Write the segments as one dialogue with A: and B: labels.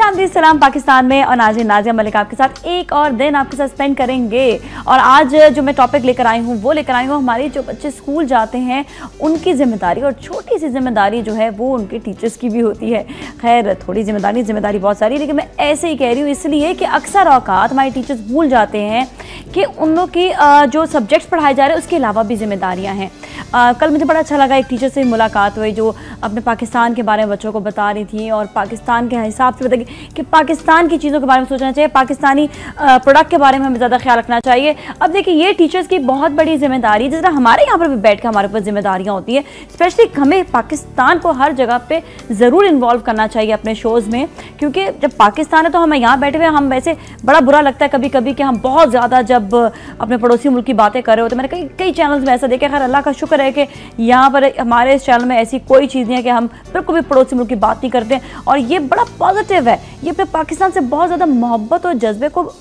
A: आमदीद सलाम पाकिस्तान में, और नाज़रीन नाज़िया मलिक आपके साथ एक और दिन आपके साथ स्पेंड करेंगे। और आज जो मैं टॉपिक लेकर आई हूँ वो लेकर आई हूँ हमारे जो बच्चे स्कूल जाते हैं उनकी जिम्मेदारी, और छोटी सी जिम्मेदारी जो है वो उनके टीचर्स की भी होती है। खैर थोड़ी जिम्मेदारी बहुत सारी, लेकिन मैं ऐसे ही कह रही हूँ इसलिए कि अक्सर औकात हमारे टीचर्स भूल जाते हैं कि उन लोग की जो सब्जेक्ट्स पढ़ाए जा रहे हैं उसके अलावा भी जिम्मेदारियाँ हैं। कल मुझे बड़ा अच्छा लगा, एक टीचर से मुलाकात हुई जो अपने पाकिस्तान के बारे में बच्चों को बता रही थी, और पाकिस्तान के हिसाब से बताइए कि पाकिस्तान की चीज़ों के बारे में सोचना चाहिए, पाकिस्तानी प्रोडक्ट के बारे में हमें ज़्यादा ख्याल रखना चाहिए। अब देखिए ये टीचर्स की बहुत बड़ी जिम्मेदारी, जिस तरह हमारे यहाँ पर भी बैठ कर हमारे ऊपर जिम्मेदारियाँ होती हैं, स्पेशली हमें पाकिस्तान को हर जगह पे ज़रूर इन्वॉल्व करना चाहिए अपने शोज़ में, क्योंकि जब पाकिस्तान है तो हम यहाँ बैठे हुए, हम वैसे बड़ा बुरा लगता है कभी कभी कि हम बहुत ज़्यादा जब अपने पड़ोसी मुल्क की बातें कर रहे होते। मैंने कई चैनल्स में ऐसा देखा। खैर अल्लाह का शुक्र है कि यहाँ पर हमारे इस चैनल में ऐसी कोई चीज़ नहीं है कि हम बिल्कुल भी पड़ोसी मुल्क की बात नहीं करते हैं, और ये बड़ा पॉजिटिव है। ये अपने पाकिस्तान से बहुत ज़्यादा मोहब्बत और जज्बे को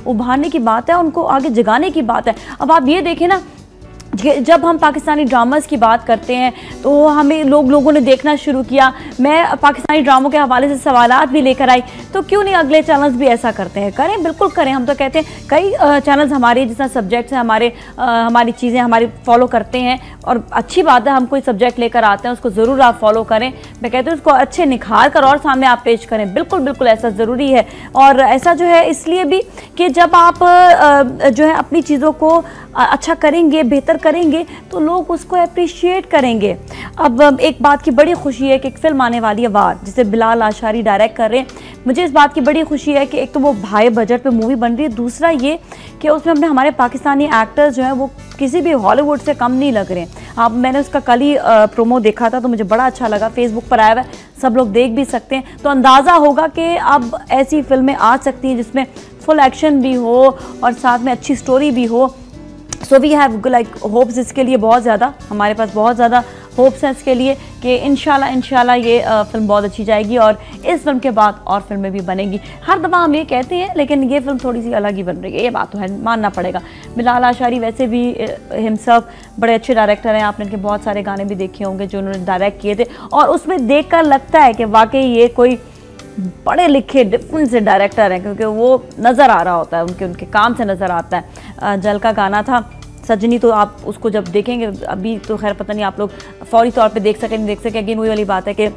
A: उभारने की बात है, उनको आगे जगाने की बात है। अब आप ये देखें ना, जब हम पाकिस्तानी ड्रामास की बात करते हैं तो हमें लोगों ने देखना शुरू किया। मैं पाकिस्तानी ड्रामों के हवाले से सवालात भी लेकर आई, तो क्यों नहीं अगले चैनल्स भी ऐसा करते हैं? करें, बिल्कुल करें। हम तो कहते हैं कई चैनल्स हमारे जितना सब्जेक्ट्स हैं, हमारी चीज़ें हमारी फॉलो करते हैं, और अच्छी बात है, हम कोई सब्जेक्ट लेकर आते हैं उसको ज़रूर आप फॉलो करें। मैं कहती हूँ उसको अच्छे निखार कर और सामने आप पेश करें, बिल्कुल ऐसा ज़रूरी है। और ऐसा जो है इसलिए भी कि जब आप जो है अपनी चीज़ों को अच्छा करेंगे, बेहतर करेंगे, तो लोग उसको अप्रिशिएट करेंगे। अब एक बात की बड़ी खुशी है कि एक फ़िल्म आने वाली है वार, जिसे बिलाल आशारी डायरेक्ट कर रहे हैं। मुझे इस बात की बड़ी खुशी है कि एक तो वो हाई बजट पे मूवी बन रही है, दूसरा ये कि उसमें हमारे पाकिस्तानी एक्टर्स जो हैं वो किसी भी हॉलीवुड से कम नहीं लग रहे हैं। मैंने उसका कल ही प्रोमो देखा था तो मुझे बड़ा अच्छा लगा, फेसबुक पर आया हुआ है, सब लोग देख भी सकते हैं। तो अंदाज़ा होगा कि अब ऐसी फिल्में आ सकती हैं जिसमें फुल एक्शन भी हो और साथ में अच्छी स्टोरी भी हो। So we have like hopes इसके लिए बहुत ज़्यादा, हमारे पास बहुत ज़्यादा होप्स हैं इसके लिए कि इंशाल्लाह ये फिल्म बहुत अच्छी जाएगी, और इस फिल्म के बाद और फिल्में भी बनेगी। हर दफ़ा हम ये कहते हैं, लेकिन ये फिल्म थोड़ी सी अलग ही बन रही है, ये बात तो है, मानना पड़ेगा। बिलाल आशारी वैसे भी हिमसेल्फ बड़े अच्छे डायरेक्टर हैं, आपने इनके बहुत सारे गाने भी देखे होंगे जो उन्होंने डायरेक्ट किए थे, और उसमें देख कर लगता है कि वाकई ये कोई बड़े लिखे डिफरेंट से डायरेक्टर हैं, क्योंकि वो नज़र आ रहा होता है, उनके काम से नज़र आता है। जल का गाना था सजनी, तो आप उसको जब देखेंगे, अभी तो खैर पता नहीं आप लोग फौरी तौर पे देख सकें नहीं देख सकें, अगेन वही वाली बात है कि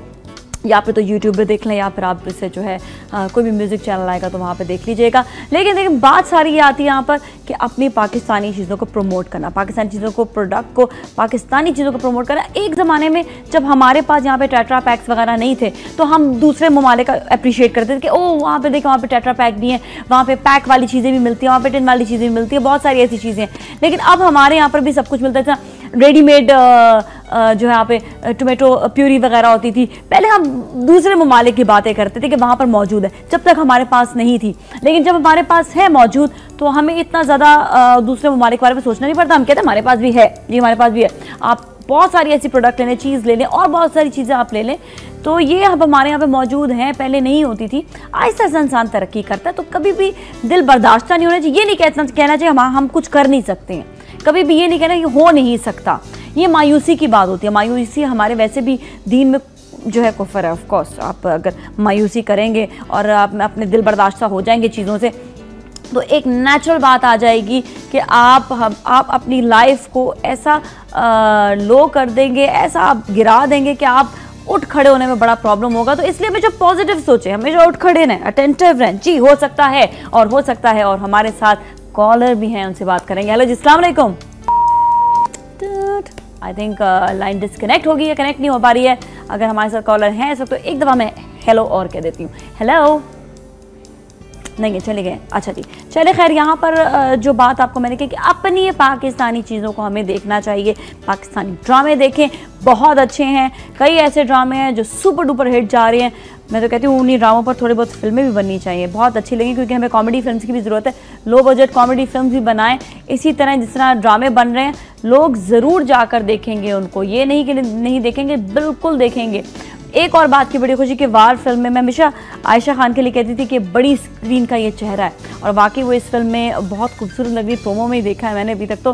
A: या फिर तो यूट्यूब पे देख लें, या फिर आप इसे जो है कोई भी म्यूज़िक चैनल आएगा तो वहाँ पे देख लीजिएगा। लेकिन बात सारी ये आती है यहाँ पर कि अपनी पाकिस्तानी चीज़ों को प्रमोट करना, पाकिस्तानी चीज़ों को, प्रोडक्ट को, पाकिस्तानी चीज़ों को प्रमोट करना। एक ज़माने में जब हमारे पास यहाँ पे टेट्रा पैक्स वगैरह नहीं थे तो हम दूसरे ममालिक का अप्रिशिएट करते थे कि ओ वहाँ पे देखो, वहाँ पे टेट्रा पैक नहीं है, वहाँ पे पैक वाली चीज़ें भी मिलती हैं, वहाँ पे टिन वाली चीज़ें भी मिलती है, बहुत सारी ऐसी चीज़ें हैं। लेकिन अब हमारे यहाँ पर भी सब कुछ मिलता है, रेडीमेड जो है यहाँ पे टोमेटो प्यूरी वगैरह होती थी। पहले हम दूसरे ममालिक की बातें करते थे कि वहाँ पर मौजूद है, जब तक हमारे पास नहीं थी। लेकिन जब हमारे पास है मौजूद तो हमें इतना ज़्यादा दूसरे ममालिक के बारे में सोचना नहीं पड़ता। हम कहते हैं हमारे पास भी है, ये हमारे पास भी है। आप बहुत सारी ऐसी प्रोडक्ट ले लें, चीज़ ले लें, और बहुत सारी चीज़ें आप ले लें, तो ये अब हमारे यहाँ पे मौजूद हैं, पहले नहीं होती थी। आहिस्ता आहिस्ता इंसान तरक्की करता है, तो कभी भी दिल बर्दाश्त नहीं होना चाहिए। ये नहीं कहना चाहिए हम कुछ कर नहीं सकते हैं, कभी भी ये नहीं कहना कि हो नहीं सकता, ये मायूसी की बात होती है। मायूसी हमारे वैसे भी दीन में जो है कुफर है। ऑफ कोर्स आप अगर मायूसी करेंगे और आप अपने दिल बर्दाश्त हो जाएंगे चीज़ों से, तो एक नेचुरल बात आ जाएगी कि आप अपनी लाइफ को ऐसा लो कर देंगे, ऐसा आप गिरा देंगे कि आप उठ खड़े होने में बड़ा प्रॉब्लम होगा। तो इसलिए हमेशा पॉजिटिव सोचें, हमेशा उठ खड़े रहें, अटेंटिव रहें। जी हो सकता है, और हमारे साथ कॉलर भी हैं, उनसे बात करेंगे। हेलो जी, अस्सलाम वालेकुम। आई थिंक लाइन डिस्कनेक्ट होगी या कनेक्ट नहीं हो पा रही है। अगर हमारे साथ कॉलर हैं इस वक्त तो एक दफ़ा मैं हेलो और कह देती हूँ। हेलो, नहीं चले गए, अच्छा जी चले। खैर यहाँ पर जो बात आपको मैंने कही कि अपनी पाकिस्तानी चीज़ों को हमें देखना चाहिए। पाकिस्तानी ड्रामे देखें, बहुत अच्छे हैं। कई ऐसे ड्रामे हैं जो सुपर डुपर हिट जा रहे हैं। मैं तो कहती हूँ उन्हीं ड्रामों पर थोड़ी बहुत फिल्में भी बननी चाहिए, बहुत अच्छी लगी, क्योंकि हमें कॉमेडी फिल्म्स की भी ज़रूरत है। लो बजट कॉमेडी फिल्म भी बनाएं, इसी तरह जिस तरह ड्रामे बन रहे हैं लोग ज़रूर जाकर देखेंगे उनको, ये नहीं कि नहीं देखेंगे, बिल्कुल देखेंगे। एक और बात की बड़ी खुशी कि वार फिल्म में मैं हमेशा आयशा खान के लिए कहती थी कि बड़ी स्क्रीन का ये चेहरा है, और वाकई वो इस फिल्म में बहुत खूबसूरत लग रही। प्रोमो में ही देखा है मैंने अभी तक, तो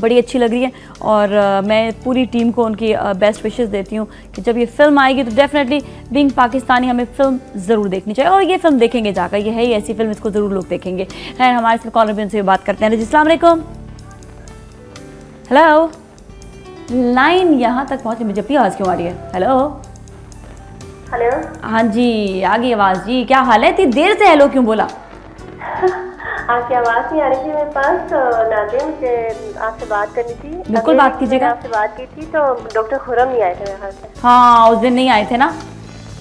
A: बड़ी अच्छी लग रही है और मैं पूरी टीम को उनकी बेस्ट विशेस देती हूँ कि जब ये फिल्म आएगी तो डेफिनेटली बीइंग पाकिस्तानी हमें फिल्म ज़रूर देखनी चाहिए और ये फिल्म देखेंगे जाकर, ये है ही ऐसी फिल्म, इसको ज़रूर लोग देखेंगे। खैर हमारे साथ कॉलर भी उनसे बात करते हैं। जी अस्सलाम वालेकुम। हेलो, लाइन यहाँ तक पहुँची, मुझे अपनी आवाज़ क्यों आ रही है? Hello
B: hello.
A: हाँ जी, आ गई आवाज़ जी, क्या हाल है? इतनी देर से हेलो क्यों बोला?
B: आपकी आवाज़ नहीं आ रही थी मेरे पास, तो नाज़िम मुझे आपसे बात करनी थी।
A: बिल्कुल बात कीजिएगा।
B: आपसे बात की थी तो डॉक्टर खुरम नहीं आए थे मेरे ख्याल से।
A: हाँ, उस दिन नहीं आए थे ना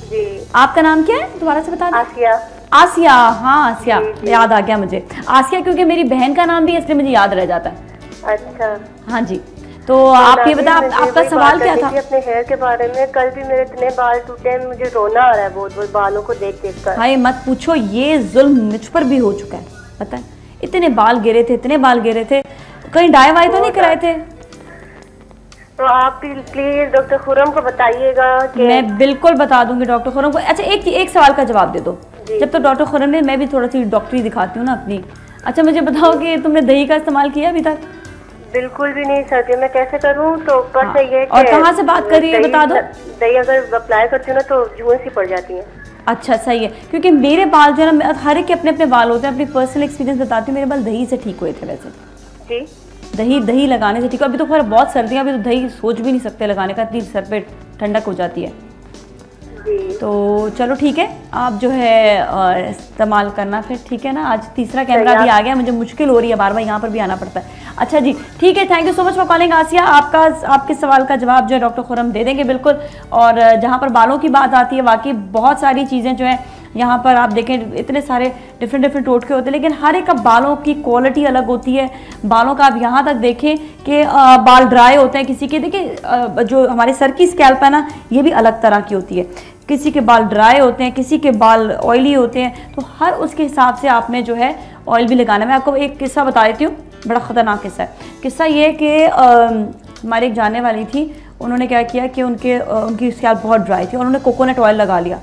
B: जी।
A: आपका नाम क्या है दोबारा से बता दें?
B: आसिया।
A: आसिया, हाँ आसिया, याद आ गया मुझे। आसिया क्योंकि मेरी बहन का नाम भी है इसलिए मुझे याद रह जाता है।
B: अच्छा।
A: हाँ जी, तो आप ये बता, आपका सवाल क्या था?
B: अपने हेयर के बारे में। कल भी मेरे इतने बाल टूटे हैं, मुझे रोना आ रहा है बहुत बहुत बालों को देख देख कर।
A: हाय मत पूछो, ये जुल्म मुझ पर भी हो चुका है, पता है। इतने बाल गिरे थे, इतने बाल गिरे थे, कहीं डाई वाई तो नहीं कराए थे?
B: तो आप प्लीज डॉक्टर खुरम को बताइएगा कि
A: मैं बिल्कुल बता दूंगी डॉक्टर खुरम को। अच्छा एक सवाल का जवाब दे दो। जब तो डॉक्टर खुरम ने, मैं भी थोड़ा सी डॉक्टरी दिखाती हूँ ना अपनी। अच्छा मुझे बताओ कि तुमने दही का इस्तेमाल किया अभी तक?
B: बिल्कुल भी नहीं सर्दी मैं कैसे करूँ? तो ऊपर से ये
A: और कहाँ से बात कर रही है बता दो?
B: दही अगर अप्लाई करती हूँ ना तो जुएं सी पड़ जाती है।
A: अच्छा सही है, क्योंकि मेरे बाल जो है ना, हर एक के अपने अपने बाल होते हैं। अपनी पर्सनल एक्सपीरियंस बताती हूँ, मेरे बाल दही से ठीक हुए थे वैसे।
B: जी।
A: दही लगाने से ठीक है। अभी तो खैर बहुत सर्दियाँ, अभी तो दही सोच भी नहीं सकते लगाने का, इतनी सर पे ठंडक हो जाती है। तो चलो ठीक है, आप जो है इस्तेमाल करना फिर, ठीक है ना। आज तीसरा कैमरा भी आ गया, मुझे मुश्किल हो रही है, बार बार यहाँ पर भी आना पड़ता है। अच्छा जी ठीक है, thank you so much for calling Asiya. आपके सवाल का जवाब जो है डॉक्टर खुरम दे देंगे बिल्कुल। और जहाँ पर बालों की बात आती है, वाकई बहुत सारी चीज़ें जो है यहाँ पर आप देखें, इतने सारे डिफरेंट टोटके होते हैं, लेकिन हर एक का बालों की क्वालिटी अलग होती है। बालों का आप यहाँ तक देखें कि बाल ड्राई होते हैं किसी के, देखिए जो हमारे सर की स्कैल्प है ना, ये भी अलग तरह की होती है। किसी के बाल ड्राई होते हैं, किसी के बाल ऑयली होते हैं, तो हर उसके हिसाब से आपने जो है ऑयल भी लगाना है। मैं आपको एक किस्सा बता देती हूँ, बड़ा ख़तरनाक किस्सा है। किस्सा ये है कि हमारी एक जाने वाली थी, उन्होंने क्या किया कि उनकी स्कैल्प बहुत ड्राई थी, उन्होंने कोकोनट ऑयल लगा लिया।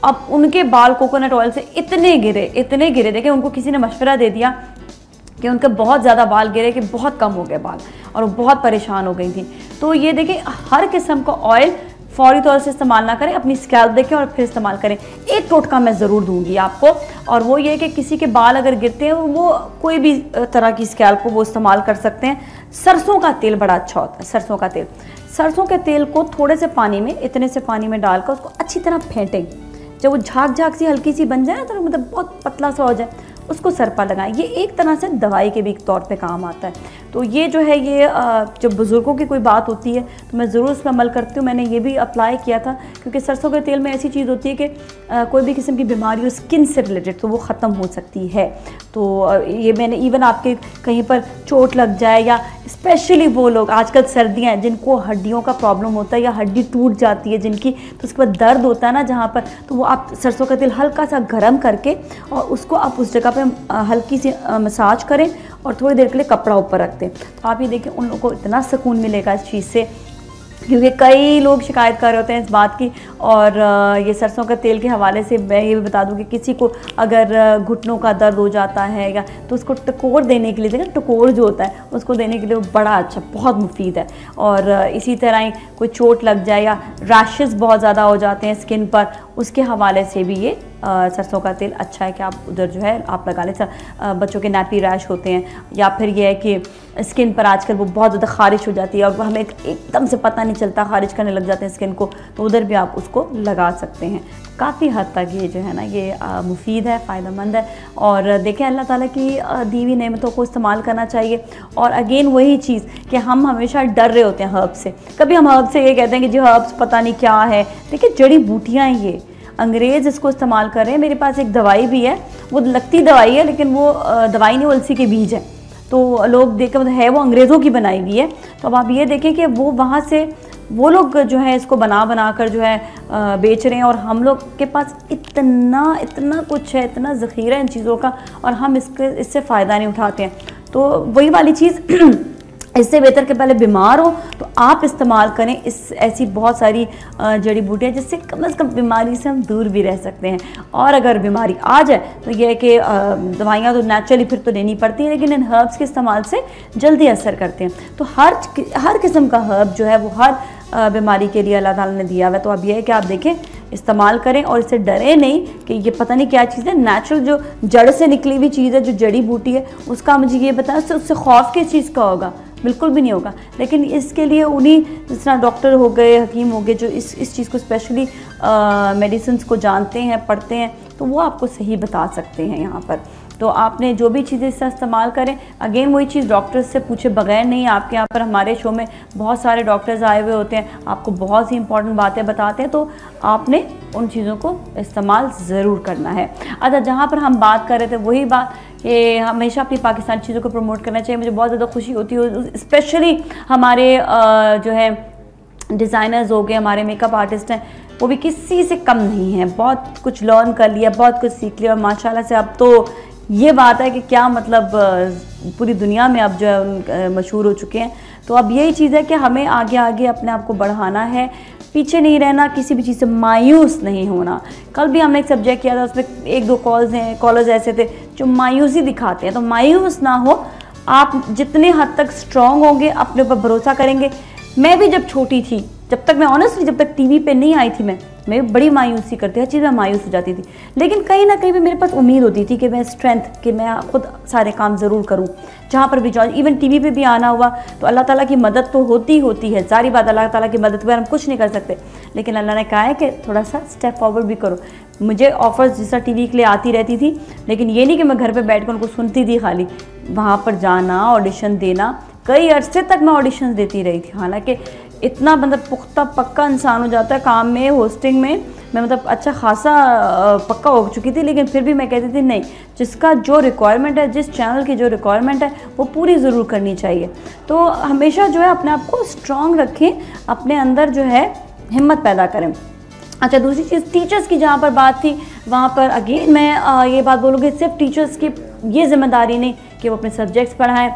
A: अब उनके बाल कोकोनट ऑयल से इतने गिरे, देखिए उनको किसी ने मशवरा दे दिया कि उनके बहुत ज़्यादा बाल गिरे कि बहुत कम हो गए बाल, और वो बहुत परेशान हो गई थी। तो ये देखिए, हर किस्म का ऑयल फौरी तौर से इस्तेमाल ना करें, अपनी स्कैल्प देखें और फिर इस्तेमाल करें। एक टोटका मैं ज़रूर दूंगी आपको, और वो ये कि किसी के बाल अगर गिरते हैं, वो कोई भी तरह की स्कैल्प को वो इस्तेमाल कर सकते हैं। सरसों का तेल बड़ा अच्छा होता है। सरसों के तेल को थोड़े से पानी में, इतने से पानी में डालकर उसको अच्छी तरह फेंटें। जब वो झाग सी हल्की सी बन जाए ना, तो मतलब बहुत पतला सा हो जाए, उसको सर पर लगाएं। ये एक तरह से दवाई के भी तौर पे काम आता है। तो ये जो है, ये जब बुज़ुर्गों की कोई बात होती है तो मैं ज़रूर इसमें अमल करती हूँ। मैंने ये भी अप्लाई किया था, क्योंकि सरसों के तेल में ऐसी चीज़ होती है कि कोई भी किस्म की बीमारी हो स्किन से रिलेटेड तो वो ख़त्म हो सकती है। तो ये मैंने इवन आपके कहीं पर चोट लग जाए, या स्पेशली वो लोग आजकल सर्दियाँ हैं जिनको हड्डियों का प्रॉब्लम होता है या हड्डी टूट जाती है जिनकी, तो उसके बाद दर्द होता है ना जहाँ पर, तो वो आप सरसों का तेल हल्का सा गर्म करके और उसको आप उस जगह पे हल्की सी मसाज करें और थोड़ी देर के लिए कपड़ा ऊपर रख दें। तो आप ये देखें, उन लोगों को इतना सुकून मिलेगा इस चीज़ से, क्योंकि कई लोग शिकायत कर रहे होते हैं इस बात की। और ये सरसों का तेल के हवाले से मैं ये भी बता दूं कि किसी को अगर घुटनों का दर्द हो जाता है, या तो उसको टकोर देने के लिए, देखिए टकोर जो होता है उसको देने के लिए वो बड़ा अच्छा, बहुत मुफीद है। और इसी तरह ही कोई चोट लग जाए या रैशेस बहुत ज़्यादा हो जाते हैं स्किन पर, उसके हवाले से भी ये सरसों का तेल अच्छा है कि आप उधर जो है आप लगा लें। बच्चों के नैपी रैश होते हैं, या फिर ये है कि स्किन पर आजकल वो बहुत ज़्यादा खारिश हो जाती है और हमें एकदम से पता नहीं चलता, खारिज करने लग जाते हैं स्किन को, तो उधर भी आप उसको लगा सकते हैं। काफ़ी हद तक ये जो है ना, ये मुफीद है, फ़ायदेमंद है। और देखें, अल्लाह ताला की दी हुई नेमतों को इस्तेमाल करना चाहिए। और अगेन वही चीज़ कि हम हमेशा डर रहे होते हैं हर्ब्स से। कभी हम हर्ब्स से ये कहते हैं कि जी हर्ब्स पता नहीं क्या है, देखिए जड़ी बूटियाँ हैं ये, अंग्रेज़ इसको इस्तेमाल कर रहे हैं। मेरे पास एक दवाई भी है, वो लगती दवाई है लेकिन वो दवाई नहीं, अलसी के बीज है। तो लोग देखें, मतलब है वो अंग्रेज़ों की बनाई हुई है। तो अब आप ये देखें कि वो वहाँ से वो लोग जो है इसको बना कर जो है बेच रहे हैं, और हम लोग के पास इतना कुछ है, इतना ज़ख़ीरा इन चीज़ों का, और हम इससे फ़ायदा नहीं उठाते हैं। तो वही वाली चीज़ इससे बेहतर कि पहले बीमार हो तो आप इस्तेमाल करें इस ऐसी बहुत सारी जड़ी बूटियाँ जिससे कम से कम बीमारी से हम दूर भी रह सकते हैं। और अगर बीमारी आ जाए तो यह है कि दवाइयाँ तो नेचुरली फिर तो लेनी पड़ती हैं, लेकिन इन हर्ब्स के इस्तेमाल से जल्दी असर करते हैं। तो हर किस्म का हर्ब जो है वो हर बीमारी के लिए अल्लाह ताला ने दिया हुआ है। तो अब यह है कि आप देखें, इस्तेमाल करें और इससे डरें नहीं कि ये पता नहीं क्या चीज़ है। नेचुरल जो जड़ से निकली हुई चीज़ है, जो जड़ी बूटी है, उसका मुझे ये बताया उससे खौफ किस चीज़ का होगा? बिल्कुल भी नहीं होगा। लेकिन इसके लिए उन्हीं जिस तरह डॉक्टर हो गए, हकीम हो गए, जो इस चीज़ को स्पेशली मेडिसिन को जानते हैं, पढ़ते हैं, तो वो आपको सही बता सकते हैं यहाँ पर। तो आपने जो भी चीज़ें इसका इस्तेमाल करें, अगेन वही चीज़ डॉक्टर्स से पूछे बगैर नहीं। आपके यहाँ पर हमारे शो में बहुत सारे डॉक्टर्स आए हुए होते हैं, आपको बहुत सी इंपॉर्टेंट बातें बताते हैं, तो आपने उन चीज़ों को इस्तेमाल ज़रूर करना है। अच्छा, जहाँ पर हम बात कर रहे थे वही बात कि हमेशा अपनी पाकिस्तानी चीज़ों को प्रमोट करना चाहिए। मुझे बहुत ज़्यादा खुशी होती है, स्पेशली हमारे जो है डिज़ाइनर्स हो गए, हमारे मेकअप आर्टिस्ट हैं, वो भी किसी से कम नहीं है। बहुत कुछ लर्न कर लिया, बहुत कुछ सीख लिया और माशाल्लाह से अब तो ये बात है कि क्या मतलब पूरी दुनिया में अब जो है मशहूर हो चुके हैं। तो अब यही चीज़ है कि हमें आगे आगे अपने आप को बढ़ाना है, पीछे नहीं रहना, किसी भी चीज़ से मायूस नहीं होना। कल भी हमने एक सब्जेक्ट किया था, उसमें 1-2 कॉलर्स ऐसे थे जो मायूसी दिखाते हैं। तो मायूस ना हो, आप जितने हद तक स्ट्रॉन्ग होंगे, अपने ऊपर भरोसा करेंगे। मैं भी जब छोटी थी, जब तक मैं ऑनेस्टली जब तक टीवी पे नहीं आई थी, मैं बड़ी मायूसी करती, हर चीज़ में मायूस हो जाती थी। लेकिन कहीं ना कहीं भी मेरे पास उम्मीद होती थी कि मैं स्ट्रेंथ, कि मैं खुद सारे काम ज़रूर करूं, जहाँ पर भी जाऊँ। इवन टीवी पे भी आना हुआ तो अल्लाह ताला की मदद तो होती है, सारी बात अल्लाह ताला की मदद पर हम कुछ नहीं कर सकते, लेकिन अल्लाह ने कहा है कि थोड़ा सा स्टेप फॉरवर्ड भी करो। मुझे ऑफर्स जिस तरह टीवी के लिए आती रहती थी, लेकिन ये नहीं कि मैं घर पर बैठ कर उनको सुनती थी, खाली वहाँ पर जाना, ऑडिशन देना। कई अरसे तक मैं ऑडिशन देती रही थी, हालांकि इतना मतलब पुख्ता पक्का इंसान हो जाता है काम में, होस्टिंग में मैं मतलब अच्छा खासा पक्का हो चुकी थी, लेकिन फिर भी मैं कहती थी नहीं, जिसका जो रिक्वायरमेंट है, जिस चैनल की जो रिक्वायरमेंट है, वो पूरी ज़रूर करनी चाहिए। तो हमेशा जो है अपने आप को स्ट्रॉन्ग रखें, अपने अंदर जो है हिम्मत पैदा करें। अच्छा, दूसरी चीज़ टीचर्स की जहाँ पर बात थी, वहाँ पर अगेन मैं ये बात बोलूँगी, सिर्फ टीचर्स की ये जिम्मेदारी नहीं कि वो अपने सब्जेक्ट्स पढ़ाएँ।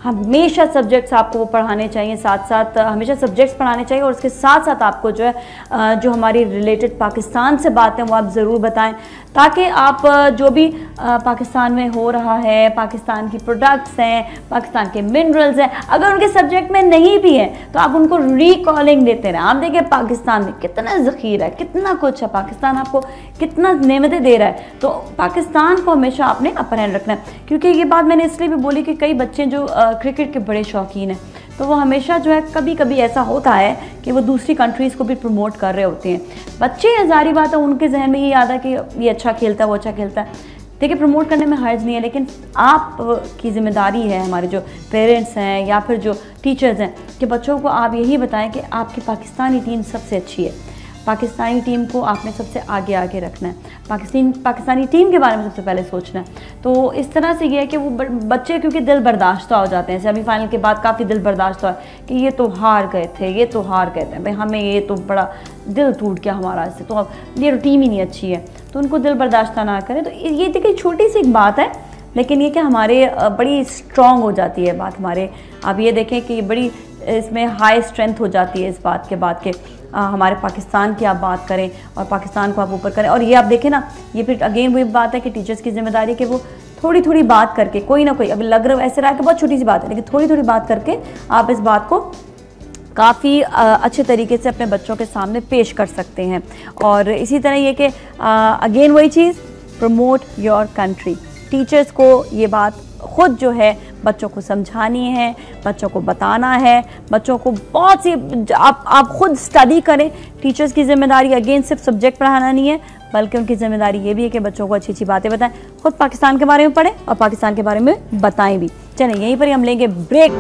A: हमेशा सब्जेक्ट्स आपको वो पढ़ाने चाहिए, साथ साथ हमेशा सब्जेक्ट्स पढ़ाने चाहिए, और उसके साथ साथ आपको जो है जो हमारी रिलेटेड पाकिस्तान से बातें वो आप ज़रूर बताएं, ताकि आप जो भी पाकिस्तान में हो रहा है, पाकिस्तान की प्रोडक्ट्स हैं, पाकिस्तान के मिनरल्स हैं, अगर उनके सब्जेक्ट में नहीं भी हैं तो आप उनको रिकॉलिंग देते रहें। आप देखिए पाकिस्तान में कितना ज़ख़ीरा है, कितना कुछ है, पाकिस्तान आपको कितना नेमतें दे रहा है। तो पाकिस्तान को हमेशा आपने अपर हैंड रखना है, क्योंकि ये बात मैंने इसलिए भी बोली कि कई बच्चे जो क्रिकेट के बड़े शौकीन हैं, तो वो हमेशा जो है कभी कभी ऐसा होता है कि वो दूसरी कंट्रीज़ को भी प्रमोट कर रहे होते हैं। बच्चे जारी बात है, उनके जहन में ये याद है कि ये अच्छा खेलता है, वो अच्छा खेलता है। देखिए, प्रमोट करने में हर्ज नहीं है, लेकिन आप की जिम्मेदारी है, हमारे जो पेरेंट्स हैं या फिर जो टीचर्स हैं, कि बच्चों को आप यही बताएं कि आपकी पाकिस्तानी टीम सबसे अच्छी है। पाकिस्तानी टीम को आपने सबसे आगे आगे रखना है, पाकिस्तानी टीम के बारे में सबसे पहले सोचना है। तो इस तरह से ये है कि वो बच्चे क्योंकि दिल बर्दाश्ता हो जाते हैं, सेमीफाइनल के बाद काफ़ी दिल बर्दाश्त हुआ कि ये तो हार गए थे, ये तो हार गए थे भाई, हमें ये तो बड़ा दिल टूट गया हमारा इससे, तो अब ये टीम ही नहीं अच्छी है, तो उनको दिल बर्दाश्त ना करें। तो ये देखिए छोटी सी एक बात है, लेकिन ये कि हमारे बड़ी स्ट्रॉन्ग हो जाती है बात हमारे। आप ये देखें कि बड़ी इसमें हाई स्ट्रेंथ हो जाती है इस बात के बाद के हमारे पाकिस्तान की आप बात करें और पाकिस्तान को आप ऊपर करें। और ये आप देखें ना, ये फिर अगेन वही बात है कि टीचर्स की जिम्मेदारी है कि वो थोड़ी थोड़ी बात करके, कोई ना कोई, अभी लग रहा है ऐसे रहा कि बहुत छोटी सी बात है, लेकिन थोड़ी थोड़ी बात करके आप इस बात को काफ़ी अच्छे तरीके से अपने बच्चों के सामने पेश कर सकते हैं। और इसी तरह ये कि अगेन वही चीज़, प्रमोट योर कंट्री। टीचर्स को ये बात खुद जो है बच्चों को समझानी है, बच्चों को बताना है, बच्चों को बहुत सी आप खुद स्टडी करें। टीचर्स की जिम्मेदारी अगेन सिर्फ सब्जेक्ट पढ़ाना नहीं है, बल्कि उनकी जिम्मेदारी ये भी है कि बच्चों को अच्छी अच्छी बातें बताएं, खुद पाकिस्तान के बारे में पढ़ें और पाकिस्तान के बारे में बताएं भी। चलें, यहीं पर ही हम लेंगे ब्रेक।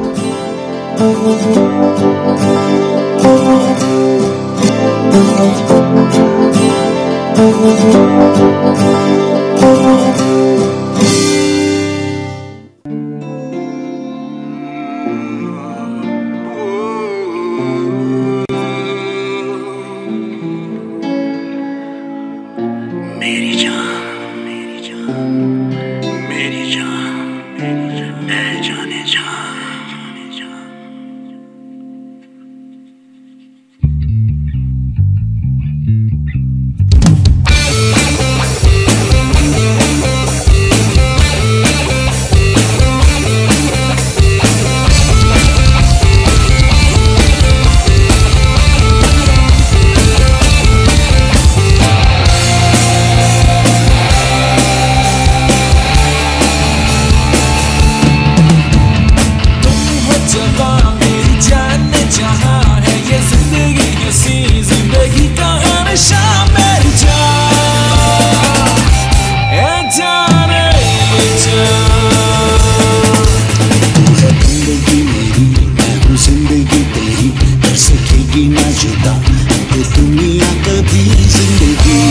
C: जिंदगी,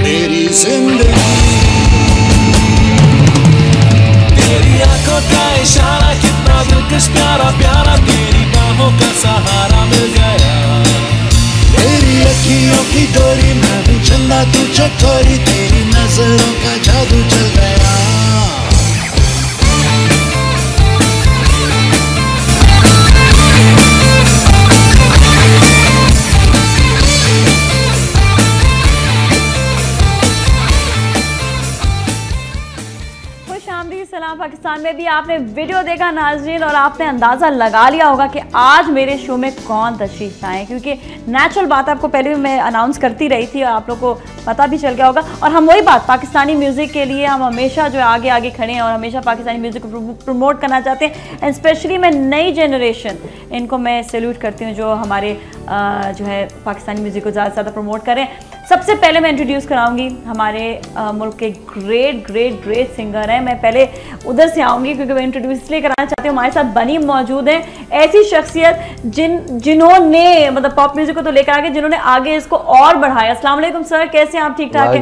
C: मेरी जिंदगी। तेरी आंखों का इशारा कितना दिलकश प्यारा प्यारा, तेरी बाहों का सहारा मिल गया। तेरी अखियों की डोरी, मैं हूँ चंदा तू चकोरी, तेरी नजरों का जादू चल गया।
A: सलाम पाकिस्तान में भी आपने वीडियो देखा नाज़रीन, और आपने अंदाज़ा लगा लिया होगा कि आज मेरे शो में कौन तशरीफ लाए, क्योंकि नेचुरल बात आपको पहले भी मैं अनाउंस करती रही थी और आप लोगों को पता भी चल गया होगा। और हम वही बात, पाकिस्तानी म्यूज़िक के लिए हम हमेशा जो आगे आगे खड़े हैं और हमेशा पाकिस्तानी म्यूज़िक को प्रमोट करना चाहते हैं। एंड स्पेशली मैं नई जनरेशन, इनको मैं सैल्यूट करती हूँ जो हमारे जो है पाकिस्तानी म्यूज़िक को ज़्यादा से ज़्यादा प्रमोट करें। सबसे पहले मैं इंट्रोड्यूस कराऊंगी हमारे मुल्क के ग्रेट सिंगर हैं। मैं पहले उधर से आऊँगी क्योंकि मैं इंट्रोड्यूस इसलिए कराना चाहती हूँ। हमारे साथ बनी मौजूद हैं, ऐसी शख्सियत जिन्होंने मतलब पॉप म्यूजिक को तो लेकर आगे, जिन्होंने आगे इसको और बढ़ाया। अस्सलाम वालेकुम सर, कैसे हैं आप? ठीक ठाक है?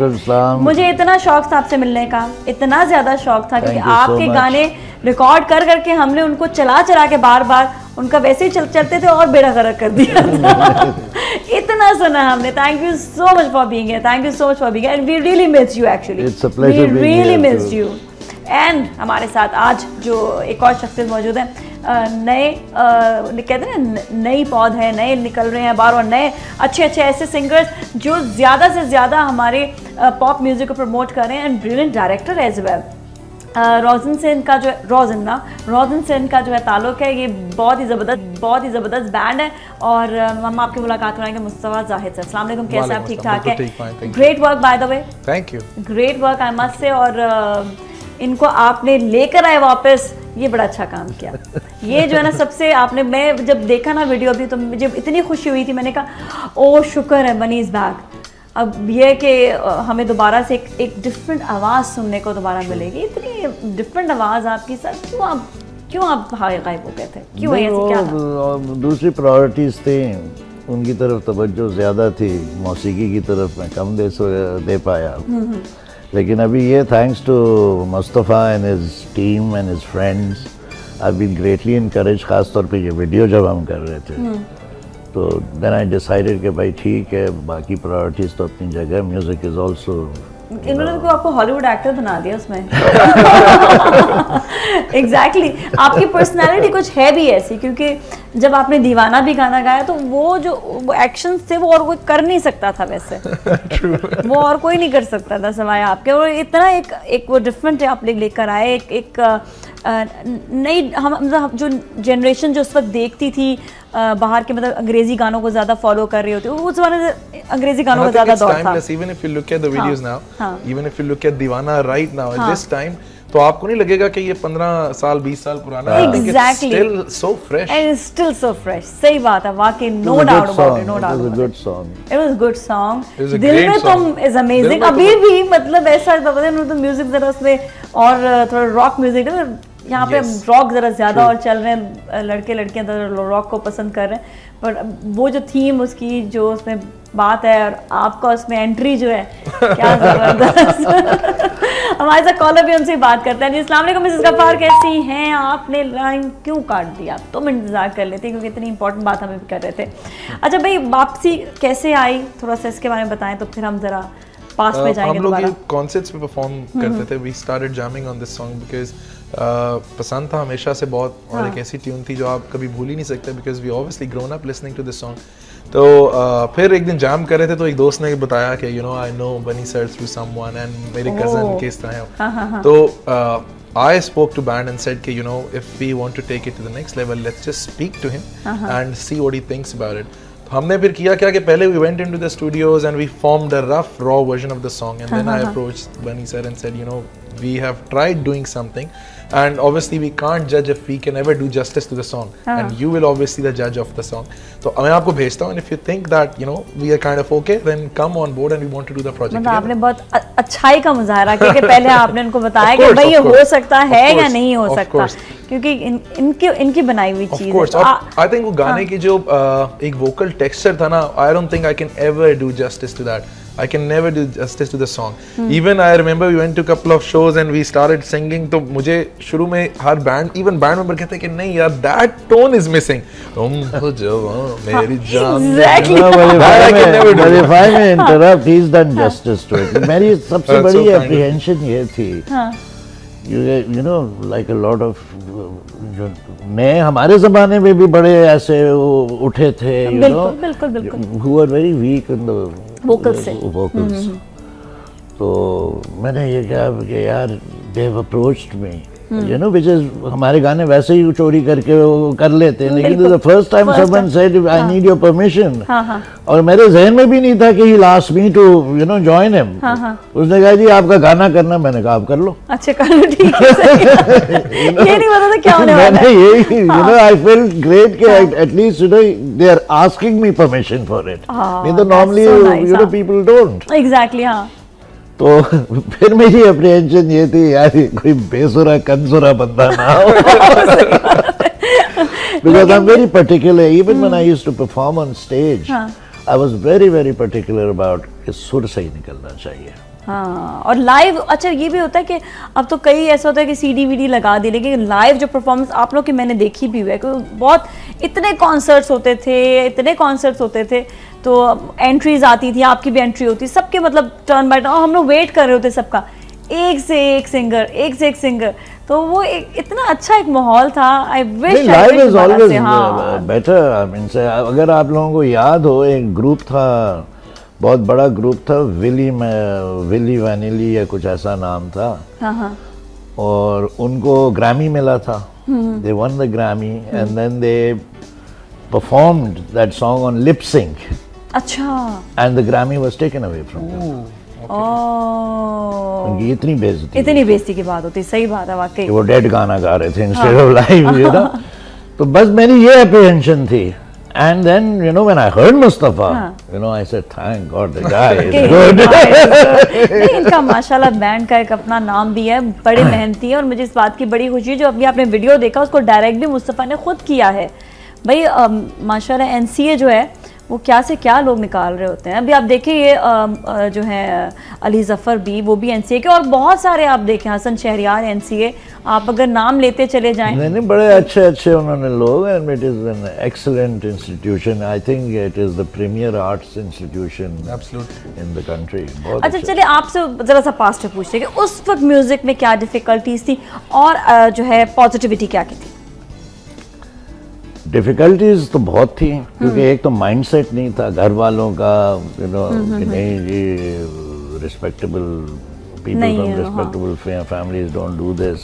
A: मुझे इतना शौक था आपसे मिलने का, इतना ज़्यादा शौक था क्योंकि आपके गाने रिकॉर्ड कर करके हमने उनको चला के बार बार उनका वैसे ही चलते थे और बेड़ा गर्क कर दिया इतना सुना हमने। Thank you so much for being here, thank you so much for being here, and we really miss you actually, we really miss you. And हमारे साथ आज जो एक और शख्सियत मौजूद है, नए कहते हैं ना, नई पौध है, नए निकल रहे हैं बाहर, और नए अच्छे ऐसे सिंगर्स जो ज़्यादा से ज़्यादा हमारे पॉप म्यूज़िक को प्रमोट कर रहे हैं, and brilliant director as well. रोजन से इनका जो है ताल्लुक़ है, ये बहुत ही ज़बरदस्त बैंड है। और हम आपकी मुलाकात कराएंगे मुस्तफ़ा जाहिद से। अस्सलाम वालेकुम, कैसे आप? ठीक ठाक है? Great work by the way, thank you, great work I must say. और इनको आपने लेकर आए वापस, ये बड़ा अच्छा काम किया। ये जो है ना, सबसे आपने, मैं जब देखा ना वीडियो अभी, तो मुझे इतनी खुशी हुई थी, मैंने कहा ओ शुक्र है बनी इज़ बैक। अब ये कि हमें दोबारा से एक डिफरेंट आवाज़ सुनने को दोबारा मिलेगी। इतनी डिफरेंट आवाज़ आपकी सर, क्यों आप गायब हो गए थे? क्यों ऐसे, क्या था?
D: दूसरी प्रायोरिटीज़ थी, उनकी तरफ तवज्जो ज़्यादा थी, मौसीकी की तरफ मैं कम दे पाया। लेकिन अभी ये thanks to Mustafa and his team and his friends, I been greatly encourage, ख़ास तौर पे ये वीडियो जब हम कर रहे थे तो देन आई डिसाइडेड कि भाई ठीक है, बाकी प्रायोरिटीज़ तो अपनी जगह, म्यूज़िक इज़ ऑल्सो।
A: इन्होंने तो आपको हॉलीवुड एक्टर बना दिया उसमें एग्जैक्टली आपकी पर्सनैलिटी कुछ है भी ऐसी, क्योंकि जब आपने दीवाना भी गाना गाया तो वो एक्शन थे वो और कोई कर नहीं सकता था वैसे वो और कोई नहीं कर सकता था सिवाय आपके। और इतना एक वो डिफरेंट आप लेकर आए, एक नई, हम जो जनरेशन जो उस वक्त देखती थी बाहर के, मतलब अंग्रेजी गानों को ज्यादा फॉलो कर रही होती, उस जमाने से अंग्रेजी गानों का ज्यादा दौर था।
E: Even if you look at the videos now, even if you look at Deewana right now at this time, तो आपको नहीं लगेगा कि ये 15 साल 20 साल पुराना है?
A: Exactly.
E: Still so fresh.
A: And it's still so fresh. सही बात है, वाकई, no doubt about it, no doubt about it. It was a good song. It was a good song. दिल में तुम is amazing. अभी भी मतलब ऐसा तो म्यूजिक जरा उसमें और थोड़ा रॉक म्यूजिक है, यहाँ पे रॉक ज़रा ज़्यादा और चल रहे हैं, लड़के लड़कियाँ तो रॉक को पसंद कर रहे हैं, पर वो जो थीम उसकी जो उसमें बात है और आपका उसमें एंट्री जो है क्या ज़बरदस्त हमारे साथ कॉलर भी उनसे बात करते हैं। जी अस्सलाम वालेकुम मिसेस गफ्फार, कैसी हैं? आपने लाइन क्यों काट दिया? तो हम इंतज़ार कर लेते क्योंकि इतनी इंपॉर्टेंट बात हमें भी कर रहे थे। अच्छा भाई, वापसी कैसे आई, थोड़ा सा इसके बारे में बताएं तो फिर हम ज़रा पास में जाएंगे।
E: हम लोग ये कॉन्सर्ट्स पे परफॉर्म करते थे, we started jamming on this song because पसंद था हमेशा से बहुत, और एक ऐसी ट्यून थी जो आप कभी भूल ही नहीं सकते because we obviously grown up listening to this song. तो फिर एक दिन जैम कर रहे थे तो एक दोस्त ने बताया कि यू नो आई नो बनी सर थ्रू समवन, एंड मेरे कजन के इस तरह है, तो I spoke to band and said कि you know if we want to take it to the next level, let's just speak to him and see what he thinks about it. तो हमने फिर किया क्या कि पहले we went into the studios and we formed a rough raw version of the song, and then I approached Bunny sir and said you know we have tried doing something, and obviously we can't judge if we can ever do justice to the song, and you will obviously the judge of the song. So मैं आपको भेजता हूँ, and if you think that you know we are kind of okay, then come on board and we want to do the project.
A: मतलब आपने बहुत अच्छाई का मुजाहरा किया कि पहले आपने उनको बताया कि भाई ये हो सकता है या नहीं हो सकता, क्योंकि इनकी बनाई हुई चीज है।
E: I think वो गाने की जो एक vocal texture था ना, I don't think I can ever do justice to that. I can never do justice to the song. Even I remember we went to a couple of shows and we started singing. तो मुझे शुरू में हर even band member कहते कि नहीं यार, that tone is missing. तुम तो जवान मेरी जान।
A: Exactly.
D: But if I may interrupt, he's done justice to it. मेरी सबसे बड़ी apprehension ये थी, you know, like a lot of जो नए हमारे ज़माने में भी बड़े ऐसे उठे थे, you know, who were very weak in the vocals. तो मैंने ये कहा कि यार, they have approached me, you know, which is हमारे गाने वैसे ही चोरी करके वो कर लेते हैं, लेकिन the first time someone said I need your permission, और मेरे जहन में भी नहीं था कि he'll ask me to you know join him. उसने कहा जी आपका गाना करना, मैंने कहा आप कर लो।
A: अच्छा कर लो, ठीक है। ये नहीं पता था क्या होने वाला है।
D: यही you know I felt great कि at least you know they are asking me permission for it. नहीं तो normally you know people don't.
A: Exactly, हाँ।
D: तो फिर मेरी अप्रीहेंशन ये थी यार, कोई बेसुरा कंसुरा बंदा ना हो। Because I'm very particular, even when I used to perform on stage, I was very very particular about कि सुर सही निकलना चाहिए।
A: हाँ, और लाइव अच्छा ये भी होता है कि अब तो कई ऐसा होता है कि सीडी वीडी लगा दी, लेकिन लाइव जो परफॉर्मेंस आप लोग की मैंने देखी भी हुई है, बहुत इतने कॉन्सर्ट्स होते थे, तो एंट्रीज आती थी, आपकी भी एंट्री होती, सबके मतलब टर्न बाय टर्न, और हम लोग वेट कर रहे होते सबका, एक से एक सिंगर, तो वो इतना अच्छा एक माहौल था। I wish
D: live is always better. I mean से अगर आप लोगों को याद हो, एक ग्रुप था, बहुत बड़ा ग्रुप था, विली वैनिली या कुछ ऐसा नाम था, और उनको ग्रैमी मिला था, they won the Grammy, and then they performed that song on lip sync.
A: अच्छा।
D: And the Grammy was taken away from them. उनकी इतनी बेइज्जती
A: की बात होती, सही बात है वाकई।
D: वो डेड गाना गा रहे थे instead of live, you know. तो बस मेरी ये apprehension थी. And then you know when I heard Mustafa, you know I said thank God the guy is good.
A: नहीं, इनका माशाल्लाह बैंड का एक अपना नाम भी है, बड़े मेहनती है, और मुझे इस बात की बड़ी खुशी है जो अभी आपने वीडियो देखा उसको डायरेक्ट भी मुस्तफ़ा ने खुद किया है। भाई माशाल्लाह एनसीए जो है वो क्या से क्या लोग निकाल रहे होते हैं। अभी आप देखें ये जो है अली ज़फ़र भी, वो भी एनसीए के, और बहुत सारे आप देखें, हसन शहरियार एनसीए, आप अगर नाम लेते चले जाएं।
D: नहीं बड़े अच्छे उन्होंने लोग, and it is an excellent institution. I think it is the premier arts institution in the country.
A: अच्छा चलिए आपसे ज़रा सा पास्ट में पूछते हैं कि उस वक्त म्यूज़िक में क्या डिफ़िकल्टीज थी, और जो है पॉजिटिविटी क्या की थी?
D: डिफ़िकल्टीज तो बहुत थी, क्योंकि एक तो माइंडसेट नहीं था घर वालों का, यू नो, कि नहीं जी respectable people from respectable families don't do this,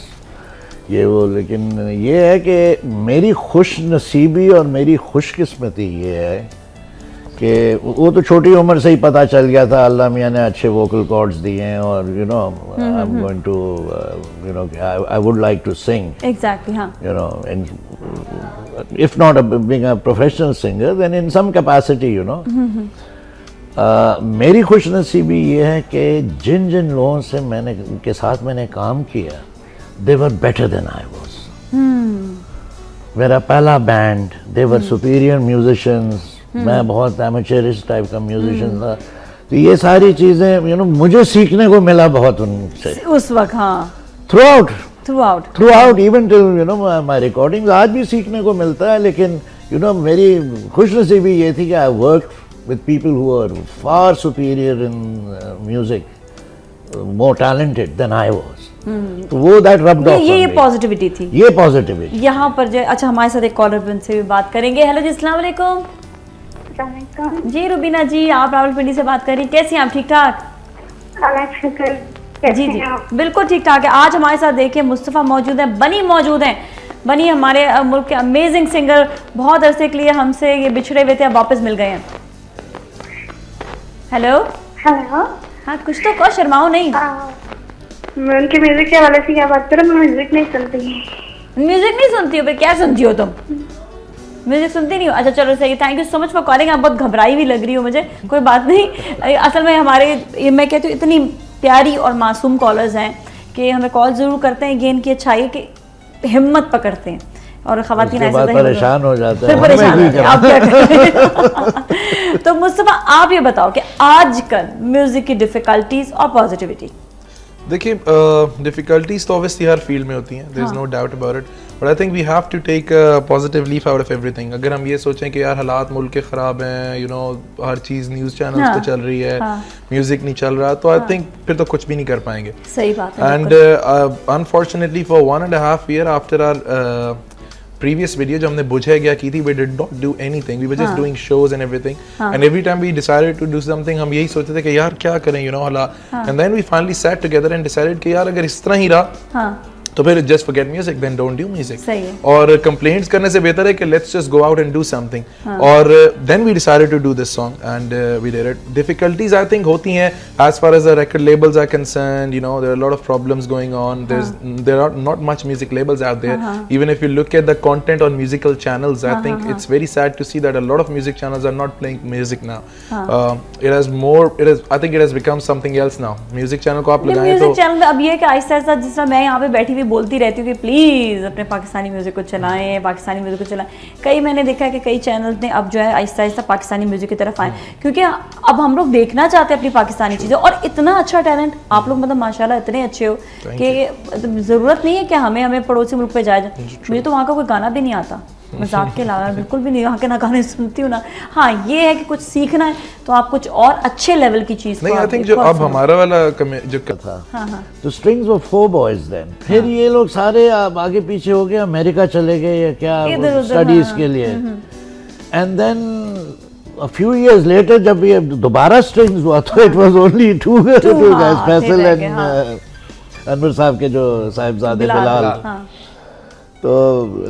D: ये वो। लेकिन ये है कि मेरी खुश नसीबी और मेरी खुशकिस्मती ये है कि वो तो छोटी उम्र से ही पता चल गया था, अल्लाह मियाँ ने अच्छे वोकल कॉर्ड्स दिए हैं, और you know I am going to you know I would like to sing
A: exactly, हाँ,
D: you know, if not being a professional singer, then in some capacity, you know. मेरी खुशनसीबी ये है कि जिन लोगों से के साथ मैंने काम किया, they were better than I was. मेरा पहला band, they were superior musicians. मैं बहुत amateurish टाइप का म्यूजिशियन था, तो ये सारी चीजें यू नो मुझे सीखने को मिला बहुत उनसे
A: उस वक्त। हाँ,
D: through out even till you know my recordings आज भी सीखने को मिलता है। लेकिन यू नो मेरी खुशनसीबी ये थी कि I work with people who are far superior in music, more talented than I was. तो वो दैट रब्ड ऑफ,
A: ये पॉजिटिविटी थी,
D: ये पॉजिटिविटी
A: यहाँ पर जो। अच्छा हमारे साथ एक कॉलर से भी बात करेंगे। हेलो जी, अस्सलाम वालेकुम। जी रुबीना जी, आप रावलपिंडी से बात कर रही, कैसी हैं आप? ठीक ठाक? जी बिल्कुल ठीक ठाक है। आज हमारे साथ देखिए मुस्तफ़ा मौजूद है, बनी मौजूद हैं। बनी हमारे मुल्क के अमेजिंग सिंगर, बहुत अरसे के लिए हमसे ये बिछड़े हुए थे, अब वापस मिल गए हैं। हेलो, हाँ कुछ तो कहो, शर्माओ नहीं।
B: मैं उनके म्यूजिक के हवाले से क्या बात करूँ, मैं म्यूजिक नहीं सुनती।
A: म्यूजिक नहीं सुनती हो, फिर क्या सुनती हो तुम? म्यूजिक सुनती नहीं हो? अच्छा चलो सही, thank you so much for calling. आप बहुत घबराई भी लग रही हो मुझे, कोई बात नहीं। असल में हमारे मैं कहती हूँ इतनी प्यारी और मासूम कॉलर्स हैं कि हमें कॉल जरूर करते हैं, गेम की अच्छाई है कि हिम्मत पकड़ते हैं और खवातीन ऐसे
D: परेशान हो जाते हैं,
A: परेशान होते हैं, आप क्या करें? तो मुस्तफा आप ये बताओ कि आजकल म्यूजिक की डिफिकल्टीज और पॉजिटिविटी।
E: देखिए डिफिकल्टीज तो ऑब्वियसली हर फील्ड में होती हैं, there is no doubt about it, but I think we have to take positive leaf out of everything. अगर हम ये सोचें कि यार हालात मुल्क के ख़राब हैं, you know her cheese news channels पे चल रही है, म्यूजिक नहीं चल रहा, तो आई थिंक फिर तो कुछ भी नहीं कर पाएंगे।
A: सही बात है।
E: And unfortunately for 1.5 years after our previous video जो हमने बुझे गया की थी, we did not do anything, we were just doing shows and everything, and every time we decided to do something हम यही सोचते थे कि यार क्या करें, you know हाला, and then we finally sat together and decided कि यार अगर इस तरह ही रहा तो फिर just forget music, then don't do music.
A: सही है।
E: और complaints करने से बेहतर है कि let's just go out and do something. और then we decided to do this song and we did it. Difficulties I think होती हैं as far as the record labels are concerned, you know there are a lot of problems going on. There are not much music labels out there. Even if you look at the content on musical channels, I think it's very sad to see that a lot of music channels are not playing music now. I think it has become something else now. Music channel को आप लगाएं तो
A: music channel अब ये है कि आहिस्ता आहिस्ता जिस तरह मैं यहाँ पे बैठी हुई बोलती रहती हूँ कि प्लीज़ अपने पाकिस्तानी म्यूज़िक को चलाएं, पाकिस्तानी म्यूज़िक को चलाएं, कई मैंने देखा है कि कई चैनल्स ने अब जो है आहिस्ता आहिस्ता पाकिस्तानी म्यूज़िक की तरफ आए, क्योंकि अब हम लोग देखना चाहते हैं अपनी पाकिस्तानी चीज़ें। और इतना अच्छा टैलेंट आप लोग, मतलब माशाल्लाह इतने अच्छे हो कि ज़रूरत नहीं है कि हमें पड़ोसी मुल्क पे जाया जाए। मुझे तो वहाँ का कोई गाना भी नहीं आता, मजाक के अलावा बिल्कुल भी नहीं, वहाँ के ना गाने सुनती हूँ ना। हाँ ये है कि कुछ सीखना है तो आप कुछ और अच्छे लेवल की चीज़
E: नहीं, आई थिंक जो अब हमारा वाला जो था
D: तो स्ट्रिंग्स वर 4 boys देन, फिर ये लोग सारे आगे पीछे हो गए, अमेरिका चले गए या क्या स्टडीज के लिए, and then a few years later जब ये दोबारा स्ट्रिंग्स हुआ तो it was only two guys, Faisal and Anwar साहब के जो साहिबजादे बिलाल। तो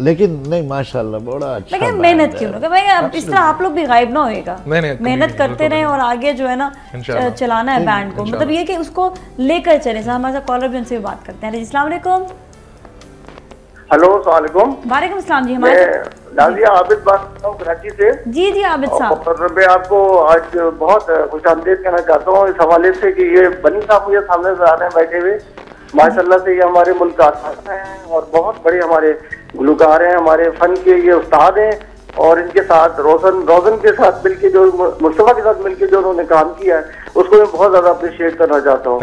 D: लेकिन नहीं माशाल्लाह बड़ा अच्छा,
A: लेकिन मेहनत क्यों ना भाई, अब इस तरह आप लोग भी गायब ना होएगा, मेहनत करते रहे और आगे जो है ना चलाना है बैंड को, मतलब ये कि उसको लेकर चले। हमारे साथ कॉलर भी उनसे बात करते हैं। अस्सलाम वालेकुम।
F: हेलो अस्सलाम वालेकुम।
A: वालेकुम सलाम जी। हमारे
F: नाजिया आबिद बात कर रहा हूँ कराची से।
A: जी आबिद साहब।
F: और मैं आपको आज बहुत खुशामदीद कहना चाहता हूँ इस हवाले से कि ये बनी साहब मुझे सामने से आ रहे हैं बैठे हुए, माशाल्लाह से ये हमारे मुल्क का हैं और बहुत बड़े हमारे गुलकार हैं, हमारे फन के ये उस्ताद हैं। और इनके साथ रोशन के साथ मिलके जो मुस्तफा के साथ मिलके जो उन्होंने काम किया है उसको मैं बहुत ज्यादा अप्रिशिएट करना चाहता हूँ।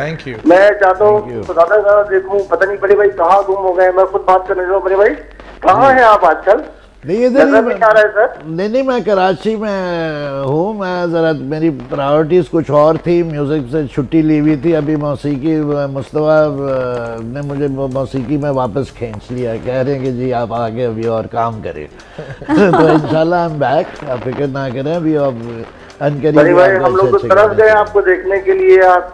F: मैं चाहता हूँ ज्यादा देखूँ, पता नहीं बड़े भाई कहाँ गुम हो गए, मैं खुद बात करने जाऊँ। बड़े भाई कहाँ हैं आप आजकल?
D: नहीं इधर नहीं मैं कराची में हूँ, मैं ज़रा मेरी प्रायोरिटीज़ कुछ और थी, म्यूज़िक से छुट्टी ली हुई थी, अभी मौसीकी मुस्तफा ने मुझे मौसीकी में वापस खींच लिया, कह रहे हैं कि जी आप आगे अभी और काम करें तो इंशाल्लाह आई एम बैक, आप फिक्र ना करें, अभी अब
F: अनकरीब हम लोग तो तरफ गए आपको देखने के लिए। आप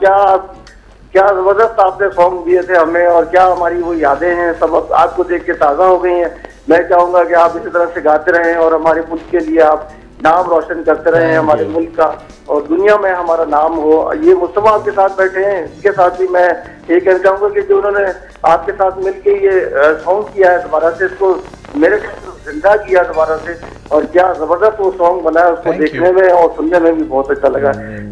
F: क्या ज़बरदस्त आपने सॉन्ग दिए थे हमें और क्या हमारी वो यादें हैं सब आपको देख के ताज़ा हो गई हैं। मैं चाहूँगा कि आप इसी तरह से गाते रहें और हमारे मुल्क के लिए आप नाम रोशन करते रहें, हमारे मुल्क का और दुनिया में हमारा नाम हो। ये मुस्तफा आपके साथ बैठे हैं, इसके साथ भी मैं ये कहना चाहूँगा कि जो उन्होंने आपके साथ मिलके ये सॉन्ग किया है दोबारा से, इसको मेरे जिंदा किया दोबारा से, और क्या ज़बरदस्त वो सॉन्ग बना है, उसको देखने में और सुनने में भी बहुत अच्छा लगा।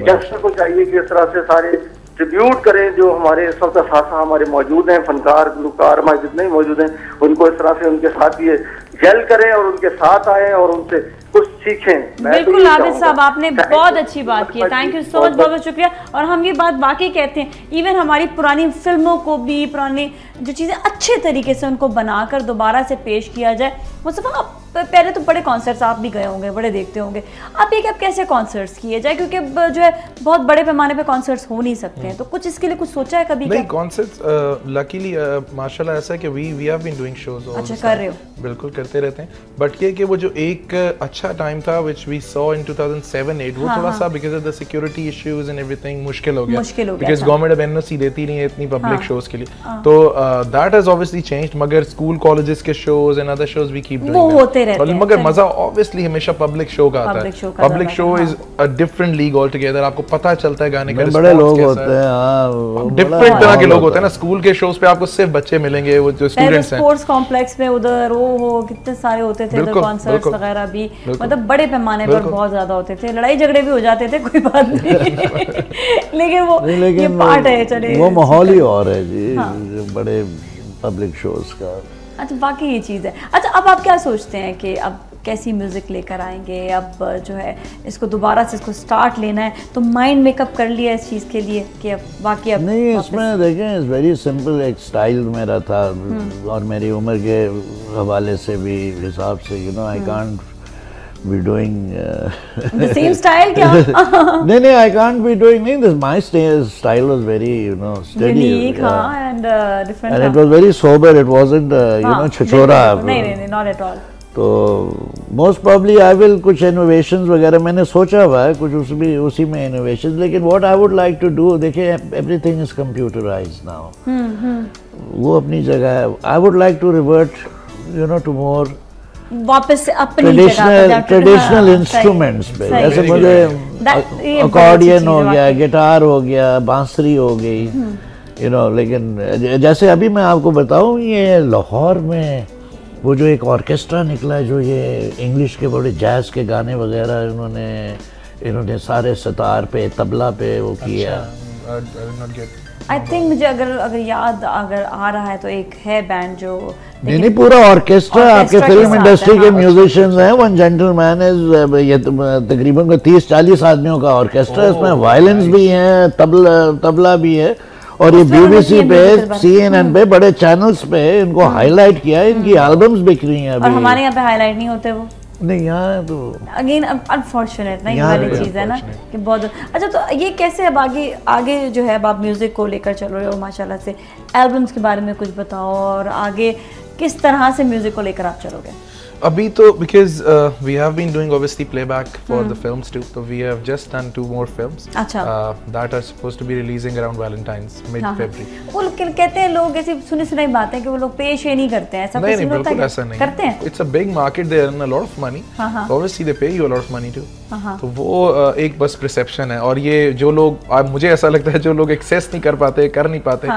F: यंगस्टर को चाहिए कि इस तरह से सारे ट्रिब्यूट करें जो हमारे इस वक्त साथ हमारे मौजूद हैं, फनकार गुलकार हमारे जितने भी मौजूद हैं, उनको इस तरह से उनके साथ ये जेल करें और उनके साथ आए और उनसे कुछ सीखें।
A: बिल्कुल आबिद साहब आपने बहुत अच्छी बात की, थैंक यू सो मच, बहुत बहुत शुक्रिया। और हम ये बात बाकी कहते हैं, इवन हमारी पुरानी फिल्मों को भी, पुरानी जो चीज़ें अच्छे तरीके से उनको बनाकर दोबारा से पेश किया जाए। मुस्तफा पहले तो बड़े कॉन्सर्ट्स आप भी गए होंगे, बड़े देखते होंगे, आप ये कि अब कैसे कॉन्सर्ट्स किए जाए, क्योंकि जो है बहुत बड़े पैमाने पे कॉन्सर्ट्स हो नहीं सकते हैं, तो कुछ इसके लिए कुछ सोचा है कभी?
E: नहीं कॉन्सर्ट्स लकीली माशाल्लाह ऐसा है कि we have been doing shows.
A: अच्छा कर रहे हो?
E: बिल्कुल करते रहते हैं, बट ये कि वो जो एक अच्छा टाइम था व्हिच वी सॉ इन 2007-8 वो थोड़ा सा because of the security issues and everything मुश्किल हो गया, बिकॉज गवर्नमेंट अब एनओसी देती नहीं है इतनी पब्लिक शोज के लिए, तो दैट हैज ऑब्वियसली चेंज्ड। मगर स्कूल कॉलेजेस के shows and other shows we keep doing,
A: वो होते रहते हैं।
E: मगर मजा ऑब्वियसली हमेशा पब्लिक शो का आता है। Public show is a different league all together. आपको पता चलता है गाने का
D: बड़े लोग होते हैं,
E: डिफरेंट तरह के लोग होते हैं ना। स्कूल के शोज पे आपको सिर्फ बच्चे मिलेंगे, वो जो स्टूडेंट्स हैं।
A: स्पोर्ट्स कॉम्प्लेक्स में उधर वो कितने सारे होते थे, कॉन्सर्ट्स वगैरह भी, मतलब बड़े पैमाने पर बहुत ज्यादा होते थे। लड़ाई झगड़े भी हो जाते थे, कोई बात नहीं। लेकिन वो ये पार्ट है, चले
D: वो माहौल ही और है जी, बड़े पब्लिक शोज का।
A: अच्छा, बाकी ये चीज़ है। अच्छा, अब आप क्या सोचते हैं कि अब कैसी म्यूज़िक लेकर आएंगे? अब जो है इसको दोबारा से इसको स्टार्ट लेना है, तो माइंड मेकअप कर लिया इस चीज़ के लिए कि अब बाकी अब
D: नहीं, इसमें देखें इट्स वेरी सिंपल। एक स्टाइल मेरा था और मेरी उम्र के हवाले से भी हिसाब से, you know, I can't be doing
A: the same style क्या?
D: नहीं, I can't be doing this. My style was very, you know, steady,
A: unique, and different,
D: and it was very sober. It wasn't, you know, छछोरा।
A: नहीं, not at all.
D: तो most probably I will कुछ innovations वगैरह मैंने सोचा हुआ है, कुछ उसी में innovations। लेकिन what I would like to do, देखिए everything is computerized now। वो अपनी जगह है। I would like to revert, you know, to more
A: वापस से अपनी
D: ट्रेडिशनल इंस्ट्रूमेंट्स पे, जैसे मुझे अकॉर्डियन हो गया, गिटार हो गया, बांसुरी हो गई, यू नो। लेकिन जैसे अभी मैं आपको बताऊं, ये लाहौर में वो जो एक ऑर्केस्ट्रा निकला है, जो ये इंग्लिश के बड़े जैज के गाने वगैरह इन्होंने सारे सितार पे, तबला पे वो किया।
A: आई थिंक मुझे अगर याद आ रहा है तो एक है बैंड जो
D: नहीं, पूरा ऑर्केस्ट्रा आपके फिल्म इंडस्ट्री के म्यूजिशियंस हैं। वन जेंटलमैन इज, ये तकरीबन 30-40 आदमियों का ऑर्केस्ट्रा है। इसमें वायलिन्स भी हैं, तबला भी है, और ये BBC पे, CNN पे, बड़े चैनल्स पे इनको हाईलाइट किया है। इनकी एल्बम्स बिक रही हैं अभी।
A: और हमारे यहाँ पे हाईलाइट नहीं होते वो।
D: नहीं, यहाँ तो
A: अगेन अनफॉर्चुनेट नहीं वाली चीज़ है ना कि बहुत। अच्छा, तो ये कैसे अब आगे जो है, अब आप म्यूज़िक को लेकर चल रहे हो माशाल्लाह से, एल्बम्स के बारे में कुछ बताओ, और आगे किस तरह से म्यूज़िक को लेकर आप चलोगे?
E: अभी तो because we have been doing obviously playback for the films too, so we have just done 2 more films that are supposed to be releasing around Valentine's mid-February.
A: वो कहते हैं लोग, ऐसी सुनी सुनाई बात है कि वो लोग पेश ही नहीं करते हैं, ऐसा कुछ नहीं होता है?
E: ऐसा नहीं
A: करते हैं।
E: It's a big market, they earn a lot of money, so obviously they pay you a lot of money too. तो वो एक बस परसेप्शन है। और ये जो लोग, मुझे ऐसा लगता है, जो लोग एक्सेस नहीं कर पाते, कर नहीं पाते,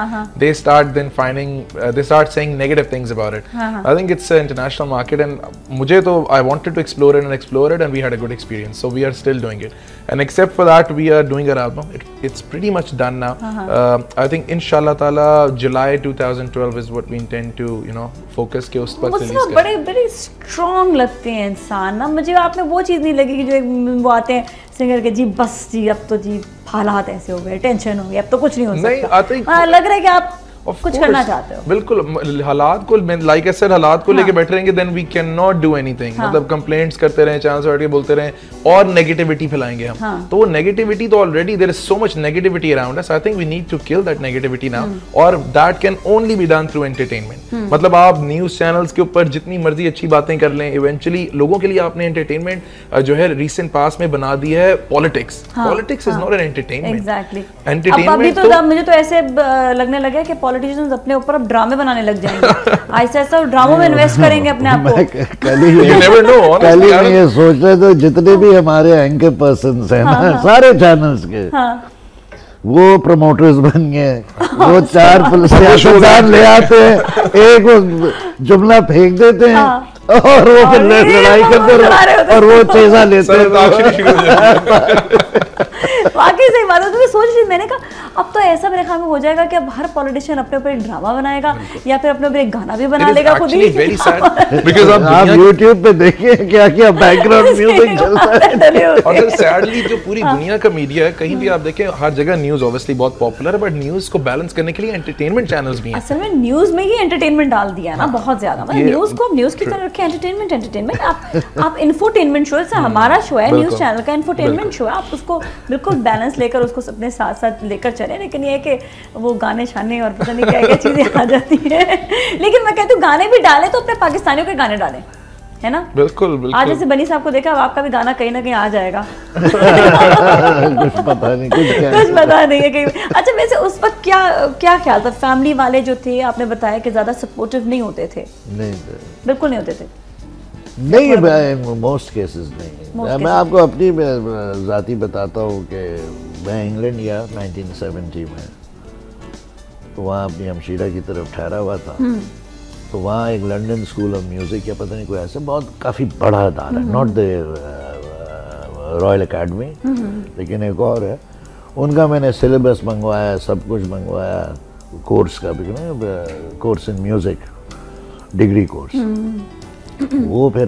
E: they start then finding, they start saying negative things about it. I think it's an international market, and मुझे तो I wanted to explore it and we had a good experience, so we are still doing it. And except for that, we are doing our album. It's pretty much done now. I think inshallah taala July 2012 is what we intend to, you know, focus के उस पर release करें।
A: बड़े strong लगते हैं इंसान ना। मुझे आप में वो चीज़ नहीं लगी कि जो वो आते हैं सिंगर के, जी बस जी अब तो जी हालात ऐसे हो गए, टेंशन हो गई, अब तो कुछ नहीं हो सकता। लग रहा है कि आप कुछ करना चाहते हो।
E: बिल्कुल, हालात को, लाइक आई सेड, हालात को लेके बैठे रहेंगे, then we can not do anything. मतलब कंप्लेंट्स करते रहे, चैनल से बैठ के बोलते रहे, और नेगेटिविटी फैलाएंगे हम। तो वो नेगेटिविटी तो already there is so much negativity around us. I think we need to kill that negativity now, और that can only be done through entertainment. मतलब आप न्यूज चैनल्स के ऊपर जितनी मर्जी अच्छी बातें कर लें, इवेंचुअली लोगों के लिए आपने एंटरटेनमेंट जो है रिसेंट पास में बना दी है politics. Politics is not an entertainment.
A: Exactly.
E: Entertainment
A: तो मुझे तो ऐसे लगने लगा कि पॉलिटिशियंस अपने ऊपर अब ड्रामे बनाने लग जाएंगे, ऐसा ड्रामों में इन्वेस्ट करेंगे अपने आप को।
D: कल ही मैं ये सोच रहे थे, जितने भी हमारे एंकर पर्सन्स हैं ना, सारे चैनल्स के, वो प्रमोटर्स बन गए। वो 4 सियासतदान ले आते हैं, एक वो जुमला फेंक देते हैं, और वो फिर लड़ाई करते रहे, और वो चेजा लेते हैं।
A: वाकई सही बात है। तो मैं सोच रही, मैंने कहा अब तो ऐसा मेरे ख्याल में हो जाएगा कि अब हर पॉलिटिशियन अपने ऊपर एक ड्रामा बनाएगा, या फिर अपने ऊपर एक गाना भी बना लेगा खुद ही।
E: बिकॉज़
D: आप YouTube पे देखिए क्या क्या बैकग्राउंड म्यूजिक चलता है।
E: और सैडली जो पूरी दुनिया का मीडिया है, कहीं भी आप देखें, हर जगह न्यूज ऑब्वियसली बहुत पॉपुलर है, बट न्यूज को बैलेंस करने के लिए एंटरटेनमेंट चैनल्स भी हैं।
A: असल में न्यूज में ही एंटरटेनमेंट डाल दिया ना बहुत ज्यादा। मतलब न्यूज को न्यूज की तरह रखें, एंटरटेनमेंट आप इन्फोटेनमेंट शो है, हमारा शो है, न्यूज चैनल का इन्फोटेनमेंट शो है, आप उसको बिल्कुल बैलेंस लेकर उसको अपने साथ साथ लेकर चले। लेकिन ये है कि वो गाने छाने और पता नहीं क्या क्या चीजें आ जाती है। लेकिन मैं कहती हूँ गाने भी डालें तो अपने पाकिस्तानियों के गाने डालें, है ना?
E: बिल्कुल बिल्कुल।
A: आज जैसे बनी साहब को देखा, अब आपका भी गाना कहीं ना कहीं आ जाएगा।
D: कुछ पता
A: नहीं है कहीं। अच्छा, वैसे उस वक्त क्या ख्याल था? फैमिली वाले जो थे, आपने बताया कि ज्यादा सपोर्टिव नहीं होते थे।
D: नहीं,
A: बिल्कुल नहीं होते थे।
D: नहीं, मोस्ट केसेस नहीं। मैं आपको अपनी ज़ाती बताता हूँ कि मैं इंग्लैंड गया 1970 में, तो वहाँ अपनी हमशीरा की तरफ ठहरा हुआ था। तो वहाँ एक लंदन स्कूल ऑफ म्यूज़िक या पता नहीं कोई ऐसे बहुत काफ़ी बड़ा अदारा, नॉट द रॉयल एकेडमी, लेकिन एक और है, उनका मैंने सिलेबस मंगवाया, सब कुछ मंगवाया, कोर्स का भी ना, course in music, degree course. वो फिर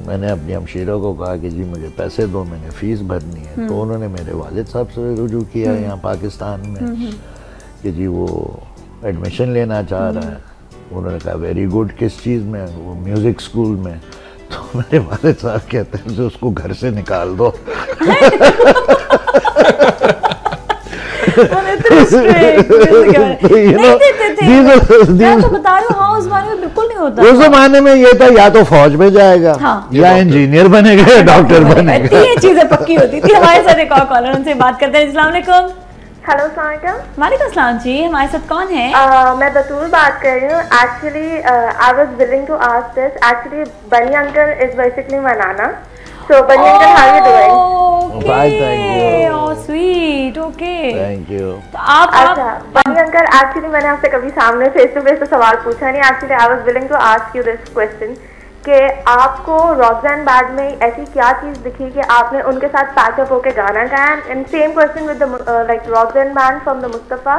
D: मैंने अपनी हमशीरा को कहा कि जी मुझे पैसे दो, मैंने फ़ीस भरनी है। तो उन्होंने मेरे वालिद साहब से रुजू किया यहाँ पाकिस्तान में कि जी वो एडमिशन लेना चाह रहा है। उन्होंने कहा वेरी गुड, किस चीज़ में? वो म्यूज़िक स्कूल में। तो मेरे वालिद साहब कहते हैं जो उसको घर से निकाल दो। उस जमाने में ये था या तो फौज में जाएगा, या इंजीनियर बनेगा या डॉक्टर बनेगा।
A: ये चीजें पक्की होती थी। हमारे साथ एक और कॉलर, उनसे बात करते हैं। अस्सलाम वालेकुम।
B: हेलो सलाम।
A: वालेकुम अस्सलाम जी, हमारे साथ कौन है?
B: मैं बतूल बात कर रही हूँ। Actually I was willing to ask this. Actually Bunny uncle is basically my नाना। So Bunny uncle, how are you doing?
D: Fine, thank you.
A: Oh, sweet. Okay.
D: Thank you.
A: तो आप
B: अच्छा बनी अंकल, एक्चुअली मैंने आपसे कभी सामने फेस टू फेस तो सवाल पूछा नहीं। Actually I was willing to ask you this question कि आपको रॉक्सैन बैंड में ऐसी क्या चीज़ दिखी कि आपने उनके साथ पैचअप होकर गाना गाया? And same question with the like Roxen band from the Mustafa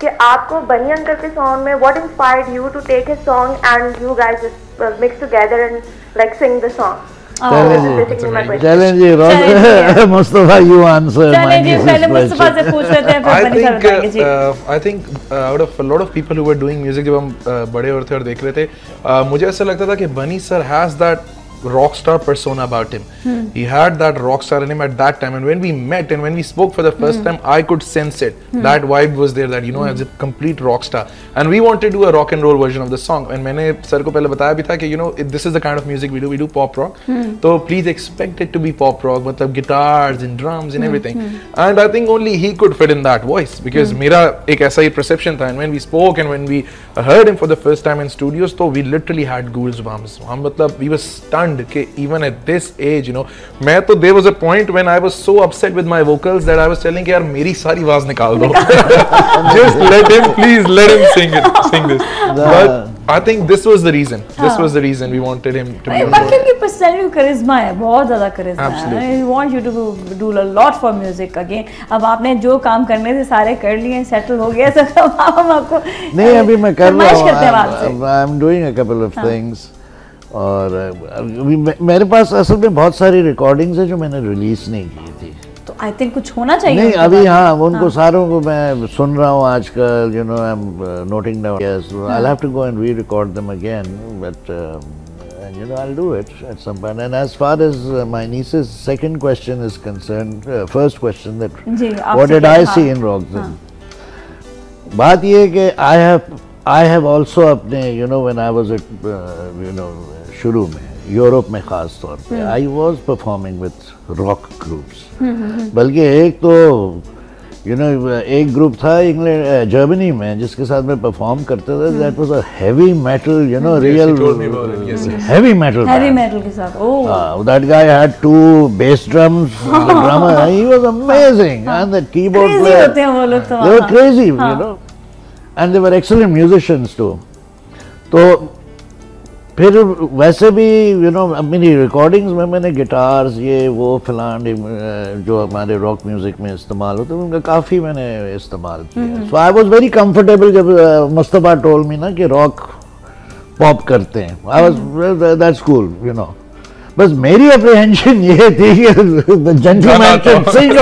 B: कि आपको बनी अंकल के सॉन्ग में what inspired you to take his song and you guys mix together and like sing the song?
D: चलें जी, मुस्तफा यू आंसर।
A: चलें जी, पहले मुस्तफा से पूछ लेते हैं, फिर बनी साहब बताएंगे जी।
E: I think out of a lot of people who were doing music, जब हम बड़े और थे और देख रहे थे, मुझे ऐसा लगता था कि बनी sir has that rock star persona about him. He had that rock star in him at that time, and when we met and when we spoke for the first time, I could sense it. That vibe was there, that you know, as a complete rock star. And we wanted to do a rock and roll version of the song. And मैंने sir को पहले बताया भी था कि you know, this is the kind of music we do pop rock. So please expect it to be pop rock, मतलब guitars and drums and everything. And I think only he could fit in that voice, because मेरा एक ऐसा ही perception था. And when we spoke and when we heard him for the first time in studios, तो we literally had goosebumps. हम मतलब we were stunned कि even at this age, you know, मैं तो there was a point when I was so upset with my vocals that I was telling कि यार मेरी सारी आवाज निकाल दो, just let him, please let him sing this. But I think this was the reason. This was the reason we wanted him to be on board.
A: बाकी की personality करिश्मा है, बहुत ज़्यादा करिश्मा है।
E: Absolutely.
A: I want you to do a lot for music again. अब आपने जो काम करने थे सारे कर लिए, सेटल हो गया, तो अब हम आपको
D: नहीं, अभी मैं कर रहा
A: हूँ।
D: आई am doing a couple of things. और अभी मेरे पास असल में बहुत सारी रिकॉर्डिंग्स है जो मैंने रिलीज नहीं की थी।
A: तो आई थिंक कुछ होना चाहिए।
D: नहीं अभी, हाँ, उनको सारों को मैं सुन रहा हूँ आजकल, you know, I am noting down. Yes, I will have to go and re-record them again, but you know, I'll do it at some point. And as far as my niece's second question is concerned, first question, that what did I see in Rockzone? बात ये है कि I have also अपने, you know, when I was at, you know, शुरू में Europe में ख़ास तौर पे I was performing with rock groups. बल्कि एक तो you know, एक ग्रुप था इंग्लैंड जर्मनी में जिसके साथ मैं परफॉर्म करता था. That was a heavy metal, you know, real heavy metal.
A: Heavy metal के साथ. Oh.
D: That guy had 2 bass drums. The drummer, he was amazing, and the keyboard player.
A: होते हैं वो लोग तो.
D: They were crazy, you know, and they were excellent musicians too. तो फिर वैसे भी यू नो मेरी रिकॉर्डिंग्स में मैंने गिटार्स ये वो फिलान जो हमारे रॉक म्यूजिक में इस्तेमाल होते हैं उनका काफ़ी मैंने इस्तेमाल किया. सो आई वाज वेरी कंफर्टेबल जब मुस्तफा टोल्ड मी ना कि रॉक पॉप करते हैं. I was that's cool, you know. बस मेरी अप्रीहेंशन ये थी कि जेंटलमैन कैन सिंग.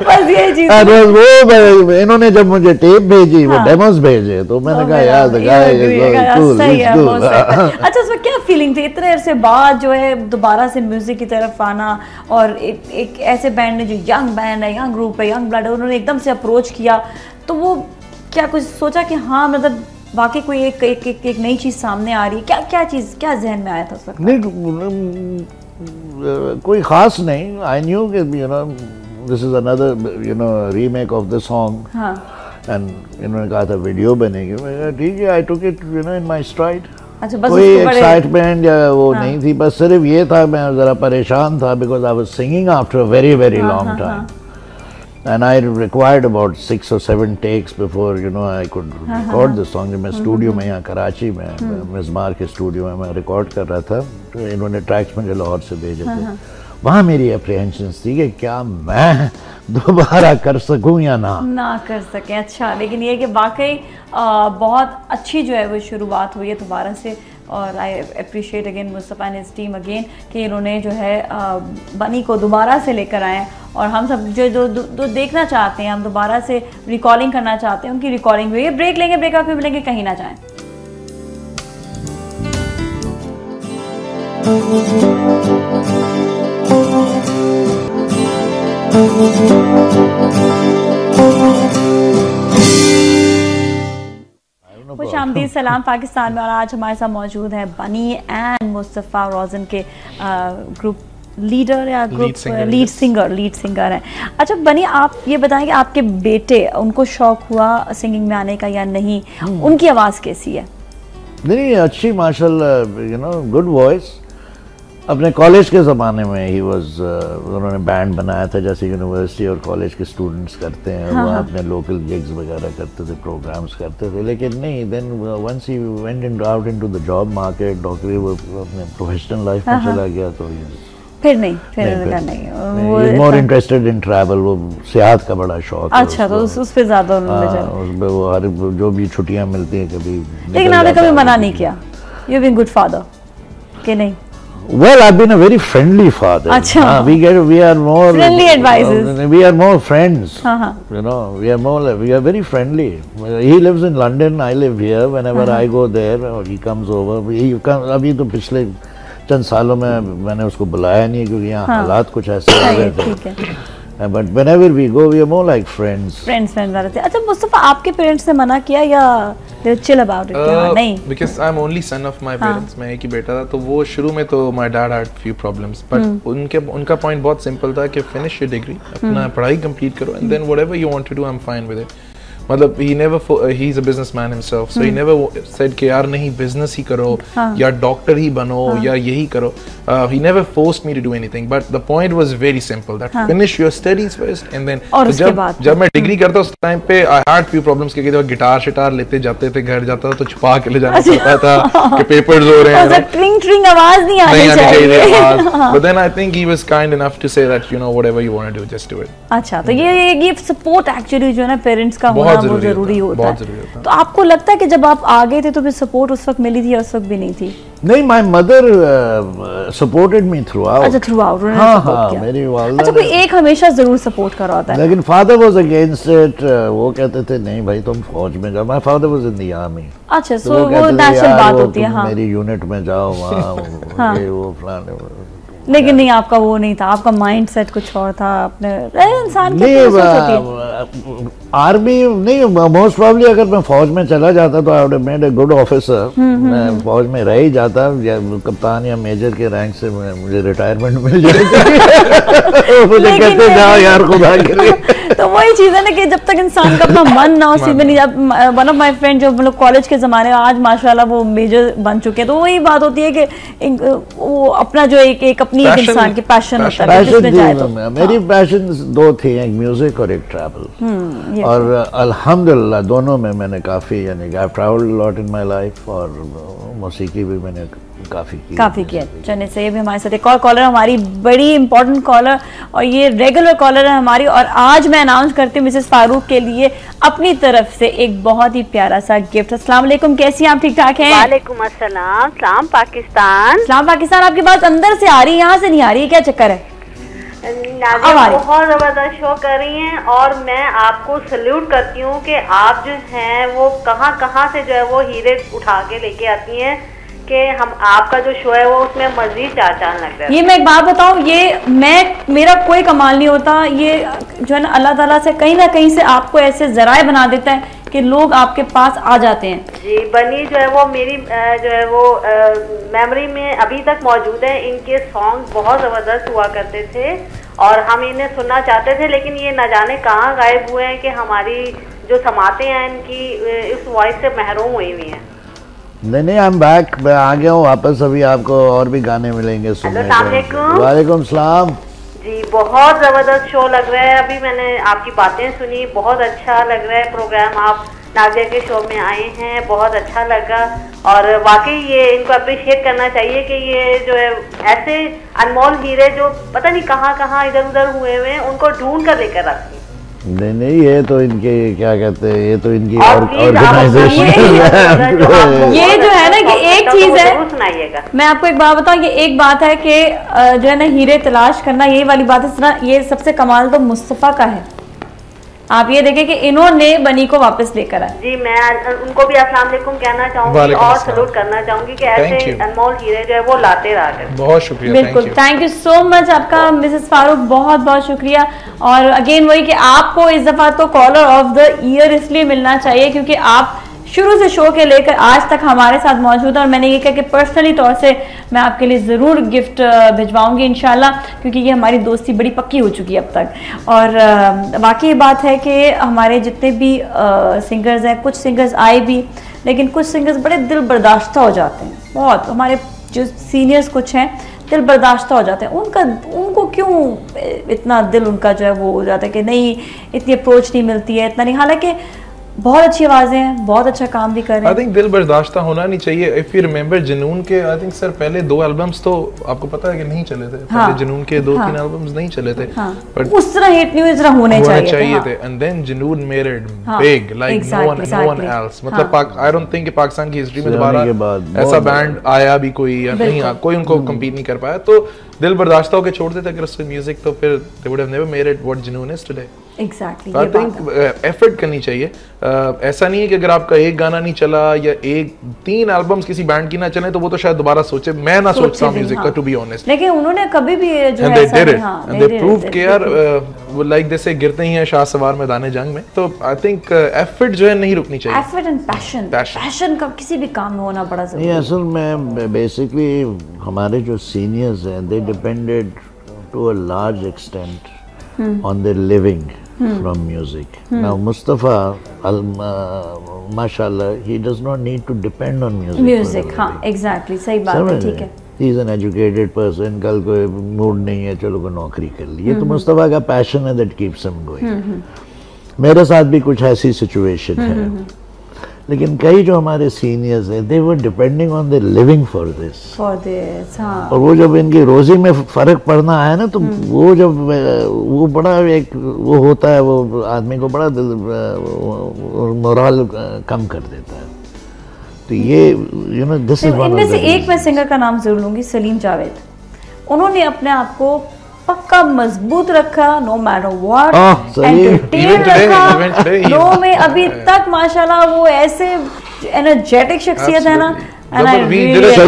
A: बस ये चीज.
D: वो इन्होंने जब मुझे टेप भेजी, वो डेमोस भेजे, तो मैंने कहा यार द गाय इज कूल.
A: अच्छा, उसमें क्या फीलिंग थी इतने अरसे बाद जो है दोबारा से म्यूजिक की तरफ आना, और एक ऐसे बैंड ने जो यंग बैंड है, यंग ग्रुप है, यंग ब्लड है, उन्होंने एकदम से अप्रोच किया, तो वो क्या कुछ सोचा कि हाँ मतलब वाकई कोई एक नई चीज सामने आ रही है? क्या चीज, क्या जहन में आया था उस वक्त?
D: नहीं, कोई खास नहीं. आई न्यू कि you know this is another you know remake of the song. हाँ. एंड इन्होंने कहा था वीडियो बनेगी. मैं कहा ठीक है, I took it you know in my stride.
A: अच्छा, बस
D: कोई
A: उसको बड़े
D: एक्साइटमेंट या वो नहीं थी, बस सिर्फ ये था मैं ज़रा परेशान था because I was singing after a very very long time and I required about 6 or 7 takes before I could record the song. मैं स्टूडियो में यहाँ कराची में मिज़मार के स्टूडियो में मैं रिकॉर्ड कर रहा था, तो इन्होंने ट्रैक्स मुझे लाहौर से भेजे थे। वहाँ मेरी अप्रीहेंशंस थी कि क्या मैं दोबारा कर सकूँ या ना
A: कर सकें। अच्छा, लेकिन ये कि वाकई बहुत अच्छी जो है वो शुरुआत हुई है दोबारा से, और I appreciate again Mustafa and his team again कि इन्होंने जो है बनी को दोबारा से लेकर आए, और हम सब जो देखना चाहते हैं, हम दोबारा से रिकॉर्डिंग करना चाहते हैं, उनकी रिकॉर्डिंग हुई है। ब्रेक लेंगे, ब्रेक फिर मिलेंगे, कहीं ना जाएं। खुश आमदीद, सलाम पाकिस्तान में, और आज हमारे साथ मौजूद है बनी एंड मुस्तफ़ा रोज़न के ग्रुप लीडर या ग्रुप लीड सिंगर हैं। अच्छा बनी, आप ये बताएं कि आपके बेटे, उनको शौक हुआ सिंगिंग में आने का या नहीं? उनकी आवाज़ कैसी है?
D: नहीं, अच्छी माशाल्लाह, गुड वॉइस। अपने कॉलेज के ज़माने में ही उन्होंने बैंड बनाया था, जैसे यूनिवर्सिटी और कॉलेज के स्टूडेंट्स करते हैं। वो अपने लोकल गिग्स वगैरह करते थे, प्रोग्राम्स करते थे, लेकिन नहीं, then once he went out into the job market, नौकरी, वो अपने प्रोफेशनल लाइफ में चला गया, तो
A: फिर नहीं
D: मोर इंटरेस्टेड इन ट्रैवल, वो सियाहत का बड़ा शौक है।
A: अच्छा, तो उस पे ज़्यादा
D: उसमें वो हर जो भी छुट्टियाँ मिलती हैं कभी।
A: लेकिन आपने कभी मना नहीं किया? यू बीन गुड फादर कि नहीं?
D: Well, I've been a very friendly father.
A: Achha.
D: We are more
A: friendly advices.
D: We are more friends. We are very friendly. He lives in London. I live here. Whenever I go there, or he comes over. अभी तो पिछले चंद सालों में मैंने उसको बुलाया नहीं क्योंकि यहाँ हालात कुछ ऐसे हो गए थे। But whenever we go, we are more like friends.
A: Friends वाले थे। अच्छा मुस्तफ़ा, आपके पेरेंट्स ने मना किया या they chill about it? नहीं।
E: Because I'm only son of my parents, मैं एक ही बेटा था, तो वो शुरू में तो my dad had few problems, but उनका point बहुत simple था कि finish your degree, अपना पढ़ाई complete करो, and then whatever you want to do, I'm fine with it. मतलब he's a businessman himself, so he never said कि यार नहीं business ही करो या डॉक्टर ही बनो या यही करो. He never forced me to do anything, but the point was very simple that finish your studies first and then.
A: और उसके बाद
E: जब मैं डिग्री करता उस टाइम पे I had few problems क्योंकि गिटार शिटार लेते जाते थे, घर जाता था तो छुपा के ले जाना पड़ता था कि पेपर्स हो रहे हैं.
A: ट्रिंग आवाज नहीं आनी चाहिए.
E: But then I think he was kind enough to say that whatever you want to do, just do it.
A: अच्छा, तो ये सपोर्ट एक्चुअली जो है ना पेरेंट्स का होना बहुत जरूरी होता है. तो आपको लगता है कि जब आप आ गए थे तो फिर सपोर्ट उस वक्त मिली थी या उस वक्त भी नहीं थी?
D: नहीं, my mother supported me through out.
A: अच्छा, थ्रू आउट
D: मेरी वालिदा.
A: अच्छा, कोई एक हमेशा जरूर सपोर्ट कर रहा होता है.
D: लेकिन फादर वाज अगेंस्ट इट. वो कहते थे नहीं भाई तुम फौज में जाओ. My father was in the army.
A: अच्छा, सो वो नेचुरल बात होती है. हाँ,
D: मेरी यूनिट में जाओ वहाँ ये वो फलाने.
A: लेकिन नहीं, आपका वो नहीं था, आपका माइंड सेट कुछ और था. अपने इंसान की
D: आर्मी नहीं, मोस्ट प्रोबब्ली अगर मैं फौज में चला जाता तो I would have made a good officer. मैं फौज में रह ही जाता, या कप्तान या मेजर के रैंक से मुझे रिटायरमेंट मिल जाती. मुझे कहते जाओ यार खुदा के लिए.
A: तो वही चीज़ है ना कि जब तक इंसान का अपना मन ना हो उसी में नहीं. जब वन ऑफ माय फ्रेंड जो मतलब कॉलेज के ज़माने में आज माशाल्लाह वो मेजर बन चुके हैं, तो वही बात होती है कि वो अपना जो एक अपनी एक इंसान की पैशन होता है जिसमें जाए. तो
D: मेरी पैशन दो थी, एक म्यूजिक और एक ट्रैवल. और अल्हम्दुलिल्लाह दोनों में मैंने काफ़ी यानी I travelled lot in my life, और मौसीकी भी मैंने काफ़ी किया.
A: चलिए, से भी हमारे साथ एक और कॉलर, हमारी बड़ी इंपॉर्टेंट कॉलर, और ये रेगुलर कॉलर है हमारी. और आज मैं अनाउंस करती हूँ मिसेस फारूक के लिए अपनी तरफ से एक बहुत ही प्यारा सा गिफ्ट. अस्सलाम वालेकुम, कैसी हैं आप? ठीक ठाक हैं?
G: वालेकुम अस्सलाम. सलाम पाकिस्तान.
A: सलाम पाकिस्तान. आपकी बात अंदर से आ रही है, यहाँ से नहीं आ रही है, क्या चक्कर है?
G: बहुत जबरदस्त शो कर रही हैं, और मैं आपको सल्यूट करती हूँ कि आप जो हैं वो कहाँ से जो है वो हीरे उठा के लेके आती हैं कि हम आपका जो शो है वो उसमें मजीद चार चांद लग रहा है.
A: ये मैं एक बात बताऊँ, ये मेरा कोई कमाल नहीं होता. ये जो है ना अल्लाह ताला से कहीं ना कहीं से आपको ऐसे जराए बना देता है कि लोग आपके पास आ जाते हैं.
G: जी, बनी जो है वो मेरी जो है वो मेमोरी में अभी तक मौजूद है. इनके सॉन्ग बहुत ज़बरदस्त हुआ करते थे और हम इन्हें सुनना चाहते थे, लेकिन ये न जाने कहाँ गायब हुए हैं कि हमारी जो समातें हैं इनकी इस वॉइस से महरूम हुई हुई हैं.
D: नहीं, आई एम बैक, मैं आ गया हूँ वापस। अभी आपको और भी गाने मिलेंगे सुनने को। वालेकुम सलाम
G: जी, बहुत जबरदस्त शो लग रहा है। अभी मैंने आपकी बातें सुनी, बहुत अच्छा लग रहा है प्रोग्राम। आप नाजिया के शो में आए हैं, बहुत अच्छा लगा। और वाकई ये इनको अप्रिशिएट करना चाहिए कि ये जो है ऐसे अनमोल हीरे जो पता नहीं कहाँ कहाँ इधर उधर हुए हुए हैं, उनको ढूंढ कर लेकर आते हैं।
D: नहीं, ये तो इनके क्या कहते हैं, ये तो इनकी ऑर्गेनाइजेशन
A: ये जो है ना कि एक चीज है,
G: सुनाइएगा।
A: मैं आपको एक बात बताऊं कि एक बात है कि जो है ना हीरे तलाश करना, यही वाली बात है। ये सबसे कमाल तो मुस्तफा का है। आप ये देखें कि इन्होंने बनी को वापस लेकर आए।
G: जी, मैं उनको भी अस्सलाम वालेकुम कहना चाहूंगी और सलूट करना चाहूंगी कि ऐसे अनमोल हीरे जो है वो लाते रहा करें।
E: बहुत शुक्रिया।
A: बिल्कुल, थैंक यू सो मच आपका मिसेस फारूक, बहुत बहुत शुक्रिया। और अगेन वही कि आपको इस दफा तो कॉलर ऑफ द ईयर इसलिए मिलना चाहिए क्योंकि आप शुरू से शो के लेकर आज तक हमारे साथ मौजूद है। और मैंने ये कहा कि पर्सनली तौर से मैं आपके लिए ज़रूर गिफ्ट भिजवाऊंगी इंशाल्लाह, क्योंकि ये हमारी दोस्ती बड़ी पक्की हो चुकी है अब तक। और वाकई बात है कि हमारे जितने भी सिंगर्स हैं, कुछ सिंगर्स आए भी, लेकिन कुछ सिंगर्स बड़े दिल बर्दाश्ता हो जाते हैं। बहुत हमारे जो सीनियर्स कुछ हैं दिल बर्दाश्ता हो जाते हैं। उनको क्यों इतना दिल उनका जो है वो हो जाता है कि नहीं, इतनी अप्रोच नहीं मिलती है, इतना नहीं। हालांकि बहुत अच्छी आवाजें हैं, बहुत अच्छा काम भी कर रहे हैं।
E: आई थिंक दिल बर्दाश्ता होना नहीं चाहिए। इफ यू रिमेंबर जुनून के, आई थिंक सर पहले 2 एल्बम्स तो आपको पता है कि नहीं चले थे।
A: हाँ,
E: पहले जुनून के 2-3 एल्बम्स नहीं चले थे।
A: हाँ,
E: बट
A: उस तरह हिट न्यूज़ होने चाहिए
E: थे। And then Junoon made it big like no one else. मतलब आई डोंट थिंक कि पाकिस्तान की हिस्ट्री में दोबारा ऐसा बैंड आया भी कोई या नहीं आया, कोई उनको कम्पीट नहीं कर पाया। तो दिल बर्दाश्ता होकर छोड़ देते अगर उससे म्यूजिक, तो फिर they would have never made it what Junoon is today.
A: Exactly,
E: I think effort करनी चाहिए। ऐसा नहीं है कि अगर आपका एक गाना नहीं चला या 3 एल्बम्स किसी बैंड की ना चले तो वो तो शायद दोबारा सोचे। मैं ना सोचता हूं म्यूजिक का, टू बी ऑनेस्ट।
A: लेकिन उन्होंने कभी भी जो है
E: दे प्रूव के यार वो लाइक जैसे गिरते ही हैं शाह सवार मैदान जंग में। तो आई थिंक एफर्ट जो है नहीं रुकनी चाहिए।
A: एफर्ट एंड पैशन का किसी भी काम में होना बड़ा जरूरी है।
D: असल में बेसिकली हमारे जो सीनियर्स हैं, they depended to a large extent on their living from music. Now Mustafa, mashallah, he does not need to depend on music.
A: हाँ, exactly, सही बात है, ठीक है।
D: He is an educated person. कल को मूड नहीं है, चलो कोई नौकरी कर ली। ये तो मुस्तफा का पैशन है that keeps him going. मेरे साथ भी कुछ ऐसी सिचुएशन है। लेकिन कई जो हमारे सीनियर्स हैं, they were depending on their living for this.
A: हाँ।
D: और वो जब इनकी रोजी में फर्क पड़ना आया ना, तो वो जब वो बड़ा एक वो होता है, वो आदमी को बड़ा मोरल कम कर देता है। तो ये you know this is one of the.
A: इनमें से एक मैं सिंगर का नाम जरूर लूंगी, सलीम जावेद। उन्होंने अपने आप को पक्का मजबूत रखा, नो मैटर व्हाट, एंटरटेन रखा। नो में अभी तक माशाल्लाह वो ऐसे एनर्जेटिक शख्सियत है ना। And I really
E: I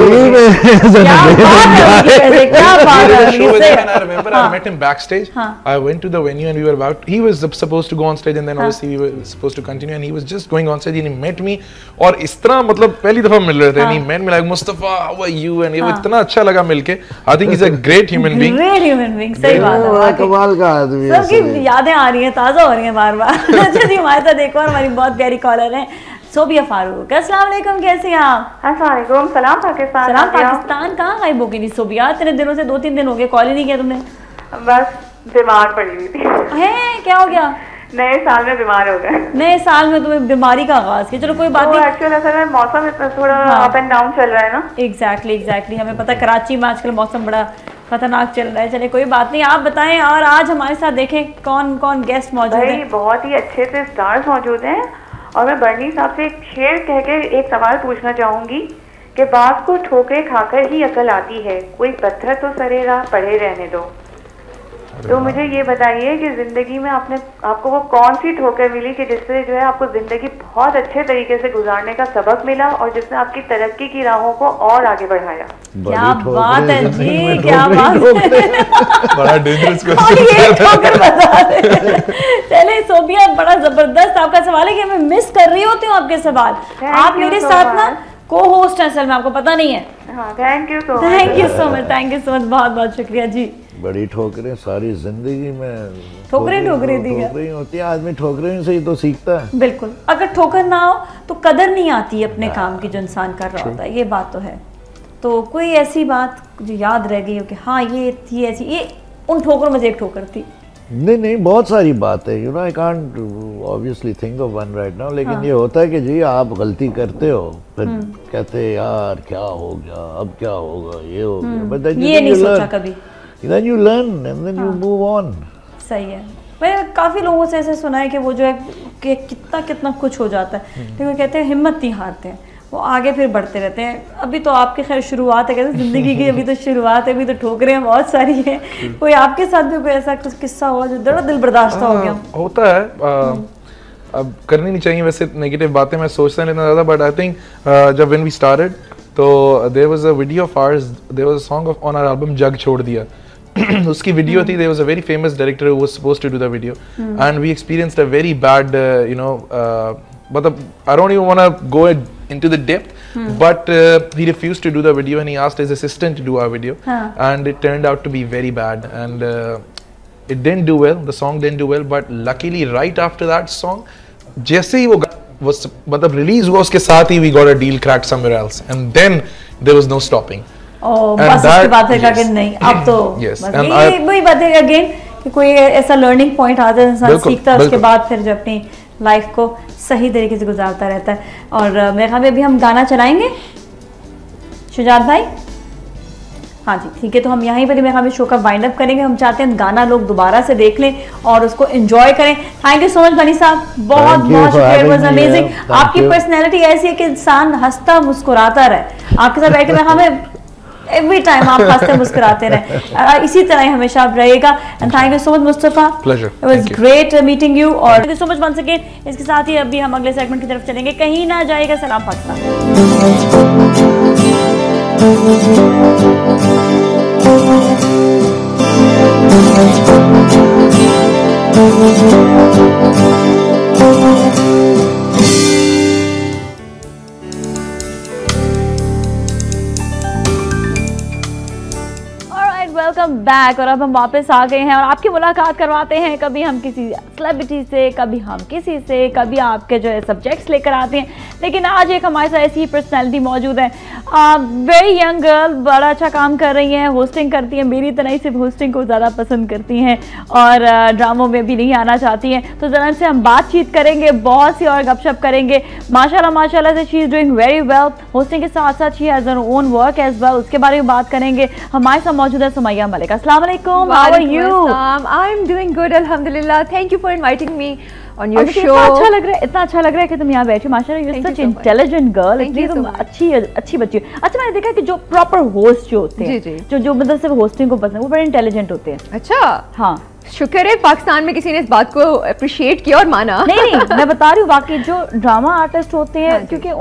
E: remember I met him backstage. I went to the venue and we were about. He was supposed to go on stage and then obviously we were supposed to continue and he was just going on stage and he met me. और इस तरह मतलब पहली दफा मिल रहे थे and he met me like Mustafa, how are you? And ये इतना अच्छा लगा मिलके. I think he's a great human being.
A: Great human being, सही बात है।
D: कमाल का आदमी है।
A: सबकी यादें आ रही हैं, ताज़ा हो रही हैं बार-बार। अच्छा जी, हमारे साथ एक और हमारी बहुत प्यारी कॉलर है सोबिया फारूक। अस्सलाम वालेकुम, कैसे हैं आप?
B: अस्सलाम वालेकुम, सलाम पाकिस्तान।
A: सलाम पाकिस्तान। कहाँ गायब हो गई थी सोबिया? इतने दिनों से 2-3 दिन हो गए, कॉल ही नहीं किया तुमने।
B: बस बीमार पड़ी हुई थी।
A: है, क्या हो गया?
B: नए साल में बीमार हो गए।
A: नए साल में तुम्हें बीमारी का आगाज किया। चलो कोई बात नहीं।
B: एक्चुअली असल में मौसम इतना थोड़ा अप एंड डाउन चल रहा है ना।
A: एग्जैक्टली हमें पता है कराची में आजकल मौसम बड़ा खतरनाक चल रहा है। चले कोई बात नहीं, आप बताएं। और आज हमारे साथ देखें कौन कौन गेस्ट मौजूद है।
B: बहुत ही अच्छे से स्टार्स मौजूद हैं और मैं बर्नी साहब से एक शेर कह के एक सवाल पूछना चाहूंगी कि बात को ठोकरे खाकर ही अकल आती है, कोई पत्थर तो सरे राह पड़े रहने दो। तो मुझे ये बताइए कि जिंदगी में आपको वो कौन सी ठोकर मिली कि जिससे जो है आपको जिंदगी बहुत अच्छे तरीके से गुजारने का सबक मिला और जिसने आपकी तरक्की की राहों को और आगे बढ़ाया।
A: क्या बात है जी, क्या बात है।
E: बड़ा डेंजरस क्वेश्चन।
A: चले सोबिया, बड़ा जबरदस्त आपका सवाल है कि मैं मिस कर रही होती हूँ आपके सवाल। आप मेरे साथ ना को होस्ट हैं, असल में आपको पता नहीं है।
B: Thank you so much,
A: thank you so much, बहुत बहुत शुक्रिया जी।
D: बड़ी ठोकरें सारी जिंदगी में
A: ठोकरें दी
D: ठोकरें होती है, आदमी ठोकरें से ही तो सीखता है।
A: बिल्कुल, अगर ठोकर ना हो तो कदर नहीं आती है अपने काम की जो इंसान कर रहा होता है, ये बात तो है। तो कोई ऐसी बात जो याद रह गई हो कि हाँ ये थी ऐसी, ये उन ठोकरों में से एक ठोकर थी?
D: नहीं बहुत सारी बात है, you know I can't obviously think of one right now, लेकिन ये होता है कि जी आप गलती करते हो, फिर कहते हैं यार क्या हो गया, अब क्या होगा, ये हो गया, बट देन
A: ये नहीं सोचा कभी,
D: then you learn and then you move on.
A: सही है। मैंने काफ़ी लोगों से ऐसे सुना है कि वो जो है कि कितना कुछ हो जाता है, लेकिन वो कहते हैं हिम्मत नहीं हारते हैं, वो आगे फिर बढ़ते रहते हैं। अभी तो आपकी खैर शुरुआत है, कहते हैं ज़िंदगी की अभी तो शुरुआत है, अभी तो ठोकरें बहुत सारी हैं। कोई आपके साथ भी कोई ऐसा कुछ किस्सा हुआ जो बड़ा दिल बर्दाश्त हो गया?
E: होता है, अब करनी नहीं चाहिए वैसे नेगेटिव बातें, मैं सोचता नहीं इतना ज़्यादा, बट आई थिंक जब व्हेन वी स्टार्टेड तो there was a video of ours, there was a song of on our album जग छोड़ दिया। उसकी वीडियो थी, there was a very famous director who was supposed to do the video and we experienced a very bad you know, मतलब I don't even want to go into the depth, but he refused to do the video and he asked his assistant to do our video, and it turned out to be very bad, and it didn't do well, the song didn't do well, but luckily right after that song, जैसे ही वो मतलब release हुआ उसके साथ ही we got a deal cracked somewhere else, and then there was no stopping.
A: बस उसके बाद फिर कहा कि नहीं अब तो
E: yes,
A: वही बात है अगेन कि कोई ऐसा लर्निंग पॉइंट आता है, इंसान सीखता है, उसके बाद फिर जब अपनी लाइफ को सही तरीके से गुजारता रहता है। और मेरे ख्याल में अभी हम गाना चलाएंगे शुजात भाई। हाँ जी ठीक है, तो हम यहीं पर मेरे ख्याल में शो का वाइंड अप करेंगे। हम चाहते हैं गाना लोग दोबारा से देख लें और उसको एंजॉय करें। थैंक यू सो मच बनी साहब, बहुत शुक्रिया, इट वाज अमेजिंग। आपकी पर्सनैलिटी ऐसी है कि इंसान हंसता मुस्कुराता रहे। आपके साथ बैठ के मैं हमें एवरी टाइम आप हंसते मुस्कुराते रहे, इसी तरह ही हमेशा आप रहेगा। And thank you so much Mustafa,
E: pleasure,
A: it was great meeting you. और thank you so much once again. इसके साथ ही अभी हम अगले सेगमेंट की तरफ चलेंगे, कहीं ना जाएगा सलाम पाकिस्तान। Welcome back. और अब हम वापस आ गए हैं और आपकी मुलाकात करवाते हैं, कभी हम किसी सेलिब्रिटी से, कभी हम किसी से, कभी आपके जो है सब्जेक्ट्स लेकर आते हैं। लेकिन आज एक हमारे साथ ऐसी पर्सनैलिटी मौजूद है, वेरी यंग गर्ल, बड़ा अच्छा काम कर रही हैं, होस्टिंग करती हैं, मेरी तरह ही सिर्फ होस्टिंग को ज़्यादा पसंद करती हैं और ड्रामों में भी नहीं आना चाहती हैं। तो ज़रा से हम बातचीत करेंगे, बहुत सी और गपशप करेंगे। माशाल्लाह से she is doing very well. Hosting के साथ साथ she has her own work as well, उसके बारे में बात करेंगे। हमारे साथ मौजूद है सुमैया मलिक। अस्सलाम वालेकुम, how are you?
H: I am doing good अल्हम्दुलिल्लाह, thank you for inviting me on your show.
A: इतना अच्छा लग रहा है कि तुम यहाँ बैठे। माशाल्लाह, you are such intelligent girl, इतनी तुम अच्छी बच्ची हो। अच्छा, मैंने देखा कि जो प्रॉपर होस्ट जो होते हैं, जो मतलब सिर्फ होस्टिंग को पसंद है, वो बड़े इंटेलिजेंट होते हैं।
H: अच्छा, हाँ, शुक्र है पाकिस्तान में किसी ने इस बात को अप्रिशिएट किया और माना।
A: नहीं मैं बता रही हूँ, बाकी जो ड्रामा आर्टिस्ट होते हैं, हाँ, क्योंकि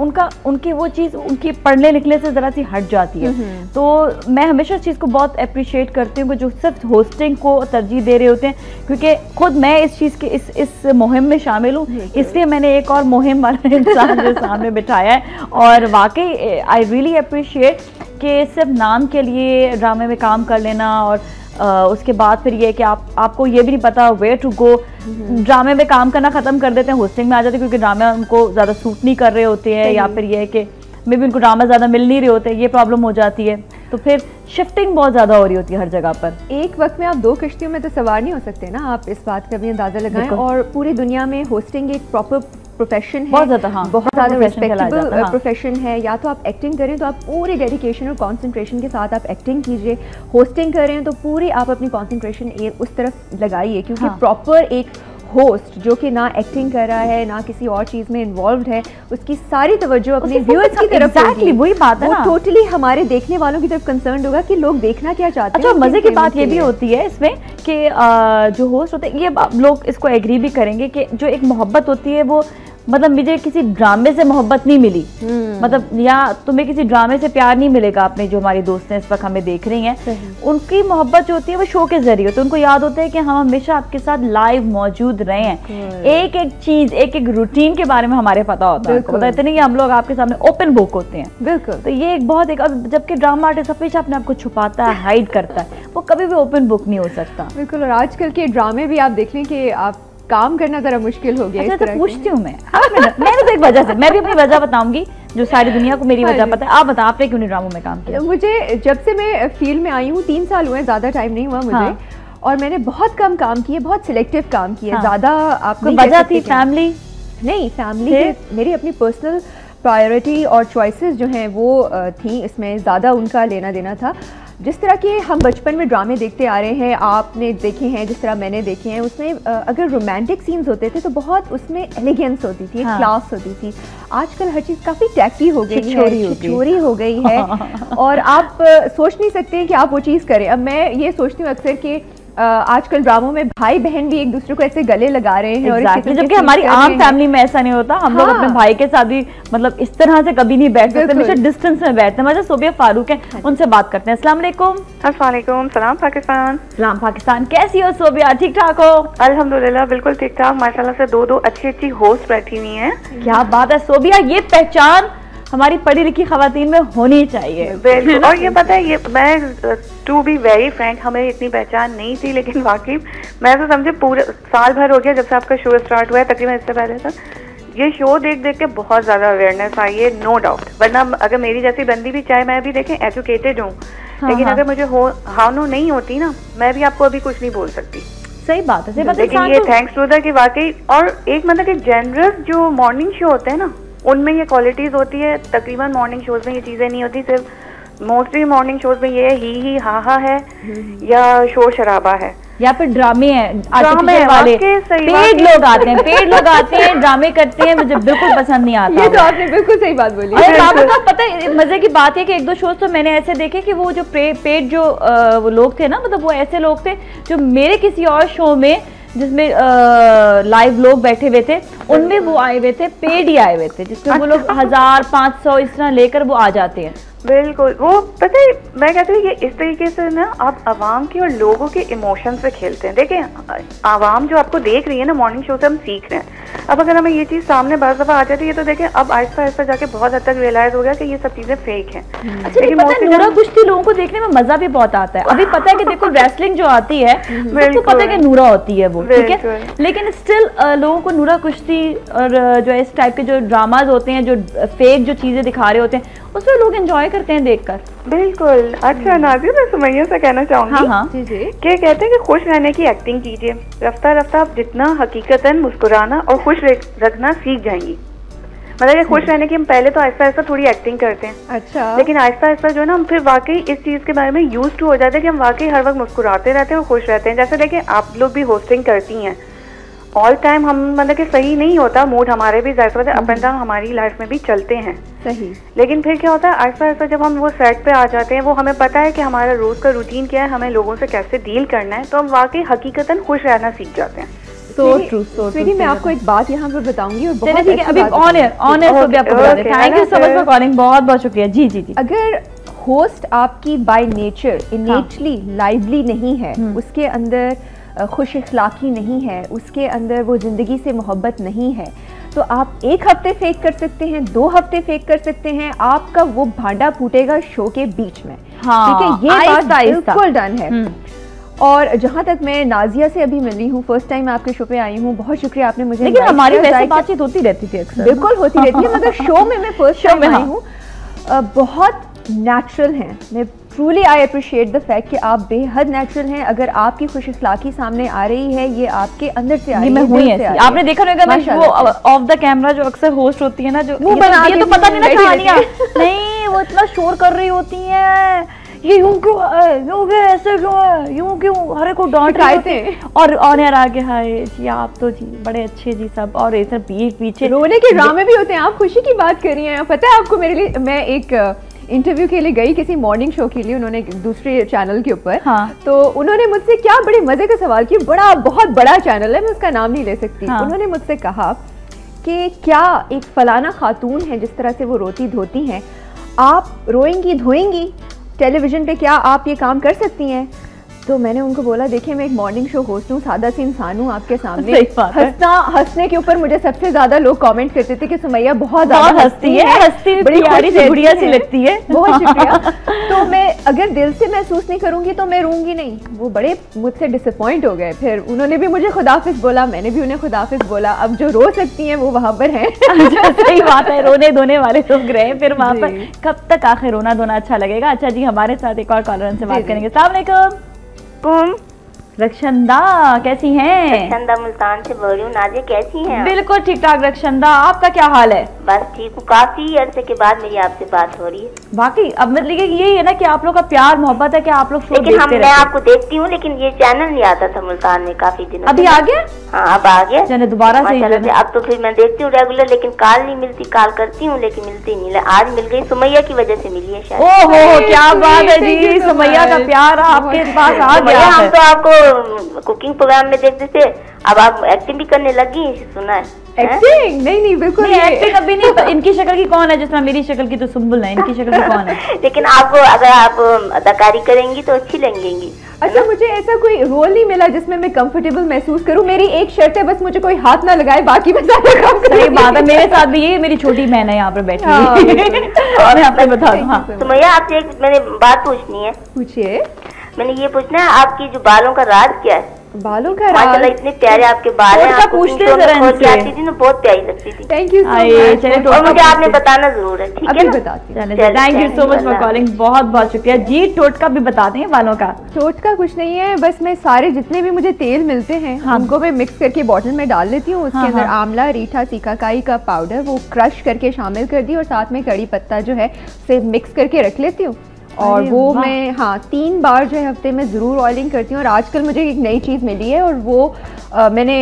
A: उनकी वो चीज़ उनकी पढ़ने लिखने से ज़रा सी हट जाती है। तो मैं हमेशा इस चीज़ को बहुत अप्रिशिएट करती हूँ कि जो सिर्फ होस्टिंग को तरजीह दे रहे होते हैं, क्योंकि खुद मैं इस चीज़ के इस मुहिम में शामिल हूँ, इसलिए मैंने एक और मुहिम वाला इंसान जो सामने बिठाया है। और वाकई आई रियली अप्रिशिएट कि सिर्फ नाम के लिए ड्रामे में काम कर लेना और उसके बाद फिर ये कि आपको ये भी नहीं पता वेयर टू गो, ड्रामे में काम करना ख़त्म कर देते हैं, होस्टिंग में आ जाते हैं क्योंकि ड्रामे उनको ज़्यादा सूट नहीं कर रहे होते हैं, या फिर ये है कि मे भी उनको ड्रामा ज़्यादा मिल नहीं रहे होते, ये प्रॉब्लम हो जाती है। तो फिर शिफ्टिंग बहुत ज़्यादा हो रही होती है हर जगह पर।
H: एक वक्त में आप दो किश्तियों में तो सवार नहीं हो सकते ना, आप इस बात का भी अंदाज़ा लगाएं। और पूरी दुनिया में होस्टिंग एक प्रॉपर प्रोफेशन है, बहुत ज़्यादा रिस्पेक्टेबल प्रोफेशन है। या तो आप एक्टिंग करें तो आप पूरी डेडिकेशन और कंसंट्रेशन के साथ आप एक्टिंग कीजिए, होस्टिंग करें तो पूरी आप अपनी कंसंट्रेशन उस तरफ लगाइए, क्योंकि प्रॉपर एक होस्ट जो कि ना एक्टिंग कर रहा है ना किसी और चीज़ में इन्वॉल्व है, उसकी सारी तवज्जो अपने व्यूअर्स की तरफ होगी।
A: वही बात है,
H: वो टोटली हमारे देखने वालों की तरफ कंसर्न होगा कि लोग देखना क्या चाहते हैं।
A: अच्छा, मजे की बात ये भी होती है इसमें कि जो होस्ट होते हैं, ये लोग इसको एग्री भी करेंगे कि जो एक मोहब्बत होती है वो मतलब मुझे किसी ड्रामे से मोहब्बत नहीं मिली, मतलब या तुम्हें किसी ड्रामे से प्यार नहीं मिलेगा। अपने जो हमारी दोस्त हैं इस वक्त हमें देख रही हैं, उनकी मोहब्बत जो होती है वो शो के जरिए होती है। उनको याद होता है कि हम हमेशा आपके साथ लाइव मौजूद रहे हैं, एक एक चीज, एक एक रूटीन के बारे में हमारे पता होता है। पता इतने कि हम लोग आपके सामने ओपन बुक होते हैं। बिल्कुल। तो ये एक बहुत जबकि ड्रामा आर्टिस्ट हमेशा अपने आप को छुपाता है, हाइड करता है, वो कभी भी ओपन बुक नहीं हो सकता।
H: बिल्कुल। और आजकल के ड्रामे भी आप देख लें कि आप काम करना जरा मुश्किल हो गया।
A: अच्छा, तो पूछती हूँ मैं तो एक वजह से, मैं भी अपनी वजह बताऊंगी जो सारी दुनिया को मेरी वजह पता है। आप बताओ, आपने क्यों नहीं ड्रामों में काम किया?
H: मुझे जब से मैं फील्ड में आई हूँ 3 साल हुए, ज्यादा टाइम नहीं हुआ मुझे। हाँ। और मैंने बहुत कम काम किए, बहुत सिलेक्टिव काम किए। हाँ। ज्यादा आपको
A: वजह थी फैमिली?
H: नहीं, फैमिली मेरी अपनी पर्सनल प्रायोरिटी और चॉइसेस जो हैं वो थी, इसमें ज़्यादा उनका लेना देना था। जिस तरह के हम बचपन में ड्रामे देखते आ रहे हैं, आपने देखे हैं, जिस तरह मैंने देखे हैं, उसमें अगर रोमांटिक सीन्स होते थे तो बहुत उसमें एलिगेंस होती थी, हाँ। क्लास होती थी। आजकल हर चीज़ काफ़ी टैकी हो गई है, छिछोरी हो गई है और आप सोच नहीं सकते कि आप वो चीज़ करें। अब मैं ये सोचती हूँ अक्सर कि आजकल ड्रामों में भाई बहन भी एक दूसरे को ऐसे गले लगा रहे हैं।
A: exactly. जबकि हमारी आम फैमिली में ऐसा नहीं होता। हम लोग अपने भाई के साथ भी मतलब इस तरह से कभी नहीं बैठ सकते, हमेशा डिस्टेंस में बैठते हैं। मतलब सोबिया फारूक है, उनसे बात करते हैं। अस्सलाम वालेकुम।
I: अस्सलाम वालेकुम। सलाम पाकिस्तान।
A: सलाम पाकिस्तान। कैसी हो सोबिया? ठीक ठाक हो?
I: अल्हम्दुलिल्लाह बिल्कुल ठीक ठाक। माशाल्लाह से दो अच्छी होस्ट बैठी हुई हैं।
A: क्या बात है सोबिया, ये पहचान हमारी पढ़ी लिखी खवातीन में होनी चाहिए।
I: बिल्कुल। और ये पता है, ये मैं टू बी वेरी फ्रैंक, हमें इतनी पहचान नहीं थी, लेकिन वाकई मैं तो समझे पूरे साल भर हो गया जब से आपका शो स्टार्ट हुआ है, तकरीबन इससे पहले तक ये शो देख देख के बहुत ज्यादा अवेयरनेस आई है, नो डाउट। वरना अगर मेरी जैसी बंदी भी, चाहे मैं भी देखें एजुकेटेड हूँ, लेकिन अगर मुझे हानो नहीं होती ना, मैं भी आपको अभी कुछ नहीं बोल सकती।
A: सही बात है।
I: लेकिन ये थैंक्स टू द कि वाकई, और एक मतलब कि जनरस जो मॉर्निंग शो होते हैं ना, उनमें ये क्वालिटीज होती है। तकरीबन मॉर्निंग शोज में ये चीजें नहीं होती। सिर्फ मोस्टली मॉर्निंग शोज में ये ही हा है या शोर शराबा है
A: या फिर ड्रामे हैं आर्टिफिशियल वाले। पेड लोग आते हैं, ड्रामे करते हैं, मुझे बिल्कुल पसंद नहीं आता।
H: ये तो आपने बिल्कुल सही बात बोली।
A: और पता है मजे की बात है कि 1-2 शोज तो मैंने ऐसे देखे कि वो जो पेड जो वो लोग थे ना, मतलब वो ऐसे लोग थे जो मेरे किसी और शो में जिसमें लाइव लोग बैठे हुए थे, उनमें वो आए हुए थे, पेड ही आए हुए थे, जिसमें वो लोग 1000-500 इस तरह लेकर वो आ जाते हैं।
I: बिल्कुल। वो पता है, मैं कहती हूँ कि इस तरीके से ना आप आवाम के और लोगों के इमोशन से खेलते हैं। देखें, आवाम जो आपको देख रही है ना, मॉर्निंग शो से हम सीख रहे हैं। अब अगर हमें ये चीज सामने बार दफा आ जाती है तो देखें, अब आहिस्ता आहिस्ता जाके बहुत हद तक रियलाइज हो गया कि ये सब चीजें फेक हैं।
A: लेकिन नूरा कुश्ती लोगों को देखने में मजा भी बहुत आता है। अभी पता है कि देखो रेसलिंग जो आती है तो पता है कि नूरा होती है वो, ठीक है, लेकिन स्टिल लोगों को नूरा कुश्ती और जो इस टाइप के जो ड्रामाज होते हैं, जो फेक जो चीजें दिखा रहे होते हैं, उसमें लोग एंजॉय करते हैं देखकर।
I: बिल्कुल। अच्छा नाज़िर, मैं सुमैया से कहना चाहूंगी कि कहते हैं कि खुश रहने की एक्टिंग कीजिए, रफ्ता रफ्ता आप जितना हकीकतन मुस्कुराना और खुश रखना सीख जाएंगी। मतलब ये खुश रहने की हम पहले तो आहिस्ता आहिस्ता थोड़ी एक्टिंग करते हैं, अच्छा, लेकिन आहिस्ता आहिस्ता जो है ना, हम फिर वाकई इस चीज के बारे में यूज टू हो जाते हैं कि हम वाकई हर वक्त मुस्कुराते रहते हैं और खुश रहते हैं। जैसे देखिए, आप लोग भी होस्टिंग करती हैं, ऑल टाइम हम मतलब कि सही नहीं होता मूड, हमारे भी जाहिर अप एंड डाउन हमारी लाइफ में भी चलते हैं, सही। लेकिन फिर क्या होता है, आहिस्ता आहिस्ता जब हम वो सेट पे आ जाते हैं, वो हमें पता है कि हमारा रोज का रूटीन क्या है, हमें लोगों से कैसे डील करना है, तो हम वाकई हकीकतन खुश रहना सीख जाते हैं।
H: So true, so true। मैं आपको एक बात यहाँ पर बताऊंगी और बहुत
A: ठीक है, अभी on air thank you so much for calling, बहुत बहुत शुक्रिया। जी जी जी।
H: अगर होस्ट आपकी बाय नेचर इनेटली लाइवली नहीं है, उसके अंदर खुश इखलाकी नहीं है, उसके अंदर वो जिंदगी से मोहब्बत नहीं है, तो आप 1 हफ्ते फेक कर सकते हैं, 2 हफ्ते फेक कर सकते हैं, आपका वो भांडा फूटेगा शो के बीच में। ठीक है, ये बात बिल्कुल डन है। और जहाँ तक मैं नाजिया से अभी मिल रही हूँ, फर्स्ट टाइम आपके शो पे आई हूँ, बहुत शुक्रिया आपने मुझे।
A: लेकिन हमारी वैसे बातचीत होती रहती थी अक्सर।
H: बिल्कुल होती रहती है, मगर शो में मैं फर्स्ट टाइम आई हूँ। बहुत नेचुरल हैं। मैं truly I appreciate the fact कि आप बेहद नेचुरल हैं। अगर आपकी खुश इखलाकी सामने आ रही है, ये आपके अंदर से आ रही है।
A: मैं हुई ऐसी। आपने देखा होगा मैं वो ऑफ द कैमरा जो अक्सर होस्ट होती है ना, जो वो बना ये तो पता नहीं ना कहानियां नहीं, वो इतना शोर कर रही होती है, ये यूं क्यों है, यूं क्यों ऐसे क्यों है, यूं क्यों, हर एक को डांट रहे थे। और ऑन एयर आके हाय जी आप तो जी बड़े अच्छे जी सब, और ऐसे पीछे
H: रोने के ड्रामे भी होते हैं। आप खुशी की बात कर रही हैं। पता है आपको, मेरे लिए, मैं एक इंटरव्यू के लिए गई किसी मॉर्निंग शो के लिए, उन्होंने दूसरे चैनल के ऊपर, हाँ। तो उन्होंने मुझसे क्या बड़े मजे का सवाल किया, बहुत बड़ा चैनल है, मैं उसका नाम नहीं ले सकती। हाँ। उन्होंने मुझसे कहा कि क्या एक फलाना खातून है जिस तरह से वो रोती धोती हैं, आप रोएंगी धोएंगी टेलीविज़न पे, क्या आप ये काम कर सकती हैं? तो मैंने उनको बोला देखिए मैं एक मॉर्निंग शो होस्ट हूँ, सादा सी इंसान हूँ आपके सामने। हंसने के ऊपर मुझे सबसे ज्यादा लोग कमेंट करते थे कि सुमैया बहुत ज्यादा हंसती है, बड़ी प्यारी सी गुड़िया सी लगती है। बहुत शुक्रिया। तो मैं अगर दिल से महसूस नहीं करूंगी तो मैं रूंगी नहीं। वो बड़े मुझसे डिसअपॉइंट हो गए, फिर उन्होंने भी मुझे खुदाफिज बोला, मैंने भी उन्हें खुदाफिज बोला। अब जो रो सकती हैं वो वहाँ पर हैं।
A: सही बात है, रोने धोने वाले लोग रहे फिर वहाँ पर, कब तक आखिर रोना धोना अच्छा लगेगा। अच्छा जी, हमारे साथ एक और कॉलर से बात करेंगे। अस्सलाम वालेकुम। रक्षंदा कैसी हैं?
J: रक्षंदा मुल्तान से बोल रही हूँ। नाज़िया कैसी हैं?
A: बिल्कुल ठीक ठाक रक्षंदा, आपका क्या हाल है?
J: बस ठीक हूँ, काफी अरसे के बाद मेरी आपसे बात हो रही है।
A: बाकी अब मतलब यही है ना कि आप लोग का प्यार मोहब्बत है कि आप लोग शो
J: लेकिन मैं आपको देखती हूँ, लेकिन ये चैनल नहीं आता था मुल्तान में काफी दिनों।
A: अभी आ गया?
J: हाँ अब आ गया।
A: चले दोबारा से।
J: अब तो फिर मैं देखती हूँ रेगुलर, लेकिन कॉल नहीं मिलती। कॉल करती हूँ लेकिन मिलती नहीं। आज मिल गई, सुमैया की वजह से मिली है शायद।
A: ओहो क्या बात है जी, सुमैया का प्यार आपके पास आ गया।
J: हम तो आपको कुकिंग प्रोग्राम में देखते थे, अब आप एक्टिंग भी करने लगी, सुना है।
H: एक्टिंग? नहीं बिल्कुल नहीं,
A: एक्टिंग अभी नहीं। तो इनकी शक्ल की कौन है? जिस तरह मेरी शक्ल की तो सुम्बुल है, इनकी शक्ल की कौन है?
J: लेकिन आपको अगर आप अदाकारी करेंगी तो अच्छी लगेंगी।
H: अच्छा, मुझे ऐसा कोई रोल नहीं मिला जिसमें मैं कंफर्टेबल महसूस करूं। मेरी एक शर्त है, बस मुझे कोई हाथ ना लगाए, बाकी मैं सारा काम करूं।
A: सही बात है, मेरे साथ भी ये मेरी छोटी बहन है यहाँ पर बैठी है। और मैं आपको बता दूं। हाँ
J: सुमैया, आपसे एक मैंने बात पूछनी है।
H: पूछिए।
J: मैंने ये पूछना है, आपकी जो बालों का राज क्या है?
H: बालों का राज?
J: माशाल्लाह इतने प्यारे आपके बाल हैं। आप
A: पूछते
J: आती थी ना, बहुत प्यारी लगती थी।
H: Thank you so much.
J: और मुझे आपने बताना जरूर है, ठीक है ना?
A: Thank you so much for calling, बहुत बहुत शुक्रिया जी। टोटका भी बता दें बालों का?
H: टोटका कुछ नहीं है, बस मैं सारे जितने भी मुझे तेल मिलते हैं उनको मैं मिक्स करके बॉटल में डाल लेती हूँ। उसके अंदर आंवला, रीठा, सीकाकाई का पाउडर वो क्रश करके शामिल कर दी, और साथ में कड़ी पत्ता जो है उसे मिक्स करके रख लेती हूँ। और वो मैं 3 बार जो है हफ्ते में ज़रूर ऑयलिंग करती हूँ। और आजकल मुझे एक नई चीज़ मिली है, और वो मैंने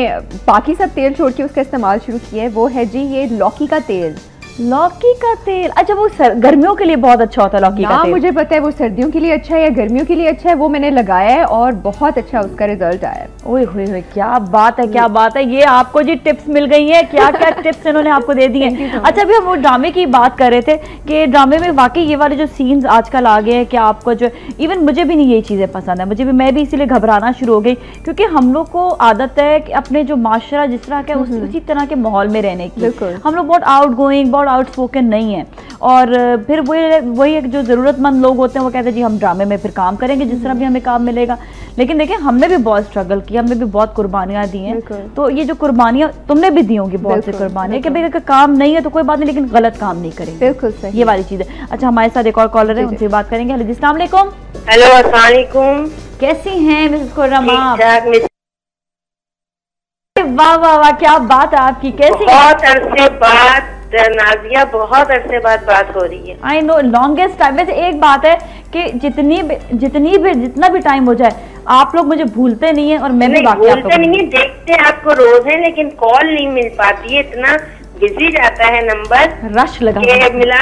H: बाकी सब तेल छोड़ के उसका इस्तेमाल शुरू किया है। वो है जी ये लौकी का तेल।
A: लौकी का तेल? अच्छा, वो गर्मियों के लिए बहुत अच्छा होता है लौकी का तेल?
H: मुझे पता है वो सर्दियों के लिए अच्छा है या गर्मियों के लिए अच्छा है। वो मैंने लगाया है और बहुत अच्छा उसका रिजल्ट आया है।
A: ओए होए, क्या बात है, क्या बात है। ये आपको जी टिप्स मिल गई हैं, क्या क्या टिप्स इन्होंने आपको दे दी हैं। अच्छा, अभी हम वो ड्रामे की बात कर रहे थे कि ड्रामे में वाकई ये वाले जो सीन्स आजकल आ गए हैं कि आपको जो इवन मुझे भी नहीं ये चीज़ें पसंद है, मुझे भी, मैं भी इसीलिए घबराना शुरू हो गई, क्योंकि हम लोग को आदत है कि अपने जो माशरा जिस तरह का उसी तरह के माहौल में रहने की। हम लोग बहुत आउट गोइंग, बहुत आउटस्पोकन नहीं है। और फिर वही एक जो ज़रूरतमंद लोग होते हैं वो कहते हैं जी हम ड्रामे में फिर काम करेंगे जिस तरह भी हमें काम मिलेगा। लेकिन देखिए, हमने भी बहुत स्ट्रगल किया, हमने भी बहुत कुर्बानियाँ दी हैं। तो ये जो कुर्बानियाँ तुमने भी दी होंगी, बहुत सी कुर्बानियाँ, कि भाई अगर काम नहीं है तो कोई बात नहीं, लेकिन गलत काम नहीं करेंगे।
H: बिल्कुल सही,
A: ये वाली चीज़ है। अच्छा, हमारे साथ एक और कॉलर है, उनसे बात करेंगे। हेलो जी, अस्सलाम वालेकुम।
K: हेलो, अस्सलाम वालेकुम।
A: कैसी हैं मिसेस खुर्रमा?
K: वाह
A: वाह वाह, क्या बात है आपकी। कैसी?
K: बहुत अरसे बाद नाजिया, बहुत अरसे बाद बात हो रही है।
A: I know, longest time. वैसे एक बात है कि जितना भी टाइम हो जाए, आप लोग मुझे भूलते नहीं है और मैं भी
K: भूलते नहीं है। देखते आपको रोज है, लेकिन कॉल नहीं मिल पाती है, इतना बिजी जाता है नंबर,
A: रश लगा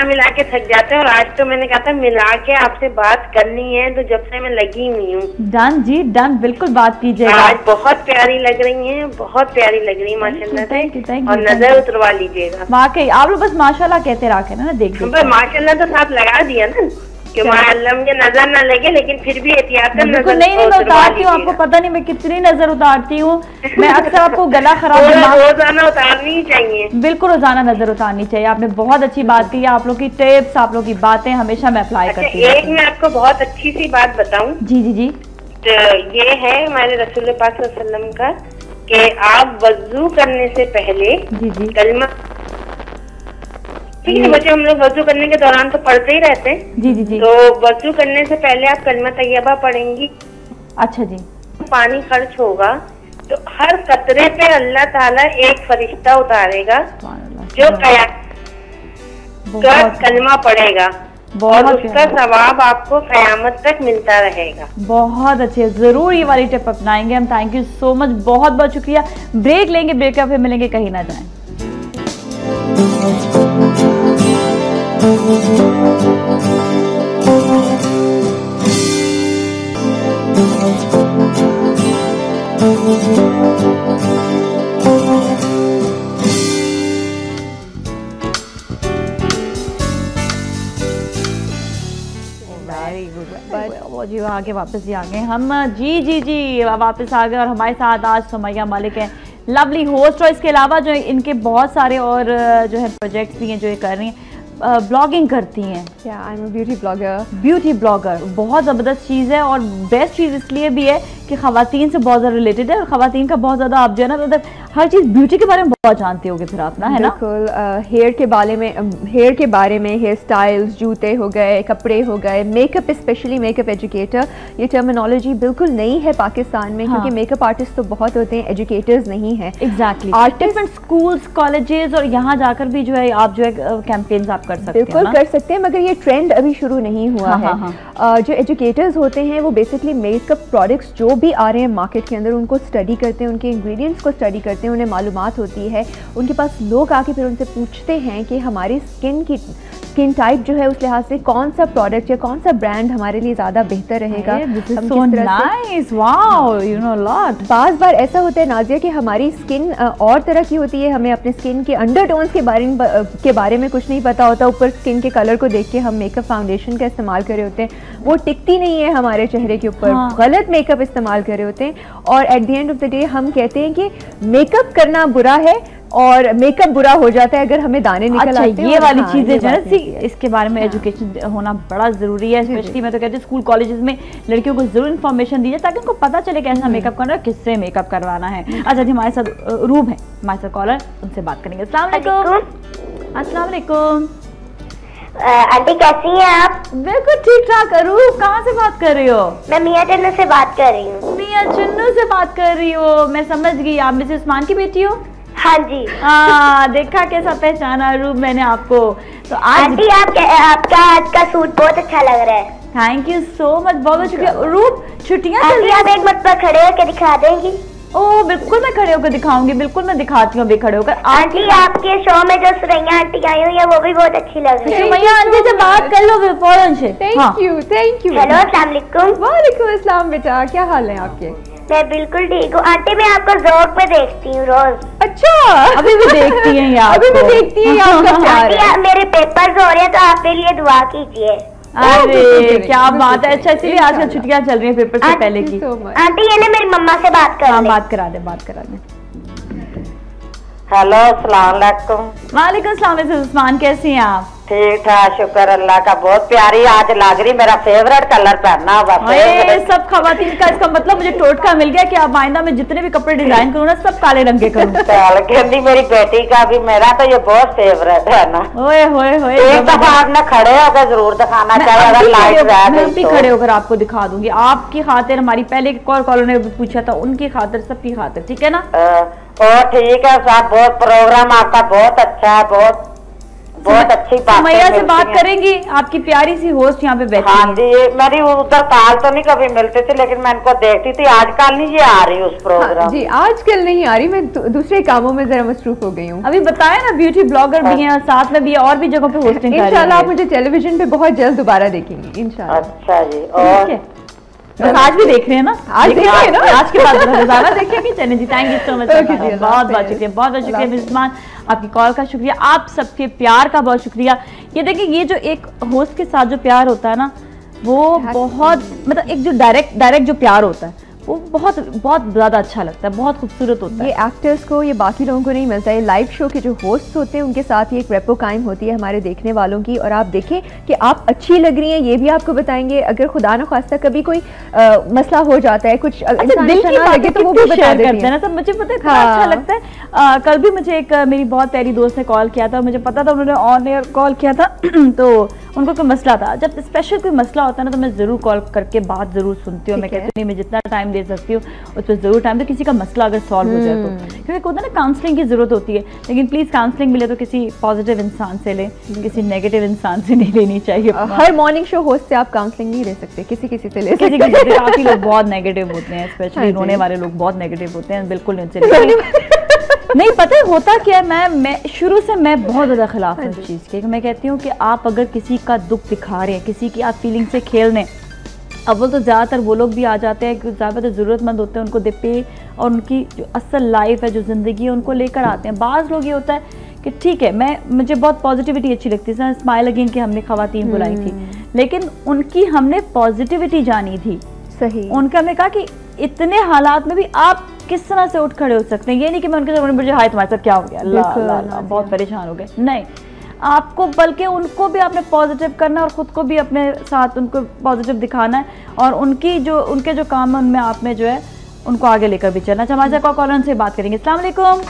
K: मिला के थक जाते हैं। और आज तो मैंने कहा था मिला के आपसे बात करनी है, तो जब से मैं लगी हुई हूँ।
A: डन जी, डन, बिल्कुल बात कीजिएगा।
K: आज बहुत प्यारी लग रही हैं, बहुत प्यारी लग रही है माशाल्लाह से। और नजर उतरवा लीजिएगा।
A: वाकई आप लोग बस माशाल्लाह कहते रखे ना, देख
K: माशाल्लाह तो साथ लगा दिया ना कि माशाल्लाह मुझे नजर ना लगे, लेकिन फिर भी एहतियातन
A: नजर नहीं मैं उतारती हूँ। आपको पता नहीं मैं कितनी नजर उतारती हूँ। मैं अक्सर आपको गला खराब
K: रोजाना उतारनी ही चाहिए।
A: बिल्कुल रोजाना नजर उतारनी चाहिए। आपने बहुत अच्छी बात की। आप लोग की टिप्स, आप लोग की बातें हमेशा मैं अप्लाई करती हूँ।
K: एक मैं आपको बहुत अच्छी सी बात बताऊँ।
A: जी जी जी।
K: तो ये है हमारे रसूल पाक सल्लल्लाहु अलैहि वसल्लम का कि आप वजू करने से पहले कलमा, ठीक है, बच्चे हम लोग वजू करने के दौरान तो पढ़ते ही रहते हैं।
A: जी जी जी।
K: तो वजू करने से पहले आप कलमा तैयबा पढ़ेंगी।
A: अच्छा जी।
K: पानी खर्च होगा तो हर कतरे पे अल्लाह ताला एक फरिश्ता उतारेगा जो कलमा पढ़ेगा, और उसका सवाब आपको कयामत तक मिलता रहेगा।
A: बहुत अच्छे, जरूर ये वाली टिप अपनाएंगे हम। थैंक यू सो मच, बहुत बहुत शुक्रिया। ब्रेक लेंगे, ब्रेक का फिर मिलेंगे, कहीं ना जाएं। जी आगे वापस ही आ गए हम। जी वापस आ गए और हमारे साथ आज सुमैया मलिक हैं, लवली होस्ट, और इसके अलावा जो इनके बहुत सारे और जो है प्रोजेक्ट्स भी हैं जो ये कर रही हैं। ब्लॉगिंग करती हैं।
H: I am beauty blogger.
A: Beauty blogger बहुत ज़बरदस्त चीज़ है और बेस्ट चीज़ इसलिए भी है कि ख़वातीन से बहुत ज़्यादा रिलेटेड है और ख़वातीन का बहुत ज़्यादा आप जो है ना मतलब हर चीज़ ब्यूटी के बारे में बहुत जानते होगे फिर आप ना, है ना?
H: बिल्कुल। हेयर के बारे में हेयर स्टाइल्स, जूते हो गए, कपड़े हो गए, मेकअप, स्पेशली मेकअप एजुकेटर, ये टर्मिनोलॉजी बिल्कुल नई है पाकिस्तान में। क्योंकि मेकअप आर्टिस्ट तो बहुत होते हैं, एजुकेटर्स नहीं है।
A: एग्जैक्टली। डिफरेंट स्कूल्स, कॉलेजेस और यहाँ जाकर भी जो है आप जो है कैंपेन्स आप कर सकते हैं।
H: बिल्कुल कर सकते हैं, मगर ये ट्रेंड अभी शुरू नहीं हुआ है। जो एजुकेटर्स होते हैं वो बेसिकली मेकअप प्रोडक्ट्स जो भी आ रहे हैं मार्केट के अंदर उनको स्टडी करते हैं, उनके इंग्रेडिएंट्स को स्टडी करते हैं, उन्हें मालूमात होती है। उनके पास लोग आके फिर उनसे पूछते हैं कि हमारी स्किन टाइप जो है उस लिहाज से कौन सा प्रोडक्ट या कौन सा ब्रांड हमारे लिए ज़्यादा बेहतर रहेगा। बार बार ऐसा होता है नाजिया कि हमारी स्किन और तरह की होती है, हमें अपने स्किन के अंडरटोन्स के बारे में कुछ नहीं पता होता। ऊपर स्किन के कलर को देख के हम मेकअप फाउंडेशन का इस्तेमाल कर रहे होते हैं, वो टिकती नहीं है हमारे चेहरे के ऊपर। गलत मेकअप इस्तेमाल कर रहे होते हैं और at the end of the day हम कहते हैं कि मेकअप करना बुरा है और मेकअप बुरा हो जाता है अगर हमें दाने निकल आते हैं।
A: ये वाली चीजें जो है इसके बारे में एजुकेशन होना बड़ा जरूरी है। स्पेशली मैं तो कहती हूँ स्कूल कॉलेजेस में लड़कियों को जरूर इन्फॉर्मेशन दी जाए ताकि उनको पता चले कैसा मेकअप करना है, किससे मेकअप करवाना है। अच्छा जी, हमारे साथ रूब है, हमारे साथ कॉलर, उनसे बात करेंगे। अस्सलाम वालेकुम। अस्सलाम वालेकुम
J: आंटी, कैसी हैं आप?
A: बिल्कुल ठीक ठाक। रूब, कहाँ से बात कर रही हो?
J: मैं मियां चन्नू से बात कर रही हूँ।
A: मियां चन्नू से बात कर रही हो, मैं समझ गई। आप मिसेस उस्मान की बेटी हो?
J: हाँ जी।
A: देखा कैसा पहचाना रूब मैंने आपको। तो आज
J: आंटी आपका आज का सूट बहुत अच्छा लग रहा है।
A: थैंक यू सो मच, बहुत शुक्रिया। रूब, छुट्टियाँ चल रही
J: हैं, आप एक मरतबा खड़े होकर दिखा देंगी?
A: ओह बिल्कुल, मैं खड़े होकर दिखाऊंगी, बिल्कुल मैं दिखाती हूँ अभी खड़े होकर।
J: आंटी आपके शो में जो सुरैया आंटी आई हुई है वो भी बहुत अच्छी लग रही है।
A: सुरैया आंटी से बात कर लो फौरन से।
H: Thank you.
J: हेलो, अस्सलाम वालेकुम।
H: वालेकुम अस्सलाम बेटा, क्या हाल है आपके?
J: मैं बिल्कुल ठीक हूँ आंटी, मैं आपको ज़ौक़ पे देखती हूँ रोज।
H: अच्छा,
A: अभी भी देखती हैं यार?
H: अभी भी देखती हैं आपका प्यार है।
J: मेरे पेपर्स हो रहे हैं तो आप मेरे लिए दुआ कीजिए।
A: अरे क्या बात है। अच्छा, इसलिए आजकल छुट्टियां चल रही हैं पेपर से पहले की।
J: आंटी ये मेरी मम्मा से बात कर
A: बात करा दे।
L: हेलो, अस्सलाम वालेकुम।
A: वालेकुम सलाम। मिसेस उस्मान, कैसी हैं आप?
L: ठीक ठाक, शुक्र अल्लाह का। बहुत प्यारी आज लग रही, मेरा फेवरेट कलर पहना हुआ।
A: सब खवातीन का इसका मतलब मुझे टोटका मिल गया कि अब आइंदा में जितने भी कपड़े डिजाइन करूँ ना सब काले रंग के करूँ।
L: कहती मेरी बेटी का भी, मेरा तो ये बहुत फेवरेट है ना।
A: ओए होए होए,
L: एक दफा आपने खड़े होकर जरूर दिखाना चाहिए अगर लाइट
A: मैं भी खड़े होकर आपको दिखा दूंगी। आपकी खातिर, हमारी पहले कॉलर ने पूछा था, उनकी खातिर, सबकी खातिर, ठीक है ना?
L: और ठीक है साहब, बहुत प्रोग्राम आपका बहुत अच्छा है, बहुत अच्छी बात।
A: सुमैया से बात करेंगी, आपकी प्यारी सी होस्ट यहाँ पे बैठी।
L: हाँ जी, मेरी उधर काल तो नहीं कभी मिलती थी लेकिन मैं इनको देखती थी। आजकल नहीं ये आ रही उस प्रोग्राम।
H: हाँ जी, आजकल नहीं आ रही, मैं दूसरे कामों में जरा मसरूफ हो गई हूँ।
A: अभी बताया ना, ब्यूटी ब्लॉगर भी है, साथ में भी और भी जगहों पे होस्टिंग कर रही है।
H: इंशाल्लाह आप मुझे टेलीविजन पे बहुत जल्द दोबारा देखेंगी इंशाल्लाह।
L: अच्छा जी, और
A: आज भी देख रहे हैं ना?
H: आज देख रहे हैं ना?
A: आज के बाद रोजाना देखेंगे। चलें जी, थैंक यू सो मच। बहुत बहुत शुक्रिया, बहुत बहुत शुक्रिया मिज़मान, आपकी कॉल का शुक्रिया, आप सबके प्यार का बहुत शुक्रिया। ये देखिए, ये जो एक होस्ट के साथ जो प्यार होता है ना, वो बहुत मतलब एक जो डायरेक्ट जो प्यार होता है वो बहुत ज़्यादा अच्छा लगता है, बहुत खूबसूरत होता है।
H: ये एक्टर्स को, ये बाकी लोगों को नहीं मिलता है। लाइव शो के जो होस्ट होते हैं उनके साथ ही एक रेपो कायम होती है हमारे देखने वालों की। और आप देखें कि आप अच्छी लग रही हैं, ये भी आपको बताएंगे। अगर खुदा न खास्ता कभी कोई मसला हो जाता है, कुछ
A: दिल की बातें तो वो भी बता देते हैं ना, तो मुझे पता है अच्छा लगता है। कल भी मुझे एक मेरी बहुत प्यारी दोस्त ने कॉल किया था, मुझे पता था उन्होंने ऑन एयर कॉल किया था तो उनको कोई मसला था। जब स्पेशल कोई मसला होता है ना तो मैं ज़रूर कॉल करके बात ज़रूर सुनती हूँ। मैं कहती हूँ मैं जितना टाइम दे सकती हूँ उस पर ज़रूर टाइम दे, किसी का मसला अगर सॉल्व हो जाए तो। क्योंकि होता है ना, काउंसलिंग की ज़रूरत होती है, लेकिन प्लीज़ काउंसलिंग मिले तो किसी पॉजिटिव इंसान से ले, किसी नेगेटिव इंसान से नहीं लेनी चाहिए।
H: हर मॉर्निंग शो होस्ट से आप काउंसलिंग नहीं ले सकते, किसी से ले
A: सकते। काफ़ी लोग बहुत नेगेटिव होते हैं, स्पेशली रोने वाले लोग बहुत नेगेटिव होते हैं, बिल्कुल नहीं उनसे नहीं। पता है होता क्या है, मैं शुरू से मैं बहुत ज़्यादा खिलाफ हूँ इस चीज़ के। मैं कहती हूँ कि आप अगर किसी का दुख दिखा रहे हैं, किसी की आप फीलिंग से खेल रहे हैं, अव्वल तो ज़्यादातर वो लोग भी आ जाते हैं कि ज़्यादातर ज़रूरतमंद होते हैं, उनको दे पे और उनकी जो असल लाइफ है, जो ज़िंदगी है, उनको लेकर आते हैं। बाज़ लोग ये होता है कि ठीक है, मुझे बहुत पॉजिटिविटी अच्छी लगती है। स्माइल अगेन की हमने ख़वातीन बुलाई थी, लेकिन उनकी हमने पॉजिटिविटी जानी थी।
H: सही।
A: उनका हमने कहा कि इतने हालात में भी आप किस तरह से उठ खड़े हो सकते हैं। ये नहीं कि मैं उनके मुझे हाय तुम्हारे साथ क्या हो गया, अल्लाह बहुत परेशान हो गए, नहीं, आपको बल्कि उनको भी आपने पॉजिटिव करना और ख़ुद को भी अपने साथ उनको पॉजिटिव दिखाना है और उनके जो काम है उनमें आपने जो है उनको आगे लेकर भी चलना। हमारे साथ कॉलर से बात करेंगे। अस्सलाम वालेकुम।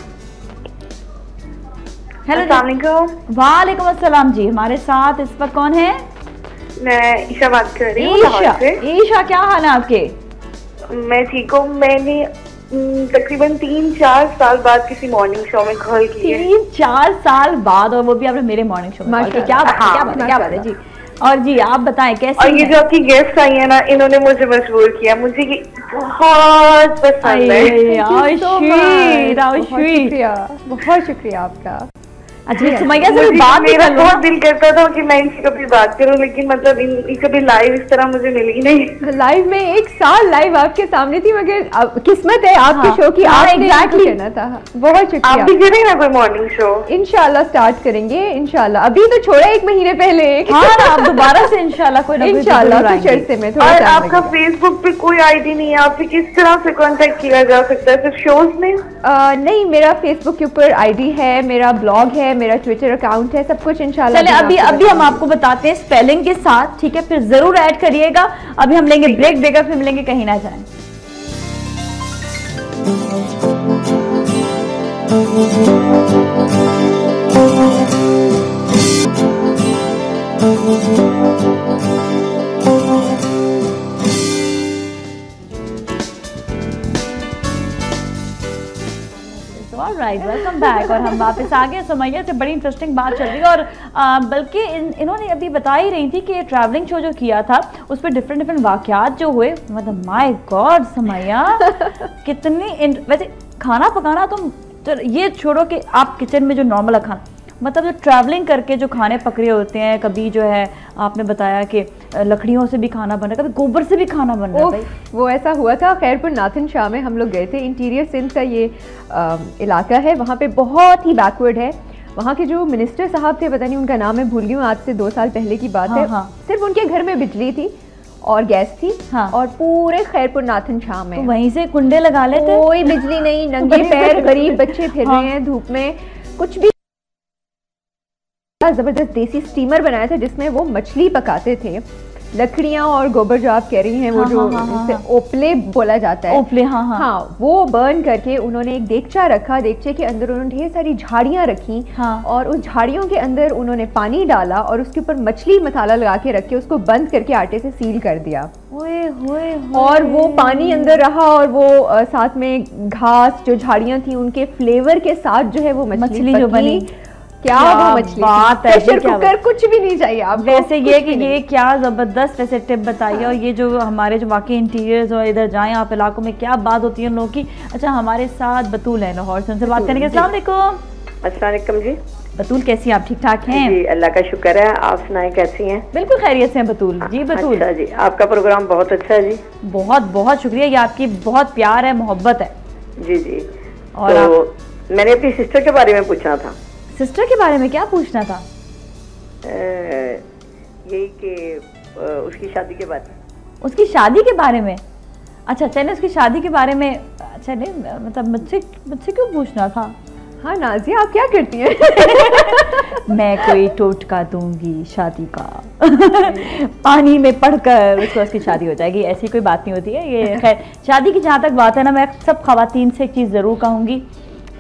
A: हेलो, वालेकुम अस्सलाम जी। हमारे साथ इस वक्त कौन है?
I: मैं ईशा बात कर रही हूँ।
A: ईशा, क्या हाल है आपके?
I: मैं ठीक हूँ। मैंने तकरीबन 3-4 साल बाद किसी मॉर्निंग शो में कॉल की है।
A: 3-4 साल बाद, और वो भी आपने मेरे मॉर्निंग शो में। क्या बात है जी। और जी आप बताएं कैसे? और
I: ये जो आपकी गेस्ट आई है ना, इन्होंने मुझे मजबूर किया, मुझे ये बहुत पसंद है।
H: बहुत शुक्रिया आपका।
A: अच्छा, सुमैया से बात
I: मेरा बहुत दिल करता था कि मैं इनसे कभी बात करूं, लेकिन मतलब कभी लाइव इस तरह मुझे मिली नहीं।
H: लाइव में 1 साल लाइव आपके सामने थी, मगर किस्मत है आपके शो की। आपने करना था। बहुत शुक्रिया।
I: आप भी करेंगे ना कोई मॉर्निंग शो?
H: इंशाल्लाह स्टार्ट करेंगे, इंशाल्लाह। अभी तो छोड़ा 1 महीने पहले।
A: आप दोबारा से इंशाल्लाह कोई
H: इंशाल्लाह कुछ अरसे में।
I: और आपका फेसबुक पे कोई आईडी नहीं है, आपसे किस तरह से कांटेक्ट किया जा सकता है? सिर्फ शोज में?
H: नहीं, मेरा फेसबुक के ऊपर आईडी है, मेरा ब्लॉग है, मेरा ट्विटर अकाउंट है, सब कुछ इंशाल्लाह।
A: चले अभी हम आपको बताते हैं स्पेलिंग के साथ, ठीक है? फिर जरूर ऐड करिएगा। अभी हम लेंगे ब्रेक, फिर मिलेंगे, कहीं ना जाएं। Right, welcome back. और हम वापस आ गए। सुमैया से बड़ी इंटरेस्टिंग बात चल रही है, और बल्कि इन्होंने अभी बता ही रही थी कि ये ट्रैवलिंग शो जो किया था उस पर डिफरेंट वाकयात जो हुए, मतलब माय गॉड सुमैया कितनी वैसे खाना पकाना तो ये छोड़ो कि आप किचन में जो नॉर्मल खाना, मतलब जो ट्रैवलिंग करके जो खाने पक रहे होते हैं, कभी जो है आपने बताया कि लकड़ियों से भी खाना बन रहा है, कभी गोबर से भी खाना बन रहा है।
H: वो ऐसा हुआ था खैरपुर नाथन शाह में हम लोग गए थे। इंटीरियर सिंध का ये इलाका है, वहाँ पे बहुत ही बैकवर्ड है। वहाँ के जो मिनिस्टर साहब थे, पता नहीं उनका नाम है, भूल गई हूँ, आज से 2 साल पहले की बात है। सिर्फ उनके घर में बिजली थी और गैस थी। और पूरे खैरपुर नाथन शाह में
A: तो वहीं से कुंडे लगा लेते,
H: कोई बिजली नहीं, नंगे पैर गरीब बच्चे फिर रहे हैं धूप में। कुछ भी जबरदस्त देसी स्टीमर बनाया था जिसमें वो मछली पकाते थे। लकड़ियाँ और गोबर जो आप कह रही हैं, वो जो जिसे ओपले बोला जाता है,
A: ओपले,
H: वो बर्न करके उन्होंने एक देगचा रखा। देगचे के अंदर उन्होंने ढेर सारी झाड़ियाँ रखी और उस झाड़ियों के अंदर उन्होंने पानी डाला और उसके ऊपर मछली मसाला लगा के रख के उसको बंद करके आटे से सील कर दिया। और वो पानी अंदर रहा और वो साथ में घास जो झाड़ियाँ थी उनके फ्लेवर के साथ जो है वो मछली जो बनी। क्या वो मछली बात है, प्रेशर कुकर कुछ भी नहीं चाहिए आप।
A: वैसे ये क्या जबरदस्त वैसे टिप बताइए। और ये जो हमारे जो वाकई इंटीरियर्स और इधर जाएं आप इलाकों में, क्या बात होती है लोगों की। अच्छा, हमारे साथ बतूल है लाहौर से, उनसे बात करेंगे। अस्सलाम वालेकुम।
M: अस्सलाम वालेकुम जी।
A: बतूल कैसी हैं आप? ठीक ठाक हैं
M: जी, अल्लाह का शुक्र है। आप सुनाएं कैसी हैं?
A: बिल्कुल खैरियत से हैं बतूल जी। बतूल
M: अच्छा जी, आपका प्रोग्राम बहुत अच्छा है जी।
A: बहुत बहुत शुक्रिया, ये आपकी बहुत प्यार है, मोहब्बत है
M: जी जी। और तो मैंने अपनी सिस्टर के बारे में पूछना था।
A: सिस्टर के बारे में क्या पूछना था?
M: यही कि उसकी शादी के बारे में।
A: उसकी शादी के बारे में? अच्छा, चलिए उसकी शादी के बारे में। अच्छा, नहीं मतलब मुझसे क्यों पूछना था?
H: हाँ नाजिया, आप क्या करती हैं?
A: मैं कोई टोटका दूंगी शादी का पानी में पढ़कर उसकी शादी हो जाएगी, ऐसी कोई बात नहीं होती है। ये खैर शादी की जहाँ तक बात है ना, मैं सब खवातीन से एक चीज़ ज़रूर कहूँगी।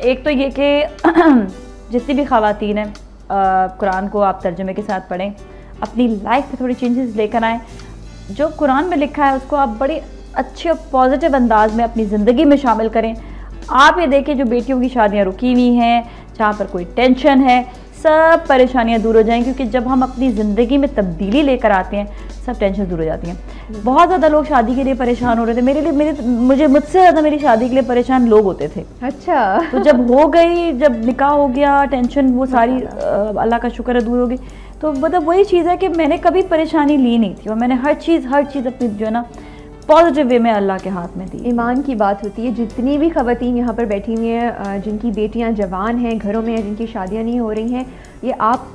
A: एक तो ये कि जितनी भी खवातीन हैं, कुरान को आप तर्जुमे के साथ पढ़ें, अपनी लाइफ में थोड़ी चेंजेस लेकर आएँ। जो कुरान में लिखा है उसको आप बड़े अच्छे और पॉजिटिव अंदाज में अपनी ज़िंदगी में शामिल करें। आप ये देखिए जो बेटियों की शादियाँ रुकी हुई हैं, जहाँ पर कोई टेंशन है, सब परेशानियाँ दूर हो जाएंगी, क्योंकि जब हम अपनी ज़िंदगी में तब्दीली लेकर आते हैं सब टेंशन दूर हो जाती हैं। बहुत ज़्यादा लोग शादी के लिए परेशान हो रहे थे। मुझसे ज़्यादा मेरी शादी के लिए परेशान लोग होते थे।
H: अच्छा।
A: तो जब हो गई, जब निकाह हो गया, टेंशन वो सारी अल्लाह का शुक्र है दूर हो गई। तो मतलब वही चीज़ है कि मैंने कभी परेशानी ली नहीं थी और मैंने हर चीज़ अपनी जो है ना पॉजिटिव वे में अल्लाह के हाथ में दी।
H: ईमान की बात होती है। जितनी भी ख़वातीन यहाँ पर बैठी हुई हैं, जिनकी बेटियाँ जवान हैं घरों में, जिनकी शादियाँ नहीं हो रही हैं, ये आप